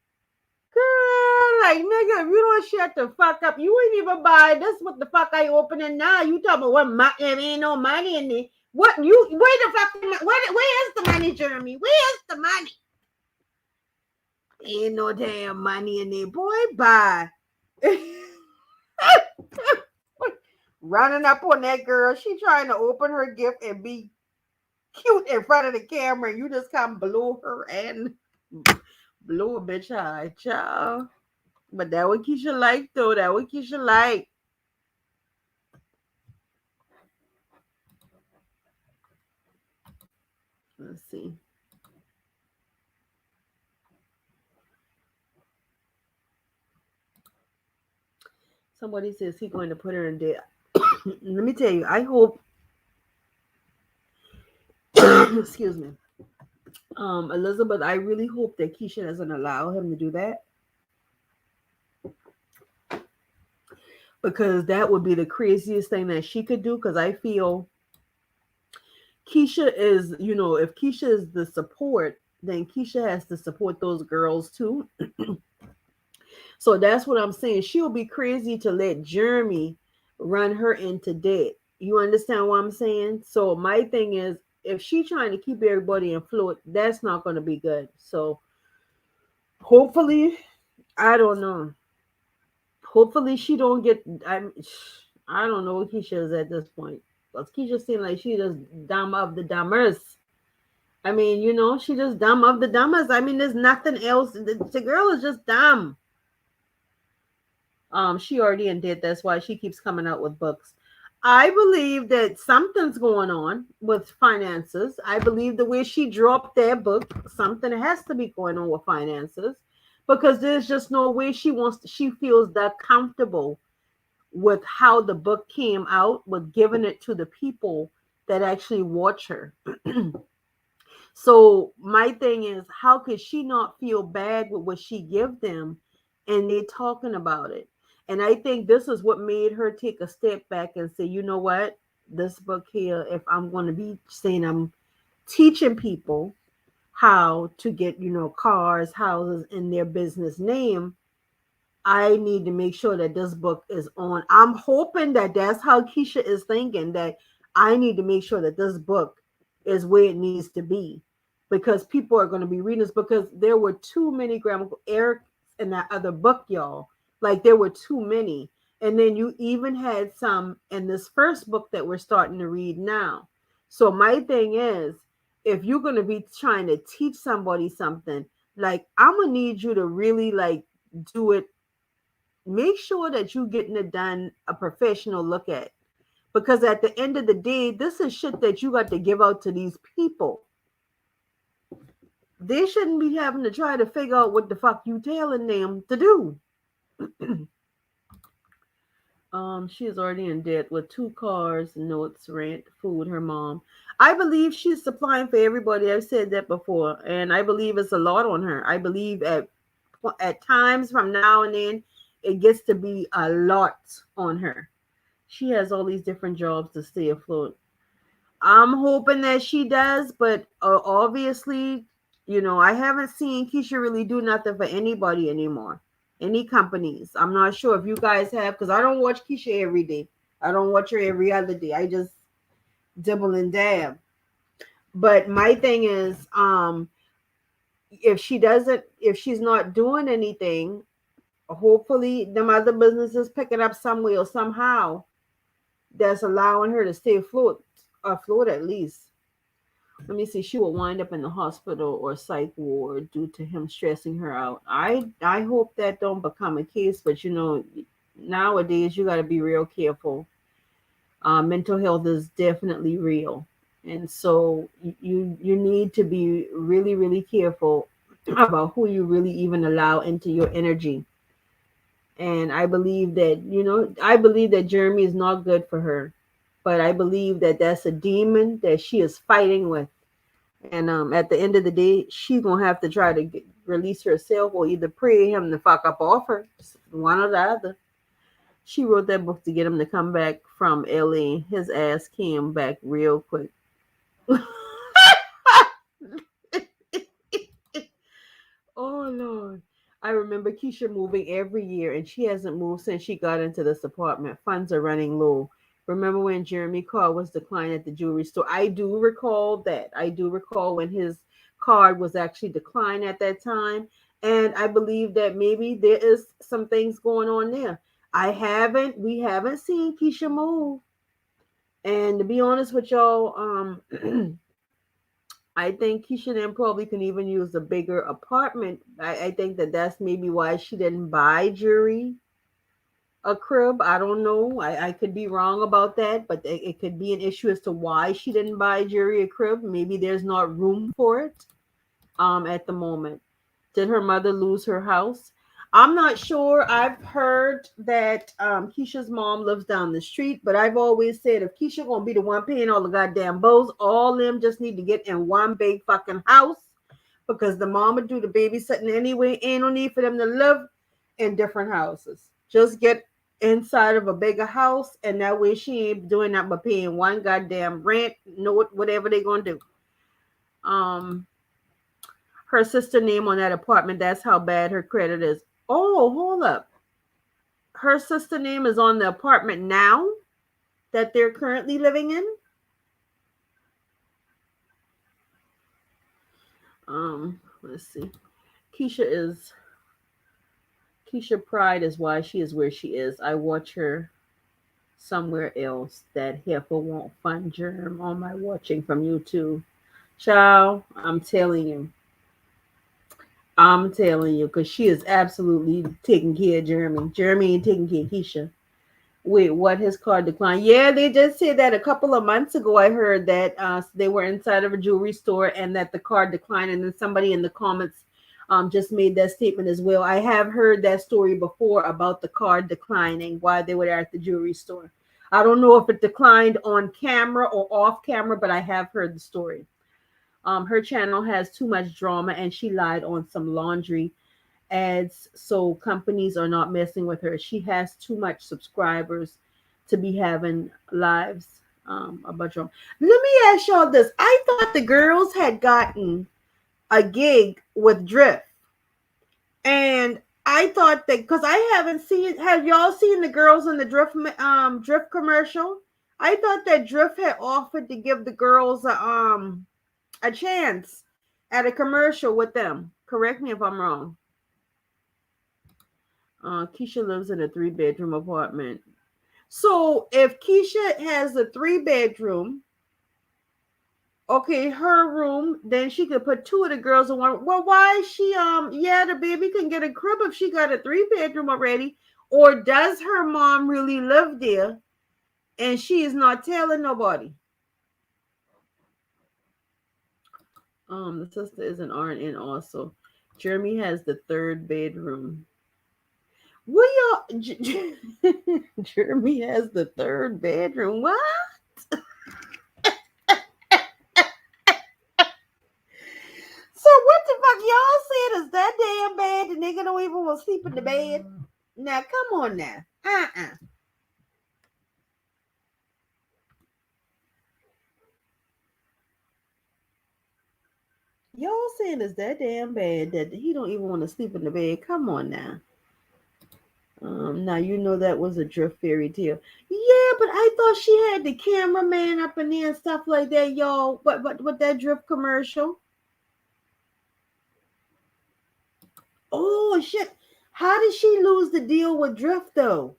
Girl, like, nigga, if you don't shut the fuck up, you ain't even buy this. What the fuck are you opening now? You talking about there ain't no money in it. What you, where the fuck, where is the money, Jeremy? Where is the money? Ain't no damn money in there, boy. Bye. Running up on that girl. She trying to open her gift and be cute in front of the camera, and you just come blow her and blow a bitch high, child. But that what Keisha like, though. That what Keisha like. Let's see. Somebody says he's going to put her in debt. Let me tell you, I hope. Excuse me. Elizabeth, I really hope that Keisha doesn't allow him to do that. Because that would be the craziest thing that she could do. Because I feel Keisha is, if Keisha is the support, then Keisha has to support those girls too. So that's what I'm saying. She'll be crazy to let Jeremy run her into debt. You understand what I'm saying? So my thing is, if she's trying to keep everybody afloat, that's not going to be good. So hopefully, I don't know. Hopefully she don't get. I don't know what Keisha is at this point. But Keisha seems like she just dumb of the dumbers. I mean, she just dumb of the dumbers. I mean, there's nothing else. The girl is just dumb. She already did. That's why she keeps coming out with books. I believe that something's going on with finances. I believe the way she dropped that book, something has to be going on with finances, because there's just no way she feels that comfortable with how the book came out, with giving it to the people that actually watch her. So my thing is, how could she not feel bad with what she give them, and they talking about it? And I think this is what made her take a step back and say, you know what, this book here, if I'm going to be saying I'm teaching people how to get, cars, houses in their business name, I need to make sure that this book is on. I'm hoping that that's how Keisha is thinking, that I need to make sure that this book is where it needs to be, because people are going to be reading this, because there were too many grammatical errors in that other book, y'all. Like, there were too many. And then you even had some in this first book that we're starting to read now. So my thing is, if you're going to be trying to teach somebody something, like, I'm going to need you to really like do it. Make sure that you're getting it done a professional look at, because at the end of the day, this is shit that you got to give out to these people. They shouldn't be having to try to figure out what the fuck you telling them to do. She is already in debt with 2 cars, notes, rent, food, her mom. I believe she's supplying for everybody. I've said that before, and I believe it's a lot on her. I believe at times from now and then, it gets to be a lot on her. She has all these different jobs to stay afloat. I'm hoping that she does, but obviously, I haven't seen Keisha really do nothing for anybody anymore. Any companies. I'm not sure if you guys have, because I don't watch Keisha every day. I don't watch her every other day. I just dibble and dab. But my thing is, if she's not doing anything, hopefully them other businesses pick it up some way or somehow, that's allowing her to stay afloat at least. Let me see. She will wind up in the hospital or psych ward due to him stressing her out. I hope that don't become a case, but nowadays you got to be real careful. Mental health is definitely real, and so you need to be really really careful about who you really even allow into your energy. And I believe that Jeremy is not good for her, but I believe that that's a demon that she is fighting with. And at the end of the day, she's gonna have to try to release herself, or either pray him the fuck up off her, one or the other. She wrote that book to get him to come back from LA. His ass came back real quick. Oh Lord. I remember Keisha moving every year, and she hasn't moved since she got into this apartment. Funds are running low. Remember when Jeremy card was declined at the jewelry store? I do recall that. I do recall when his card was actually declined at that time. And I believe that maybe there is some things going on there. We haven't seen Keisha move. And to be honest with y'all, I think Keisha then probably can even use a bigger apartment. I think that that's maybe why she didn't buy Jury a crib. I don't know. I could be wrong about that, but it could be an issue as to why she didn't buy Jury a crib. Maybe there's not room for it at the moment. Did her mother lose her house? I'm not sure. I've heard that Keisha's mom lives down the street, but I've always said, if Keisha gonna be the one paying all the goddamn bills, all them just need to get in one big fucking house, because the mama do the babysitting anyway. Ain't no need for them to live in different houses. Just get inside of a bigger house, and that way she ain't doing that but paying one goddamn rent. Know whatever they gonna do. Um, her sister name on that apartment. That's how bad her credit is. Oh, hold up. Her sister name is on the apartment now that they're currently living in. Let's see. Keisha is Keisha pride is why she is where she is. I watch her somewhere else. That heifer won't find germ on my watching from YouTube. Child, I'm telling you, because she is absolutely taking care of Jeremy. Jeremy ain't taking care of Keisha. Wait, what? His card declined? Yeah, they just said that a couple of months ago. I heard that they were inside of a jewelry store and that the card declined. And then somebody in the comments just made that statement as well. I have heard that story before about the card declining while they were at the jewelry store. I don't know if it declined on camera or off camera, but I have heard the story. Her channel has too much drama and she lied on some laundry ads, so companies are not messing with her. She has too much subscribers to be having lives a bunch of them. Let me ask y'all this. I thought the girls had gotten a gig with Drift, and I thought that because I haven't seen, have y'all seen the girls in the Drift commercial? I thought that Drift had offered to give the girls a chance at a commercial with them. Correct me if I'm wrong. Keisha lives in a 3-bedroom apartment. So if Keisha has a 3-bedroom, okay, her room, then she could put 2 of the girls in one. Well, why is she yeah, the baby can get a crib if she got a 3-bedroom already. Or does her mom really live there and she is not telling nobody? The sister is an RN also. Jeremy has the 3rd bedroom. What y'all? Jeremy has the 3rd bedroom. What? So what the fuck y'all said is that damn bad? The nigga don't even want to sleep in the bed. Now come on now. Y'all saying is that damn bad that he don't even want to sleep in the bed. Come on now. Now you know that was a Drift fairy tale. Yeah, but I thought she had the cameraman up in there and stuff like that, y'all. But with that Drift commercial. Oh shit. How did she lose the deal with Drift though?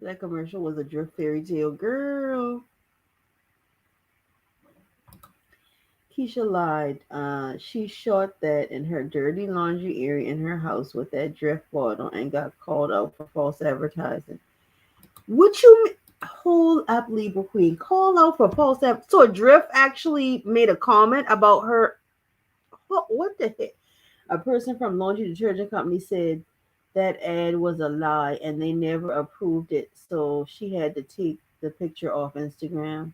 That commercial was a Drift fairy tale, girl. Keisha lied. She shot that in her dirty laundry area in her house with that Drift bottle and got called out for false advertising. What you mean? Hold up, Libra Queen. Call out for false advertising. So Drift actually made a comment about her. What the heck? A person from laundry detergent company said that ad was a lie and they never approved it. So she had to take the picture off Instagram.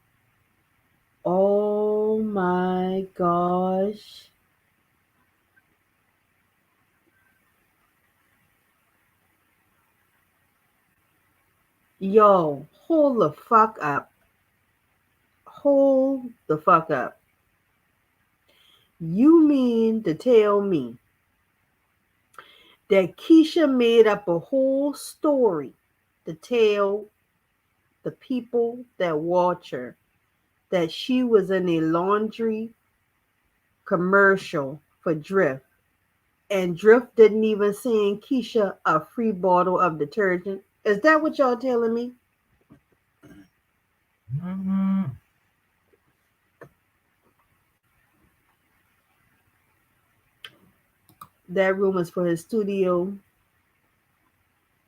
Oh my gosh. Yo, hold the fuck up. Hold the fuck up. You mean to tell me that Keisha made up a whole story to tell the people that watch her that she was in a laundry commercial for Drift, and Drift didn't even send Keisha a free bottle of detergent? Is that what y'all telling me? Mm-hmm. That room is for his studio.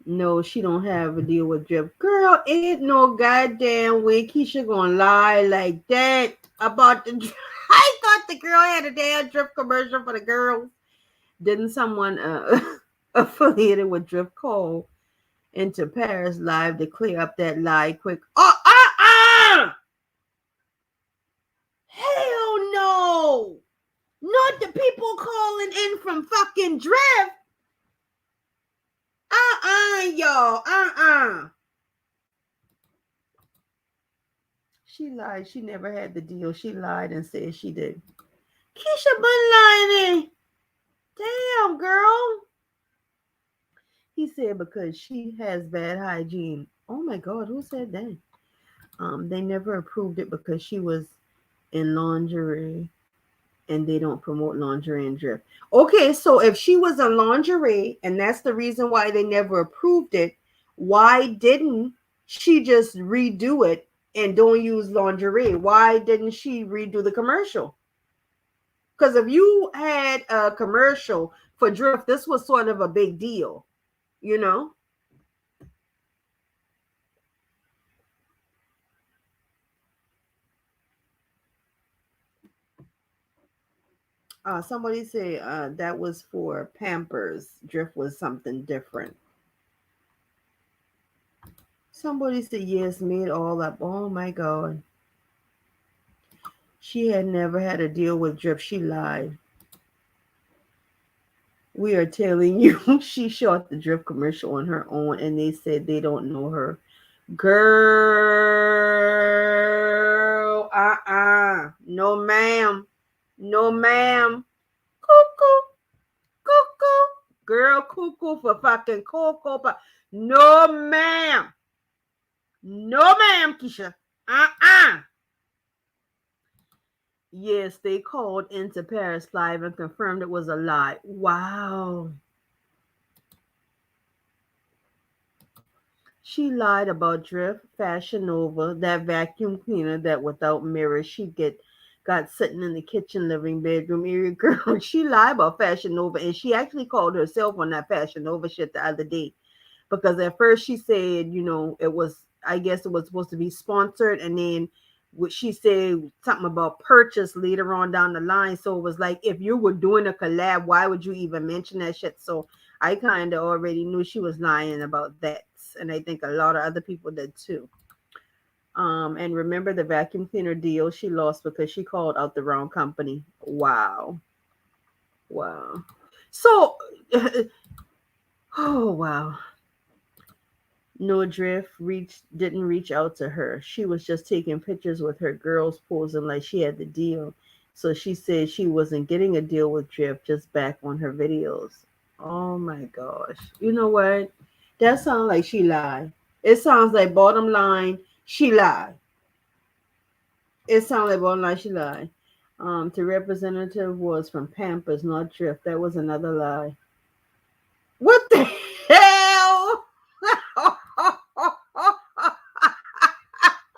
No, she don't have a deal with Drift. Girl, ain't no goddamn way Keisha gonna lie like that about the I thought the girl had a damn Drift commercial for the girls. Didn't someone affiliated with Drift call into Paris Live to clear up that lie quick? Hell no! Not the people calling in from fucking Drift. Y'all. She lied. She never had the deal. She lied and said she did. Keisha been lying. Damn, girl. He said because she has bad hygiene. Oh my God, who said that? They never approved it because she was in lingerie, and they don't promote lingerie and drift. Okay, so if she was in lingerie and that's the reason why they never approved it, why didn't she just redo it and don't use lingerie? Why didn't she redo the commercial? Because if you had a commercial for drift, this was sort of a big deal, you know? Somebody say that was for Pampers. Drift was something different. Somebody said yes, made all up. Oh my God. She had never had a deal with Drift. She lied. We are telling you, she shot the Drift commercial on her own, and they said they don't know her. Girl, no ma'am, no ma'am. Cuckoo, cuckoo, girl, cuckoo for fucking cocoa. No ma'am, no ma'am, Keisha. Yes, they called into Paris Live and confirmed it was a lie. Wow. She lied about Drift, Fashion Nova, that vacuum cleaner that without mirrors she got sitting in the kitchen living bedroom area. Girl, she lied about Fashion Nova, and she actually called herself on that Fashion Nova shit the other day. Because at first she said, it was, I guess it was supposed to be sponsored, and then what she said something about purchase later on down the line. So it was like, if you were doing a collab, why would you even mention that shit? So I kind of already knew she was lying about that, and I think a lot of other people did too. And remember the vacuum cleaner deal she lost because she called out the wrong company. Wow. So oh wow. No Drift didn't reach out to her. She was just taking pictures with her girls posing like she had the deal. So she said she wasn't getting a deal with Drift, just back on her videos. Oh my gosh. You know what? That sounds like she lied. It sounds like bottom line, she lied. It sounds like bottom line, she lied. The representative was from Pampers, not Drift. That was another lie. What the hell?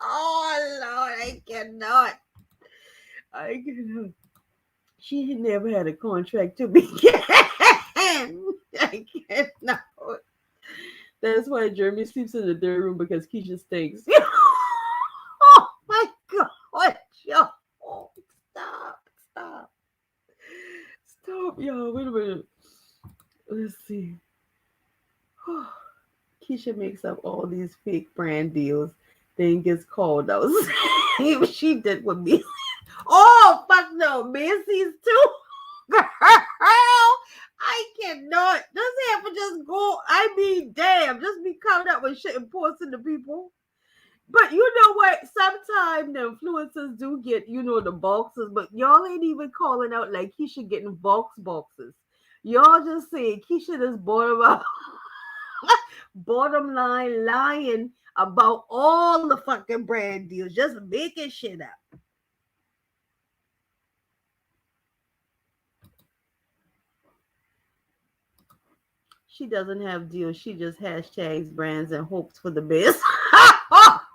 Oh Lord, I cannot. I cannot. She never had a contract to begin. I cannot. That's why Jermey sleeps in the third room because Keisha stinks. Oh my God, yo. Stop, stop, stop, y'all. Wait a minute. Let's see. Keisha makes up all these fake brand deals, then gets called out. She did with me. Oh, fuck no. Macy's too? Girl, I cannot. Does it have to just go? I mean, damn. Just be coming up with shit and posting to people. But you know what? Sometimes the influencers do get, the boxes, but y'all ain't even calling out like Keisha getting boxes. Y'all just saying Keisha just bottom line lying about all the fucking brand deals, just making shit up. She doesn't have deals. She just hashtags brands and hopes for the best.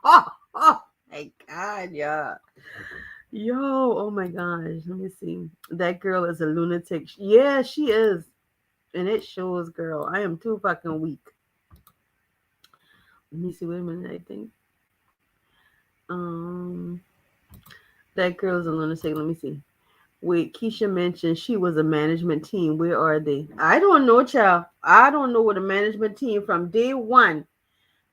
Oh my God, yeah. Yo, oh my gosh. Let me see. That girl is a lunatic. Yeah, she is. And it shows, girl. I am too fucking weak. Let me see. Wait a minute, I think. Um, that girl's a lunatic. Let me see. Wait, Keisha mentioned she was a management team. Where are they? I don't know, child. I don't know what a management team from day one.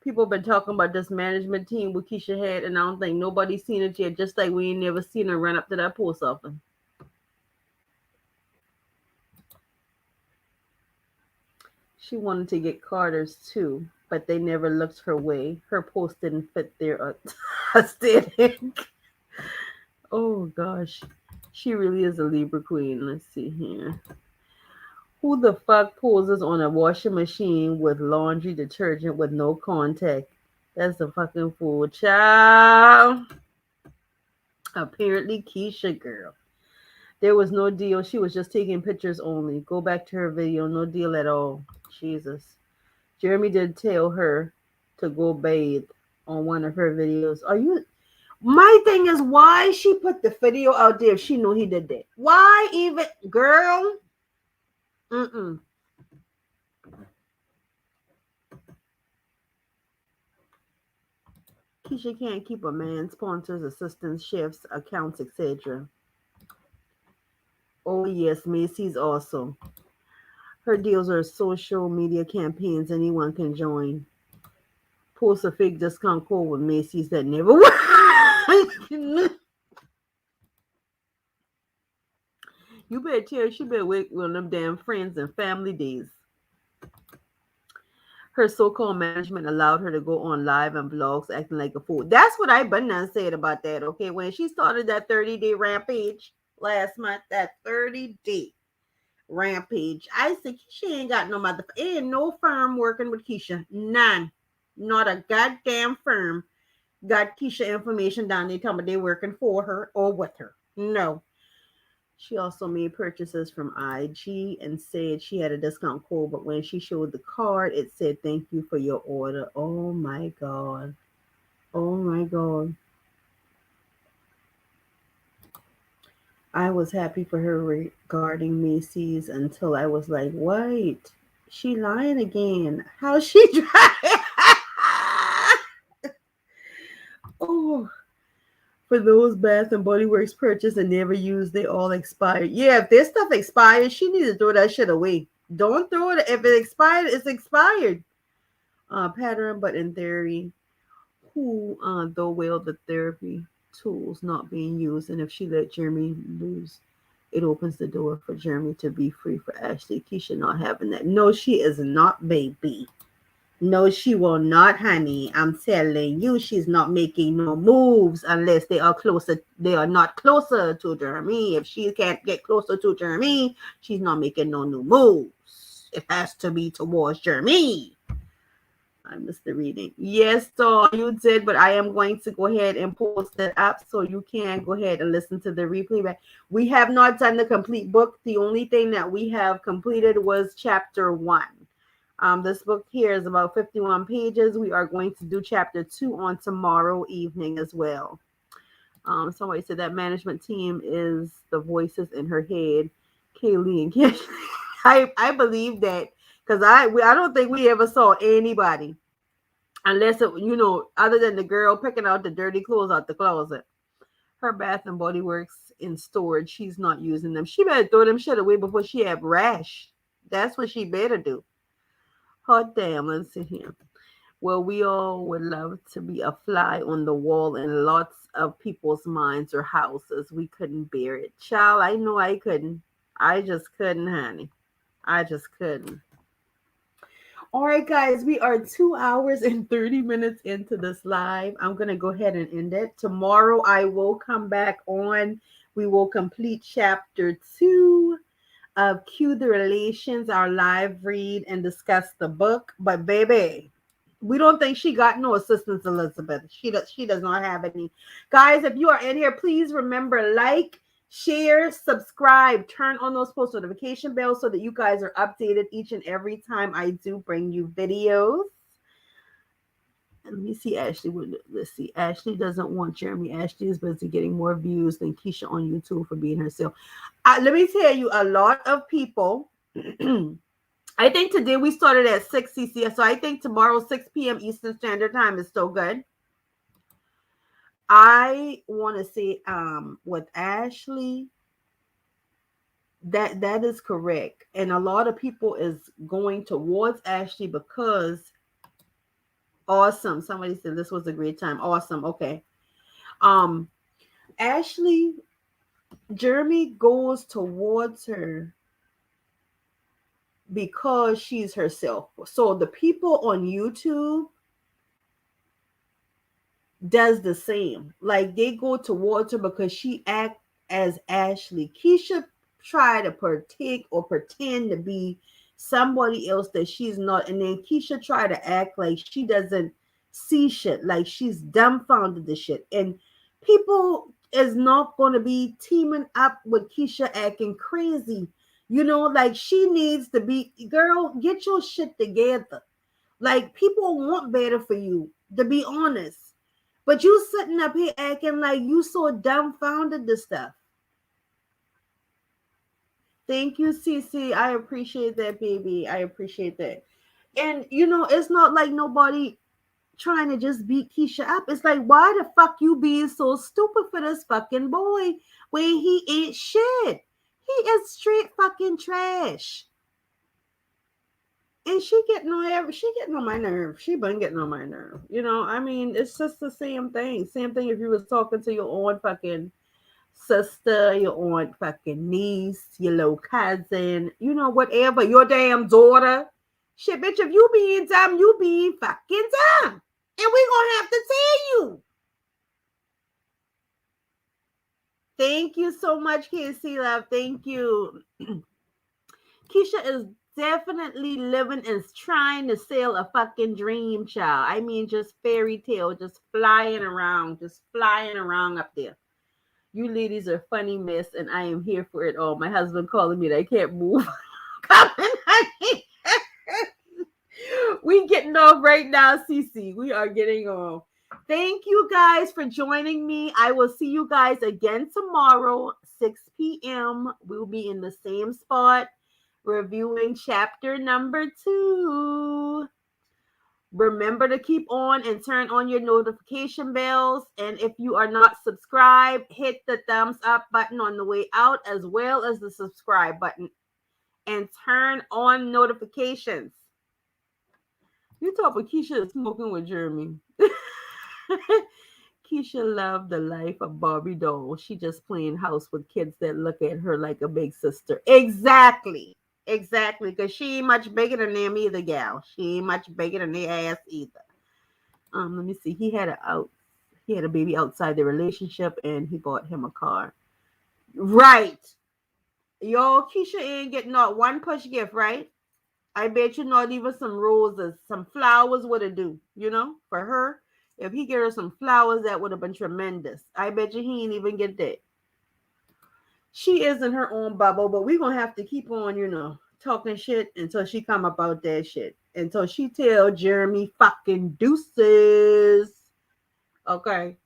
People been talking about this management team with Keisha had, and I don't think nobody's seen it yet. Just like we ain't never seen her run up to that post office. She wanted to get Carter's too, but they never looked her way. Her post didn't fit their aesthetic. Oh gosh, she really is a Libra queen. Let's see here. Who the fuck poses on a washing machine with laundry detergent with no contact? That's a fucking fool, child. Apparently, Keisha girl. There was no deal. She was just taking pictures only. Go back to her video. No deal at all. Jesus. Jeremy did tell her to go bathe on one of her videos. Are you? My thing is, why she put the video out there if she knew he did that? Why even, girl? Mm-mm. Keisha can't keep a man, sponsors, assistants, chefs, accounts, etc. Oh yes, Macy's also. Her deals are social media campaigns anyone can join. Post a fake discount code with Macy's that never works. You better tell her she better wait on them damn friends and family days. Her so-called management allowed her to go on live and vlogs acting like a fool. That's what I been and said about that, okay? When she started that 30-day rampage last month, that 30-day rampage, I said, Keisha ain't got no mother. Ain't no firm working with Keisha. None. Not a goddamn firm got Keisha information down there telling me they working for her or with her. No. She also made purchases from IG and said she had a discount code, but when she showed the card, it said, "Thank you for your order." Oh my God. Oh my God. I was happy for her regarding Macy's until I was like, wait, she lying again. How she trying? Oh, for those Bath and Body Works purchased and never used, they all expired. Yeah, if this stuff expired, she needs to throw that shit away. Don't throw it. If it expired, it's expired. Pattern, but in theory, who though will the therapy tools not being used, and if she let Jeremy lose, it opens the door for Jeremy to be free for Ashley. Keisha not having that. No, she is not, baby. No, she will not, honey. I'm telling you, she's not making no moves unless they are closer. They are not closer to Jeremy. If she can't get closer to Jeremy, she's not making no new moves. It has to be towards Jeremy. I missed the reading. Yes, so you did, but I am going to go ahead and post it up so you can go ahead and listen to the replay back. We have not done the complete book. The only thing that we have completed was chapter 1. This book here is about 51 pages. We are going to do chapter 2 on tomorrow evening as well. Somebody said that management team is the voices in her head, Kaylee and Kish. I believe that because I don't think we ever saw anybody unless it, other than the girl picking out the dirty clothes out the closet. Her Bath and Body Works in storage. She's not using them. She better throw them shit away before she have rash. That's what she better do. Hot damn, let's see here. Well, we all would love to be a fly on the wall in lots of people's minds or houses. We couldn't bear it. Child, I know I couldn't. I just couldn't, honey. I just couldn't. All right, guys, we are 2 hours and 30 minutes into this live. I'm going to go ahead and end it. Tomorrow, I will come back on. We will complete chapter 2 of Cue the Relations, our live read, and discuss the book. But, baby, we don't think she got no assistance, Elizabeth. She does not have any. Guys, if you are in here, please remember, like, share, subscribe, turn on those post notification bells so that you guys are updated each and every time I do bring you videos. And let me see Ashley. Let's see. Ashley doesn't want Jeremy. Ashley is busy getting more views than Keisha on YouTube for being herself. Let me tell you, a lot of people. I think today we started at 6 CCS, so I think tomorrow 6 p.m. Eastern Standard Time is still good. I want to say with Ashley, that is correct. And a lot of people is going towards Ashley because awesome. Somebody said this was a great time. Awesome. Okay. Ashley, Jeremy goes towards her because she's herself. So the people on YouTube does the same. Like they go towards her because she act as Ashley. Keisha try to partake or pretend to be somebody else that she's not, and then Keisha try to act like she doesn't see shit, like she's dumbfounded to shit. And people is not going to be teaming up with Keisha acting crazy. You know, like she needs to be, girl, get your shit together. Like people want better for you, to be honest. But you sitting up here acting like you so dumbfounded to stuff. Thank you, Cece. I appreciate that, baby. I appreciate that. And you know, it's not like nobody trying to just beat Keisha up. It's like, why the fuck you being so stupid for this fucking boy when he ain't shit? He is straight fucking trash. And she getting on my nerve. She been getting on my nerve. You know, I mean, it's just the same thing. Same thing if you was talking to your own fucking sister, your own fucking niece, your little cousin, you know, whatever, your damn daughter. Shit, bitch, if you being dumb, you being fucking dumb. And we gonna have to tell you. Thank you so much, Casey Love. Thank you. Keisha is definitely living and trying to sell a fucking dream, child. I mean, just fairy tale, just flying around up there. You ladies are funny mess, and I am here for it all. My husband calling me that I can't move. Coming, honey. We getting off right now, Cece. We are getting off. Thank you guys for joining me. I will see you guys again tomorrow, 6 p.m. We'll be in the same spot, reviewing chapter number 2. Remember to keep on and turn on your notification bells. And if you are not subscribed, hit the thumbs up button on the way out, as well as the subscribe button. And turn on notifications. You talk about Keisha smoking with Jermey. Keisha loved the life of Barbie doll. She just playing house with kids that look at her like a big sister. Exactly. Because she ain't much bigger than them either, gal. She ain't much bigger than their ass either. Let me see. He had a baby outside the relationship, and he bought him a car. Right. Yo, Keisha ain't getting not one push gift, right? I bet you not even some roses, some flowers would have do, you know, for her. If he get her some flowers, that would have been tremendous. I bet you he ain't even get that. She is in her own bubble, but we're going to have to keep on, you know, talking shit until she come about that shit. Until she tell Jermey fucking deuces. Okay?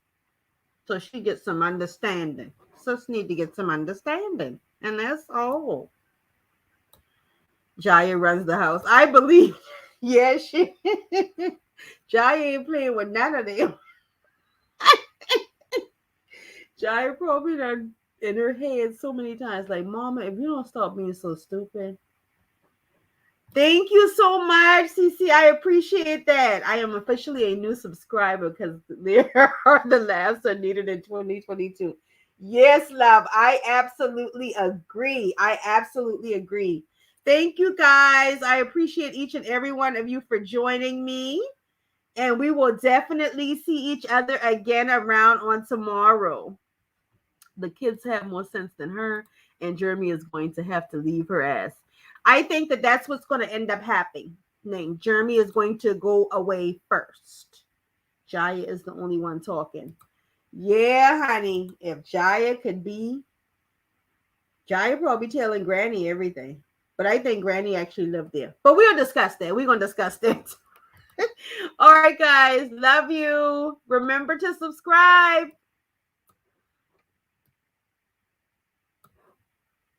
So she gets some understanding. Sis need to get some understanding. And that's all. Jaya runs the house. I believe. Yeah, she. Jaya ain't playing with none of them. Jaya probably done in her head so many times, like, Mama, if you don't stop being so stupid. Thank you so much, Cece. I appreciate that. I am officially a new subscriber because the laughs are needed in 2022. Yes, love. I absolutely agree. Thank you, guys. I appreciate each and every one of you for joining me. And we will definitely see each other again around on tomorrow. The kids have more sense than her, and Jermey is going to have to leave her ass. I think that that's what's going to end up happening. Jermey is going to go away first. Jaya is the only one talking. Yeah, honey. If Jaya could be, Jaya probably telling Granny everything. But I think Granny actually lived there. But we'll discuss that. We're going to discuss that. All right, guys. Love you. Remember to subscribe.